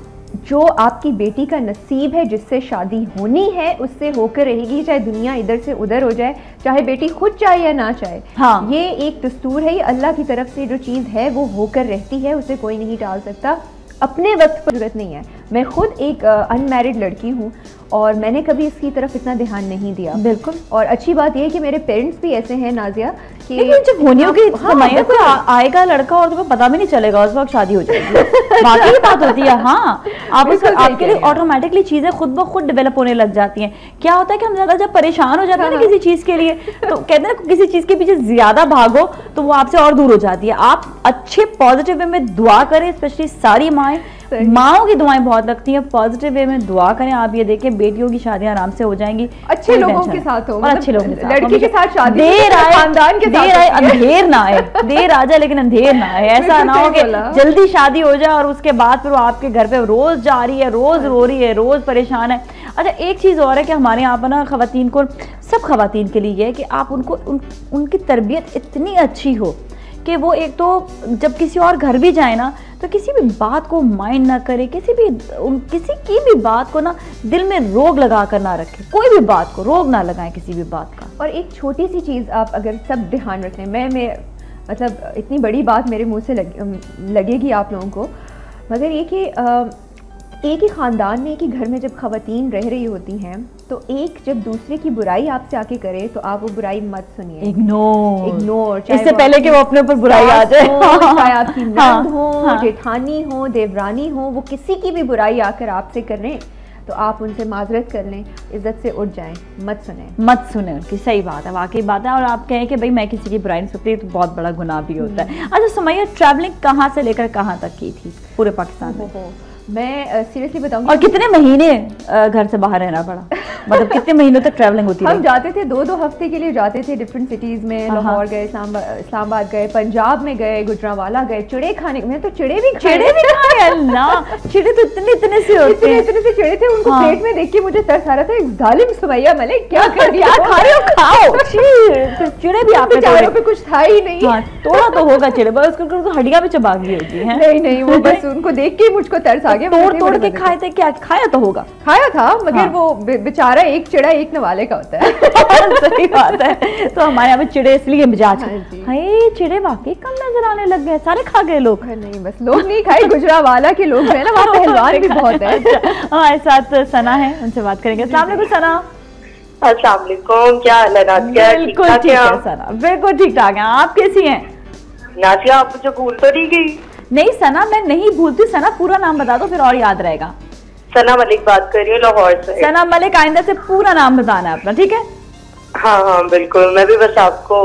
H: जो आपकी बेटी का नसीब है, जिससे शादी होनी है उससे होकर रहेगी, चाहे दुनिया इधर से उधर हो जाए, चाहे बेटी खुद चाहे या ना चाहे। हाँ, ये एक दस्तूर है, ये अल्लाह की तरफ से जो चीज़ है वो होकर रहती है, उसे कोई नहीं टाल सकता। अपने वक्त पर जरूरत नहीं है। मैं खुद एक अनमैरिड लड़की हूँ और मैंने कभी इसकी तरफ इतना ध्यान नहीं दिया। बिल्कुल। और अच्छी बात यह है कि मेरे पेरेंट्स भी ऐसे हैं नाजिया कि
A: जब होनी होगी समय कोई आएगा लड़का और तुम्हें पता भी नहीं चलेगा, उस वक्त शादी हो जाएगी। बाकी की बात होती है। हाँ, आप आपके लिए ऑटोमेटिकली चीजें खुद ब खुद डेवलप होने लग जाती हैं। क्या होता है कि हम ज्यादा जब परेशान हो जाते हैं ना किसी चीज के लिए, तो कहते हैं ना किसी चीज के पीछे ज्यादा भागो तो वो आपसे और दूर हो जाती है। आप अच्छे पॉजिटिव वे में दुआ करें, स्पेशली सारी माओं की दुआएं बहुत लगती हैं। पॉजिटिव वे में दुआ करें। आप ये देखें बेटियों की शादियां आराम से हो जाएंगी,
H: अच्छे लोगों के साथ हो,
A: अच्छे लोगों के साथ,
H: लड़की के साथ शादी,
A: देर आए खानदान के साथ, देर आए अंधेर ना आए, देर आ जाए लेकिन अंधेर ना आए। ऐसा ना हो कि जल्दी शादी हो जाए और उसके बाद फिर वो आपके घर पे रोज जा रही है, रोज रो रही है, रोज परेशान है। अच्छा, एक चीज और है कि हमारे यहाँ पर ना खवातीन को, सब खवातीन के लिए ये है कि आप उनको उनकी तरबियत इतनी अच्छी हो कि वो एक तो जब किसी और घर भी जाए ना तो किसी भी बात को माइंड ना करे, किसी की भी बात को ना दिल में रोग लगा कर ना रखे, कोई भी बात को रोग ना लगाएं किसी भी बात का।
H: और एक छोटी सी चीज़ आप अगर सब ध्यान रखें, मैं मतलब इतनी बड़ी बात मेरे मुंह से लगेगी आप लोगों को, मगर ये कि एक ही ख़ानदान में, एक ही घर में जब ख़वातीन रह रही होती हैं तो एक जब दूसरे की बुराई आपसे आके करे तो आप वो बुराई मत सुनिए, इग्नोर।
A: इससे पहले कि वो अपने ऊपर बुराई आ जाए,
H: चाहे आपकी नंद हो, जेठानी हो, देवरानी हो, वो किसी की भी बुराई आकर आपसे करें तो आप उनसे माजरत कर लें, इज्जत से उठ जाएं, मत सुने
A: उनकी। सही बात है, वाकई बात है। और आप कहें कि भाई मैं किसी की बुराई नहीं सुनती तो बहुत बड़ा गुनाह भी होता है। अच्छा सुमैया, ट्रैवलिंग कहाँ से लेकर कहाँ तक की थी पूरे पाकिस्तान में?
H: मैं सीरियसली बताऊंगी।
A: और कितने महीने घर से बाहर रहना पड़ा? मतलब कितने महीनों तक ट्रैवलिंग होती?
H: हम जाते थे 2-2 हफ्ते के लिए जाते थे डिफरेंट सिटीज में। लाहौर गए, इस्लामाबाद गए, पंजाब में गए, गुजरांवाला गए, चिड़े खाने। मैं तो चिड़े भी
A: खाए। अल्लाह, चिड़े तो इतने से होते हैं,
H: इतने से चिड़े थे। उनको प्लेट में देख के मुझे तरस आ रहा था। जालिम सुमैया मलिक, क्या खा रहे हो? खाओ। चिड़े भी आप बेचारों पे कुछ था ही नहीं।
A: तोड़ा तो होगा चिड़े, बस उसको हड्डियां भी चबा गई होती है।
H: नहीं, वो बस उनको देख के मुझको तरस आ गया।
A: तोड़ के खाए थे? क्या खाया तो होगा,
H: खाया था, मगर वो बेचारा एक चिड़ा एक नवाले का होता है।
A: सही बात है। तो हमारे यहाँ पे चिड़े इसलिए मिजाज, हाय चिड़े वाकई कम नजर आने लग गए, सारे खा गए लोग।
H: नहीं, बस लोग नहीं खाए, गुजरांवाला के लोग है ना, वहाँ पहलवान भी बहुत है।
A: हमारे साथ सना है, उनसे बात करेंगे। अस्सलाम वालेकुम सना।
N: अस्सलाम वालेकुम, क्या हाल है नाज़िया?
A: बिल्कुल ठीक है सना, बिल्कुल ठीक ठाक है। आप कैसी हैं?
N: नाज़िया, आप मुझे भूल तो नहीं गई?
A: नहीं सना, मैं नहीं भूलती। सना पूरा नाम बता दो फिर और याद रहेगा।
N: सना मलिक बात कर रही हूँ लाहौर से।
A: सना मलिक, आइंदा से पूरा नाम बताना है अपना, ठीक है?
N: हाँ बिल्कुल। मैं भी बस आपको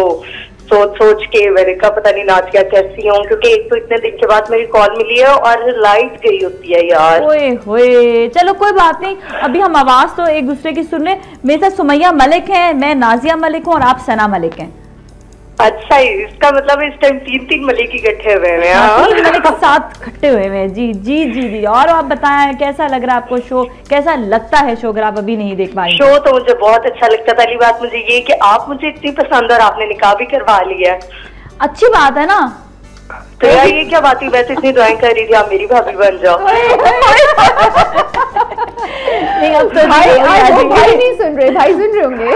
N: सोच के मैंने कहा पता नहीं नाज़िया कैसी हूँ, क्योंकि एक तो इतने दिन के बाद मेरी कॉल मिली है और लाइट गई होती है यार।
A: ओए चलो कोई बात नहीं, अभी हम आवाज तो एक दूसरे की सुन रहे। मेरे साथ सुमैया मलिक है, मैं नाज़िया मलिक हूँ और आप सना मलिक हैं।
N: अच्छा, इसका मतलब इस टाइम 3 मलिक इकट्ठे हुए हैं।
A: 3 मलिक साथ इकट्ठे हुए हैं। जी। और आप बताएं कैसा लग रहा है आपको शो? कैसा लगता है शो अगर आप अभी नहीं देख पा रही?
N: शो तो मुझे बहुत अच्छा लगता है। पहली बात मुझे ये कि आप मुझे इतनी पसंद और आपने निकाह भी करवा लिया।
A: अच्छी बात है ना।
N: तो यार ये क्या बात हुई? वैसे इतनी दुआएं कर रही थी आप मेरी भाभी बन जाओ।
A: नहीं, अब तो
H: भाई नहीं सुन रहे, भाई सुन रहे होंगे।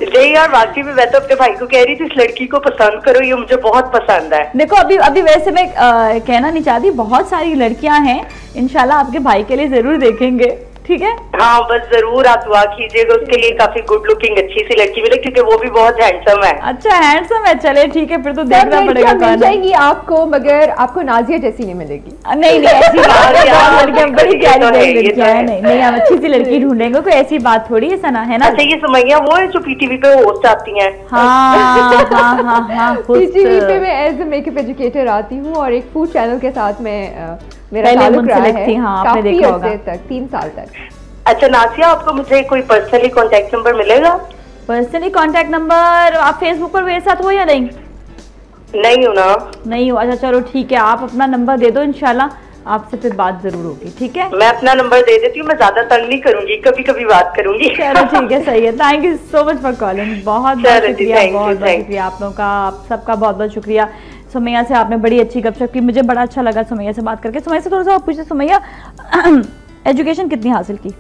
N: नहीं यार, वाकई में मैं तो अपने भाई को कह रही थी इस लड़की को पसंद करो, ये मुझे बहुत पसंद है।
A: देखो अभी वैसे मैं कहना नहीं चाहती, बहुत सारी लड़कियां हैं, इंशाल्लाह आपके भाई के लिए जरूर देखेंगे, ठीक है?
N: हाँ बस जरूर आप दुआ कीजिएगा उसके लिए, काफी गुड लुकिंग अच्छी सी लड़की मिले, क्योंकि वो भी बहुत हैंडसम है।
A: अच्छा हैंडसम है, चले ठीक है, फिर तो देखना पड़ेगा।
H: मिल जाएंगी आपको, मगर आपको नाज़िया जैसी नहीं मिलेगी।
A: नहीं ऐसी बात लड़कियां बड़ी प्यारी लड़कियां हैं। नहीं हम अच्छी सी लड़की ढूंढेंगे, कोई ऐसी बात थोड़ी है सना, है ना?
N: अच्छा ये सुमैया वो है जो पीटीवी पे होस्ट आती है?
A: हाँ
H: पीटीवी पे मैं एज ए मेकअप एजुकेटर आती हूँ और एक फूड चैनल के साथ में मेरा ताल्लुक रहा है काफी अर्से तक, 3 साल तक।
N: अच्छा नाज़िया, आपको मुझे कोई पर्सनली कांटेक्ट नंबर मिलेगा?
A: Personally contact number? आप फेसबुक पर मेरे साथ हो या नहीं?
N: नहीं हो ना।
A: नहीं हो, अच्छा चलो ठीक है, आप अपना नंबर दे दो, इंशाल्लाह आपसे फिर बात जरूर होगी, ठीक है?
N: मैं अपना नंबर दे देती हूँ, मैं ज्यादा तंग नहीं करूंगी, कभी कभी बात करूंगी।
A: चलो ठीक है, सही है। Thank you so much for calling, बहुत बहुत शुक्रिया, बहुत बहुत शुक्रिया आप लोगों का, आप सबका बहुत बहुत शुक्रिया। सुमैया से आपने बड़ी अच्छी गपशप की, मुझे बड़ा अच्छा लगा सुमैया से बात करके। सुमैया से थोड़ा सा आप पूछे, सुमैया एजुकेशन कितनी हासिल की?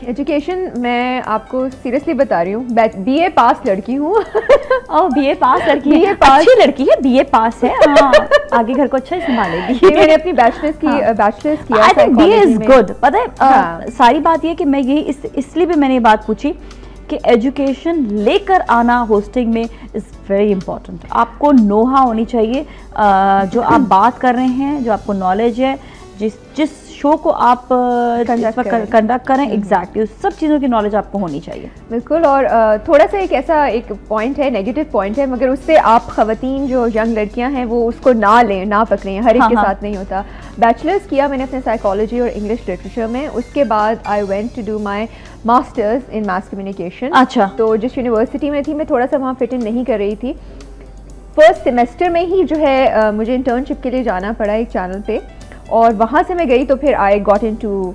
H: एजुकेशन मैं आपको सीरियसली बता रही हूँ, BA पास लड़की हूँ।
A: ओह BA पास लड़की है, अच्छी लड़की है, BA पास है, हाँ, आगे घर को अच्छा ही संभालेगी।
H: मैंने अपनी बैचलर्स किया।
A: I think BA is good. पता है सारी बात ये कि मैं यही इसलिए भी मैंने ये बात पूछी कि एजुकेशन लेकर आना होस्टिंग में इज़ वेरी इंपॉर्टेंट। आपको नोहा होनी चाहिए, जो आप बात कर रहे हैं, जो आपको नॉलेज है, जिस शो को आप कंडक्ट करें, एग्जैक्टली उस सब चीज़ों की नॉलेज आपको होनी चाहिए।
H: बिल्कुल। और थोड़ा सा एक पॉइंट है, नेगेटिव पॉइंट है, मगर उससे आप ख़वातीन जो यंग लड़कियां हैं वो उसको ना लें, ना पकड़ें, हर एक के साथ नहीं होता। बैचलर्स किया मैंने अपने साइकोलॉजी और इंग्लिश लिटरेचर में, उसके बाद I went to do my masters in mass communication.
A: अच्छा।
H: तो जिस यूनिवर्सिटी में थी मैं थोड़ा सा वहाँ फिट इन नहीं कर रही थी। फर्स्ट सेमेस्टर में ही जो है मुझे इंटर्नशिप के लिए जाना पड़ा एक चैनल पे, और वहाँ से मैं गई तो फिर I got into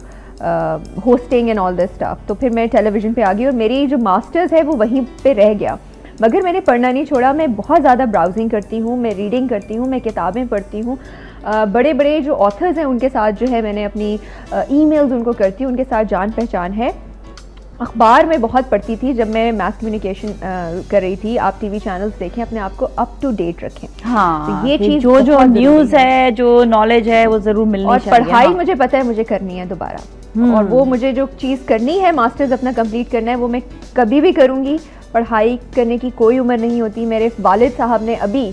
H: hosting and all this stuff. तो फिर मैं टेलीविज़न पे आ गई और मेरी जो मास्टर्स है वो वहीं पे रह गया, मगर मैंने पढ़ना नहीं छोड़ा। मैं बहुत ज़्यादा ब्राउजिंग करती हूँ, मैं रीडिंग करती हूँ, मैं किताबें पढ़ती हूँ, बड़े बड़े जो ऑथर्स हैं उनके साथ जो है मैंने अपनी ईमेल्स उनको करती हूँ, उनके साथ जान पहचान है। अखबार में बहुत पढ़ती थी जब मैं मास कम्युनिकेशन कर रही थी। आप टीवी चैनल्स देखें, अपने आप को अप टू डेट रखें।
A: हाँ,
H: तो ये चीज़
A: जो न्यूज़ है, जो नॉलेज है, वो ज़रूर मिलनी चाहिए।
H: और पढ़ाई मुझे पता है मुझे करनी है दोबारा, और वो मुझे जो चीज़ करनी है, मास्टर्स अपना कंप्लीट करना है, वो मैं कभी भी करूँगी। पढ़ाई करने की कोई उम्र नहीं होती। मेरे वालिद साहब ने अभी,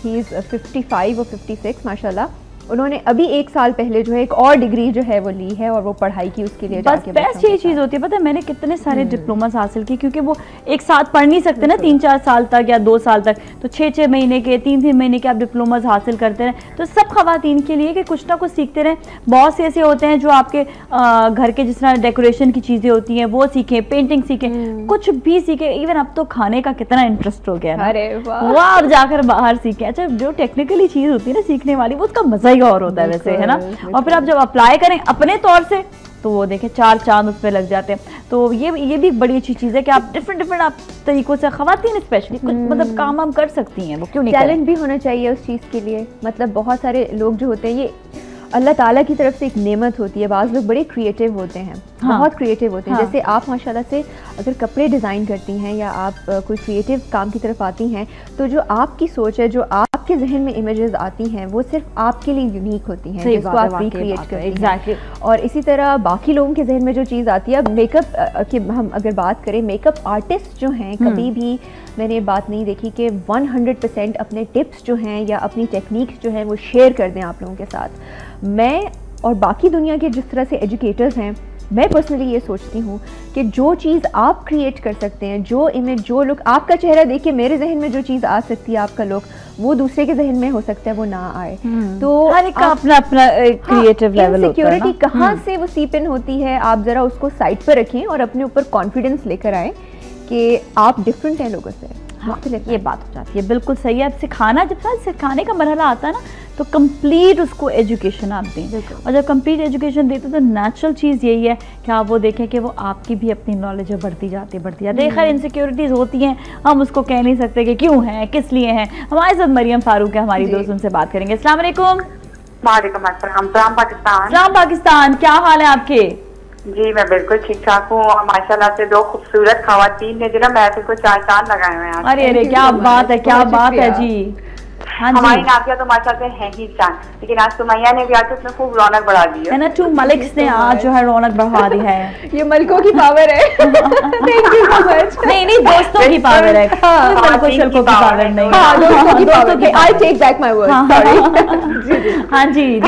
H: ही इज़ 55 और 56 माशाल्लाह, उन्होंने अभी एक साल पहले जो है एक और डिग्री जो है वो ली है, और वो पढ़ाई की उसके लिए
A: बस बेस्ट यही चीज़ होती है। पता है मैंने कितने सारे डिप्लोमास हासिल किए, क्योंकि वो एक साथ पढ़ नहीं सकते ना 3-4 साल तक या 2 साल तक, तो 6-6 महीने के 3-3 महीने के आप डिप्लोमास हासिल करते रहें। तो सब खवातीन के लिए कि कुछ ना कुछ सीखते रहें। बहुत से ऐसे होते हैं जो आपके घर के जिस तरह डेकोरेशन की चीज़ें होती हैं वो सीखें, पेंटिंग सीखें, कुछ भी सीखें। इवन अब तो खाने का कितना इंटरेस्ट हो गया है, वो आप जाकर बाहर सीखें। अच्छा, जो टेक्निकली चीज़ होती है ना सीखने वाली, वो उसका मजा ही और होता है वैसे, है ना। और फिर आप जब अप्लाई करें अपने तौर से तो वो देखें 4 चांद उसमें लग जाते हैं। तो ये भी एक बड़ी अच्छी चीज़ है कि आप डिफरेंट आप तरीकों से, खवातीन स्पेशली कुछ मतलब काम हम कर सकती हैं, वो क्यों नहीं।
H: टैलेंट भी होना चाहिए उस चीज़ के लिए। मतलब बहुत सारे लोग जो होते हैं, ये अल्लाह ताला की तरफ से एक नेमत होती है। बाज़ लोग बड़े क्रिएटिव होते हैं, बहुत क्रिएटिव होते हैं। जैसे आप माशाल्लाह से अगर कपड़े डिज़ाइन करती हैं या आप कोई क्रिएटिव काम की तरफ आती हैं, तो जो आपकी सोच है, जो आपके जहन में इमेजेस आती हैं, वो सिर्फ आपके लिए यूनिक होती हैं, जिसको आप रिक्रिएट करते हैं। और इसी तरह बाकी लोगों के जहन में जो चीज़ आती है, अब मेकअप की हम अगर बात करें, मेकअप आर्टिस्ट जो हैं, कभी भी मैंने ये बात नहीं देखी कि 100% अपने टिप्स जो हैं या अपनी टेक्निक्स जो हैं वो शेयर कर दें आप लोगों के साथ। मैं और बाकी दुनिया के जिस तरह से एजुकेटर्स हैं, मैं पर्सनली ये सोचती हूँ कि जो चीज़ आप क्रिएट कर सकते हैं, जो इमेज, जो लुक, आपका चेहरा देख के मेरे जहन में जो चीज़ आ सकती है, आपका लुक, वो दूसरे के जहन में हो सकता है वो ना आए। तो
A: हर एक का अपना क्रिएटिव लेवल होता है।
H: सिक्योरिटी कहाँ से वो सीप इन होती है, आप ज़रा उसको साइड पर रखें और अपने ऊपर कॉन्फिडेंस लेकर आए कि आप डिफरेंट हैं लोगों से।
A: हाँ, ये बात हो जाती है, बिल्कुल सही है। अब सिखाना, जब सिखाने का मरहला आता है ना, तो कंप्लीट उसको एजुकेशन आप दें, और जब कंप्लीट एजुकेशन देते तो नेचुरल चीज़ यही है कि आप वो देखें कि वो आपकी भी अपनी नॉलेज बढ़ती जाती है। खैर इनसिक्योरिटीज़ होती हैं, हम उसको कह नहीं सकते कि क्यों हैं, किस लिए हैं। हमारे साथ मरियम फारूक है, हमारी दोस्त, उनसे बात करेंगे। अस्सलाम वालेकुम।
O: वालेकुम अस्सलाम। सलाम पाकिस्तान।
A: सलाम पाकिस्तान, क्या हाल है आपके?
O: जी मैं बिल्कुल ठीक ठाक हूँ। माशाल्लाह से 2 खूबसूरत खवातीन ने जो ना महफिल को 4 चांद लगाए हुए हैं।
A: अरे क्या बात है, क्या बात है जी।
O: हाँ, हमारी नाफिया तो माशाल्लाह से है ही चांद, लेकिन आज सुमैया ने भी आज उसमें खूब रौनक बढ़ा दी है
A: ना। 2 मलिक्स ने आज जो है रौनक बढ़ा दी है।
H: ये मलकों की पावर है। Thank you so much.
A: नहीं दोस्तों की पावर है, मलकों शल्कों की पावर नहीं।
H: दोस्तों की पावर है। I take back my word.
A: हाँ जी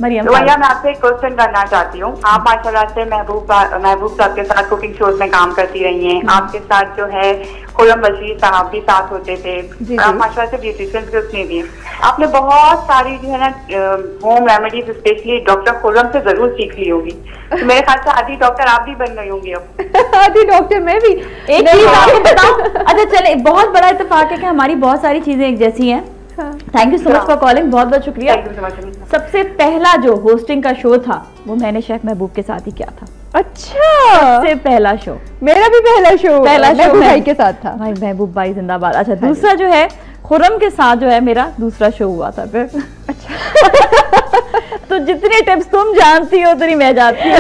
A: मरियम,
O: सुमैया मैं आपसे एक क्वेश्चन करना चाहती हूँ। आप माशाल्लाह से महबूब साहब के साथ कुकिंग शोज में काम करती रही हैं। आपके साथ जो है खुर्रम बशीर साहब भी साथ होते थे। आप माशाल्लाह से ब्यूटिशियन के उसमें भी आपने बहुत सारी जो है ना home remedies specially doctor Khurram से जरूर सीख ली होगी। तो मेरे ख्याल से आधी डॉक्टर आप भी बन गई होंगी अब।
H: आधी डॉक्टर मैं भी।
A: एक चीज आपको बताऊं, अच्छा चले, बहुत बड़ा इत्तेफाक है कि हमारी बहुत सारी चीजें एक जैसी हैं। Thank you so much for calling, बहुत बहुत शुक्रिया। सबसे पहला जो होस्टिंग का शो था वो मैंने शेफ महबूब के साथ ही किया था।
H: अच्छा,
A: सबसे पहला शो
H: मेरा भी पहला शो महबूब भाई के साथ था।
A: भाई महबूब भाई जिंदाबाद। अच्छा, दूसरा जो है खुर्रम के साथ जो है मेरा दूसरा शो हुआ था फिर। अच्छा तो जितनी टिप्स तुम जानती हो उतनी मैं जानती हूँ।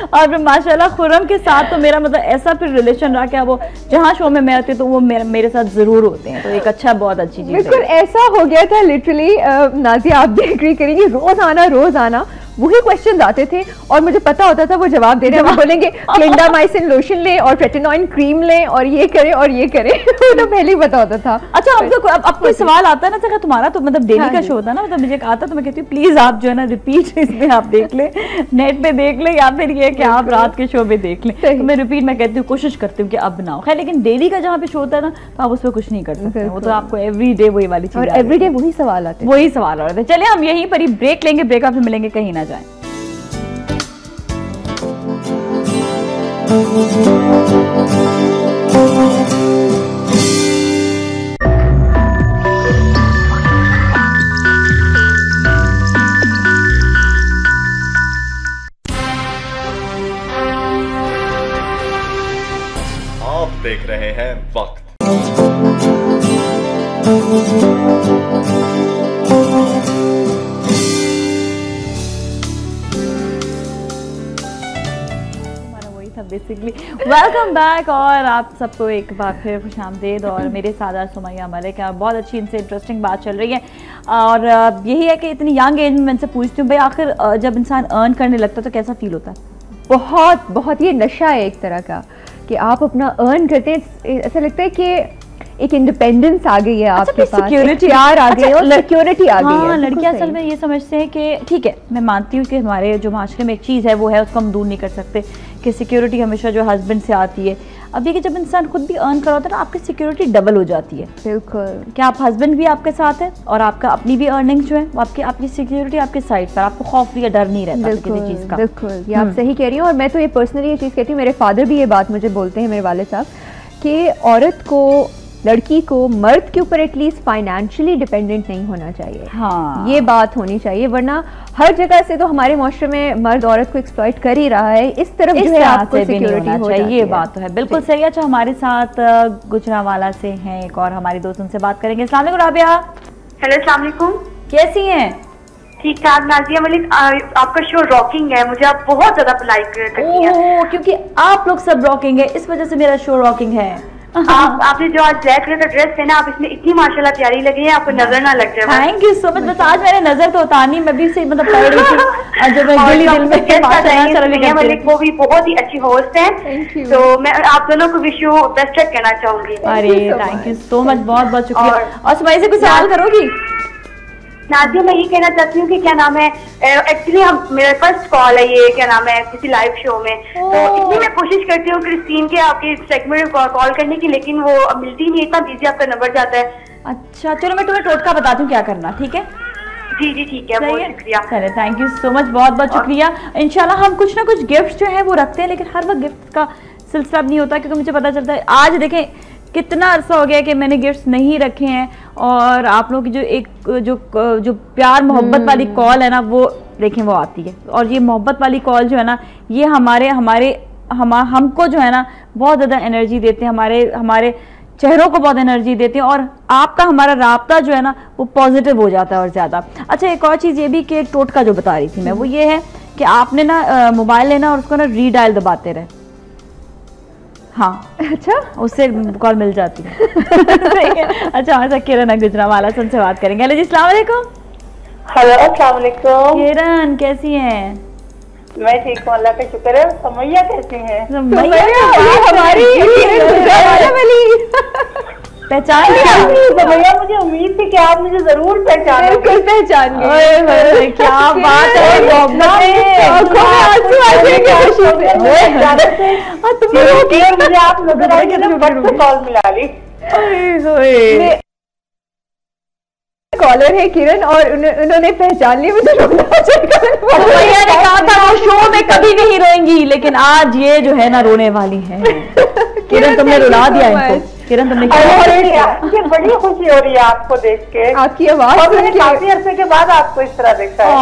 A: और फिर माशाल्लाह खुर्रम के साथ तो मेरा मतलब ऐसा फिर रिलेशन रहा क्या, वो जहाँ शो में मैं आती तो वो मेरे साथ जरूर होते हैं, तो एक अच्छा बहुत अच्छी चीज।
H: बिल्कुल ऐसा हो गया था लिटरली। नाज़िया आप भी एग्री करेंगे, रोज आना वही क्वेश्चंस आते थे और मुझे पता होता था वो जवाब दे रहे हैं। वो बोलेंगे क्लिंडामाइसिन लोशन लें और रेटिनॉइन क्रीम लें और ये करें और ये करें। तो पहले ही पता होता था।
A: अच्छा, अब कोई सवाल आता है ना, तुम्हारा तो मतलब डेली का शो होता है ना, मतलब मुझे आता तो मैं कहती हूँ प्लीज आप जो है ना रिपीट इसमें आप देख ले, नेट पे देख ले, या फिर ये कि आप रात के शो में देख लें। तो मैं रिपीट मैं कहती हूँ, कोशिश करती हूँ कि अब बनाओ। खैर लेकिन डेली का जहाँ पे शो होता है ना तो आप उस पर कुछ नहीं कर सकते, वो तो आपको एवरी डे वही वाली चीज,
H: एवरी डे वही सवाल आते हैं,
A: वही सवाल आ रहे थे। चलिए हम यहीं पर ही ब्रेक लेंगे, ब्रेक आप मिलेंगे, कहीं ना जाए।
P: आप देख रहे हैं वक्त।
A: बेसिकली वेलकम बैक और आप सबको एक बार फिर खुशामदीद। और मेरे साथ आज सुमैया मलिक है, बहुत अच्छी इनसे इंटरेस्टिंग बात चल रही है। और यही है कि इतनी यंग एज में मैं इनसे पूछती हूँ भाई आखिर जब इंसान अर्न करने लगता है तो कैसा फील होता है?
H: बहुत बहुत ये नशा है एक तरह का कि आप अपना अर्न करते हैं, ऐसा लगता है कि एक इंडिपेंडेंस आ गई है आपके पास, सिक्योरिटी प्यार आ गई है और सिक्योरिटी आ गई है।
A: लड़कियां असल में ये समझते हैं कि ठीक है, मैं मानती हूँ कि हमारे जो माशरे में एक चीज़ है वो है, उसको हम दूर नहीं कर सकते कि सिक्योरिटी हमेशा जो हस्बैंड से आती है। अब ये कि जब इंसान खुद भी अर्न कर होता है ना, आपकी सिक्योरिटी डबल हो जाती है।
H: बिल्कुल,
A: क्या आप हस्बैंड भी आपके साथ है और आपका अपनी भी अर्निंग जो है वो आपकी सिक्योरिटी आपके साइड पर, आपको खौफ या डर नहीं रहता किसी चीज़ का।
H: बिल्कुल, ये आप सही कह रही हैं। और मैं तो ये पर्सनली ये चीज़ कहती हूँ, मेरे फादर भी ये बात मुझे बोलते हैं, मेरे वाले साहब, कि औरत को, लड़की को मर्द के ऊपर एटलीस्ट फाइनेंशियली डिपेंडेंट नहीं होना चाहिए।
A: हाँ,
H: ये बात होनी चाहिए, वरना हर जगह से तो हमारे माशरे में मर्द औरत को एक्सप्लॉइट कर ही रहा है। इस तरफ जो है आपको सिक्योरिटी हो जाती है।
A: ये बात तो है, बिल्कुल सही। अच्छा, हमारे साथ गुजरांवाला से हैं एक और हमारी दोस्त, उनसे बात करेंगे। अस्सलाम वालेकुम राबिया।
Q: हेलो, अस्सलाम वालेकुम,
A: कैसी हैं?
Q: ठीक ठाक। नाज़िया मलिक, आपका शो रॉकिंग है, मुझे आप बहुत ज्यादा लाइक करती हैं।
A: क्योंकि आप लोग सब रॉकिंग है, इस वजह से मेरा शो रॉकिंग है।
Q: आपने जो आज ब्लैक कलर का ड्रेस पहना, आप इसमें इतनी माशाल्लाह प्यारी लगी है, आपको नजर ना लग जाए।
A: Thank you so much. बस आज मैंने नजर तो उतारनी, मैं भी से मतलब पढ़ रही थी जो मैं दिल में
Q: मलिक, वो भी बहुत ही अच्छी होस्ट है, तो मैं आप दोनों को विश यू बेस्ट लक कहना चाहूंगी।
A: अरे थैंक यू सो मच, बहुत बहुत शुक्रिया। और सुमैया से कुछ सवाल करोगी?
Q: नाज़िया, मैं ये कहना चाहती हूँ कि क्या नाम है, एक्चुअली हम मेरा फर्स्ट कॉल है ये, क्या नाम है, किसी लाइव शो में, तो इसलिए मैं कोशिश करती हूँ क्रिस्टीन के आपके सेगमेंट में कॉल करने की, लेकिन वो मिलती नहीं, इतना बिजी आपका नंबर जाता है।
A: अच्छा चलो, मैं तुम्हें टोटका बताती हूँ क्या करना, ठीक है?
Q: जी जी ठीक है, बहुत शुक्रिया।
A: चले, थैंक यू सो मच, बहुत बहुत शुक्रिया। इंशाल्लाह हम कुछ ना कुछ गिफ्ट जो है वो रखते हैं, लेकिन हर वक्त गिफ्ट का सिलसिला नहीं होता, क्योंकि मुझे पता चलता है आज देखें कितना अरसा हो गया कि मैंने गिफ्ट्स नहीं रखे हैं। और आप लोगों की जो एक जो प्यार मोहब्बत वाली कॉल है ना, वो देखें वो आती है, और ये मोहब्बत वाली कॉल जो है ना, ये हमको जो है ना बहुत ज़्यादा एनर्जी देते हैं, हमारे चेहरों को बहुत एनर्जी देते हैं, और आपका हमारा राब्ता जो है ना वो पॉजिटिव हो जाता है और ज़्यादा। अच्छा, एक और चीज़ ये भी कि एक टोटका जो बता रही थी मैं, वो ये है कि आपने ना मोबाइल लेना और उसको ना रीडायल दबाते रहे। हाँ,
H: अच्छा,
A: उससे कॉल मिल जाती है। अच्छा, हमारे साथ किरण गुजरांवाला से उनसे बात करेंगे। हेलो जी, अस्सलाम वालेकुम।
R: हेलो, अस्सलाम वालेकुम।
A: किरण कैसी हैं?
R: मैं ठीक हूँ, अल्लाह का शुक्र है। सुमैया कैसी हैं?
A: सुमैया हमारी पहचान लिया?
R: सुमैया, मुझे उम्मीद थी कि आप मुझे जरूर पहचान,
H: बिल्कुल पहचान गए।
A: क्या बात है,
R: मुझे आप नजर आए तो कॉल मिला ली।
H: कॉलर है किरण, और उन्होंने पहचान ली मुझे।
A: भैया ने कहा था वो शो में कभी नहीं रोएंगी, लेकिन आज ये जो है ना रोने वाली है। किरण, तुमने रुला दिया इनको। किरण तुमने
R: मुझे बड़ी खुशी हो रही है आपको देख के,
H: आपकी आवाज
R: और मैंने काफी अरसे के बाद आपको इस तरह देखा है।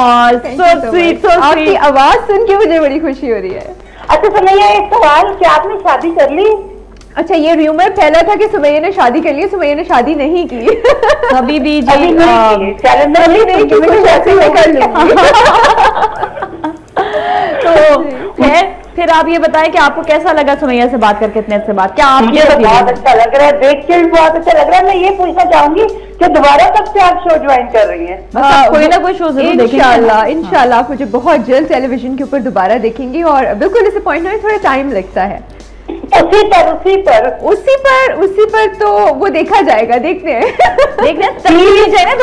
H: आपकी आवाज सुन के मुझे बड़ी खुशी हो रही है।
R: अच्छा सुमैया, एक सवाल, क्या आपने शादी कर ली?
H: अच्छा, ये र्यूमर फैला था कि सुमैया ने शादी कर ली। सुमैया ने शादी नहीं की
A: कभी भी जी,
H: नहीं की, कर लूंगी।
A: तो फिर आप ये बताएं कि आपको कैसा लगा सुमैया से बात करके इतने अच्छे बात? क्या आप
R: मुझे तो बहुत अच्छा लग रहा है, देख के भी बहुत अच्छा लग रहा है। मैं ये पूछना चाहूंगी कि दोबारा कब से आप शो ज्वाइन कर रही हैं?
A: कोई ना कोई शो जरूर देखेंगे
H: इंशाल्लाह। आप मुझे बहुत जल्द टेलीविजन के ऊपर दोबारा देखेंगी, और बिल्कुल डिसअपॉइंट होने थोड़ा टाइम लगता है। उसी पर तो वो देखा जाएगा, देखते हैं
A: तरक्की चाहिए ना,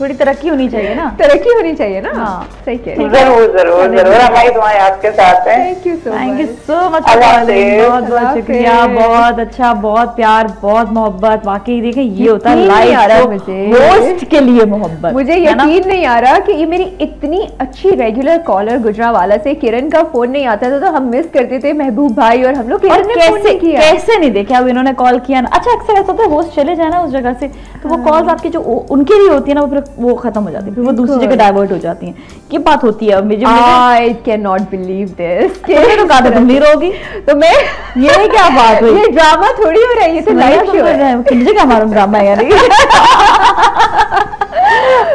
A: थोड़ी तरक्की होनी चाहिए ना,
H: तरक्की होनी चाहिए ना। हाँ, सही कह रही
R: हैं। जरूर हमारी दुआएं आपके साथ हैं।
H: थैंक यू सो मच,
A: बहुत बहुत शुक्रिया, बहुत अच्छा, बहुत प्यार, बहुत मोहब्बत। वाकई देखें, ये होता है लाइव होस्ट के लिए मोहब्बत।
H: मुझे यकीन नहीं आ रहा कि ये मेरी इतनी अच्छी रेगुलर कॉलर गुजरावाला से किरण का फोन नहीं आता था, तो हम मिस करते थे महबूब भाई, और हम लोग
A: कैसे नहीं देखे। अब इन्होंने कॉल किया ना, अच्छा अक्सर ऐसा होता है होस्ट चले जाए ना उस जगह से, तो वो कॉल्स आपकी जो उनके लिए होती है ना, वो खत्म हो जाती है, फिर वो दूसरी जगह डाइवर्ट हो जाती हैं। ये बात होती है।
H: I can not believe this.
A: तो कहा था तुम लीड होगी,
H: तो मैं
A: ये क्या बात हुई?
H: ये ड्रामा थोड़ी हो रहा है, ये तो लाइव शो है।
A: मुझे क्या मालूम ड्रामा है यार।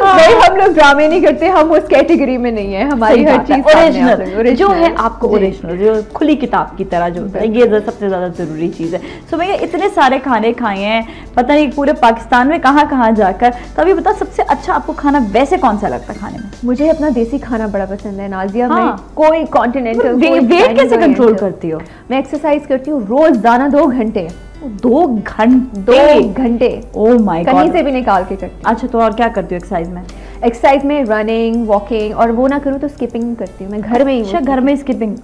H: नहीं, हम लोग ड्रामे नहीं करते, हम उस कैटेगरी में नहीं है। हमारी हर चीज
A: ओरिजिनल जो है, आपको ओरिजिनल जो खुली किताब की तरह जो होता है, ये सबसे ज्यादा जरूरी चीज है। सो भैया इतने सारे खाने खाए हैं, पता नहीं पूरे पाकिस्तान में कहाँ कहाँ जाकर, तो अभी बता सबसे अच्छा आपको खाना वैसे कौन सा लगता है खाने में?
H: मुझे अपना देसी खाना बड़ा पसंद है नाजिया। मैं कोई कॉन्टिनेंटल
A: वेट कैसे कंट्रोल करती हो?
H: मैं एक्सरसाइज करती हूँ रोजाना 2 घंटे।
A: 2 घंटे?
H: ओह माय गॉड, कहीं से भी निकाल के करती हूँ।
A: अच्छा, तो और क्या करती हो एक्सरसाइज में?
H: एक्सरसाइज में रनिंग, वॉकिंग, और वो ना करूँ तो स्किपिंग करती हूँ मैं घर में ही।
A: अच्छा, घर में स्किपिंग।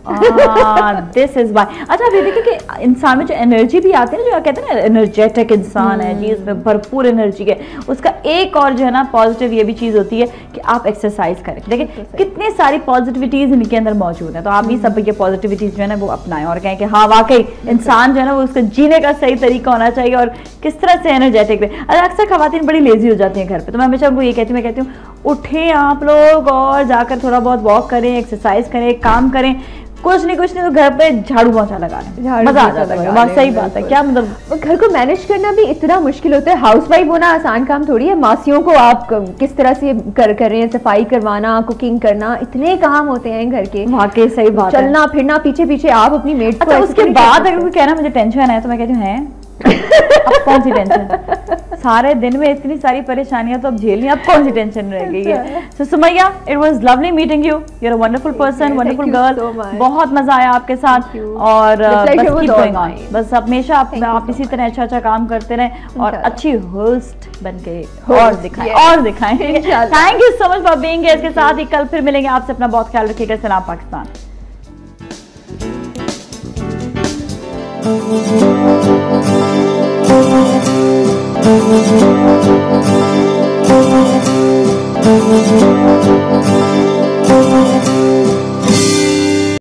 A: This is why. अच्छा, आप ये देखिए कि इंसान में जो एनर्जी भी आती है ना, जो कहते हैं ना एनर्जेटिक इंसान है जी, इसमें भरपूर एनर्जी है, उसका एक और जो है ना पॉजिटिव ये भी चीज होती है कि आप एक्सरसाइज करें। देखिए कितनी सारी पॉजिटिविटीज इनके अंदर मौजूद है, तो आप भी सब ये पॉजिटिविटीज जो है ना वो अपनाएं और कहें कि हाँ वाकई इंसान जो है ना वो उसका जीने का सही तरीका होना चाहिए और किस तरह से एनर्जेटिक रहे। अक्सर खवातीन बड़ी लेजी हो जाती हैं घर पे, तो मैं हमेशा उनको ये कहती हूँ, मैं कहती हूँ उठें आप लोग और जाकर थोड़ा बहुत वॉक करें, एक्सरसाइज करें, काम करें, कुछ नहीं तो घर पे झाड़ू पोछा लगा लें, मजा आ जाता है। सही बात है। क्या मतलब
H: घर को मैनेज करना भी इतना मुश्किल होता है। हाउसवाइफ होना आसान काम थोड़ी है। मासियों को आप किस तरह से कर रहे हैं, सफाई करवाना, कुकिंग करना, इतने काम होते हैं घर के।
A: वाकई सही बात है।
H: चलना फिरना, पीछे पीछे आप अपनी मेट को।
A: उसके बाद अगर कोई कहना मुझे टेंशन है, तो मैं कहती हूँ है अब कौन सी टेंशन, सारे दिन में इतनी सारी परेशानियां तो अब झेलनी, अब कौन सी टेंशन रह गई है। So Sumaiya, it was lovely meeting you, you are a wonderful person, wonderful girl, बहुत मजा आया आपके साथ, और बस हमेशा आप इसी तरह अच्छा काम करते रहें और अच्छी होस्ट बन के और दिखाएं। Thank you so much for being here. इसके साथ ही कल फिर मिलेंगे आपसे, अपना बहुत ख्याल रखिएगा। सलाम पाकिस्तान। Thank you.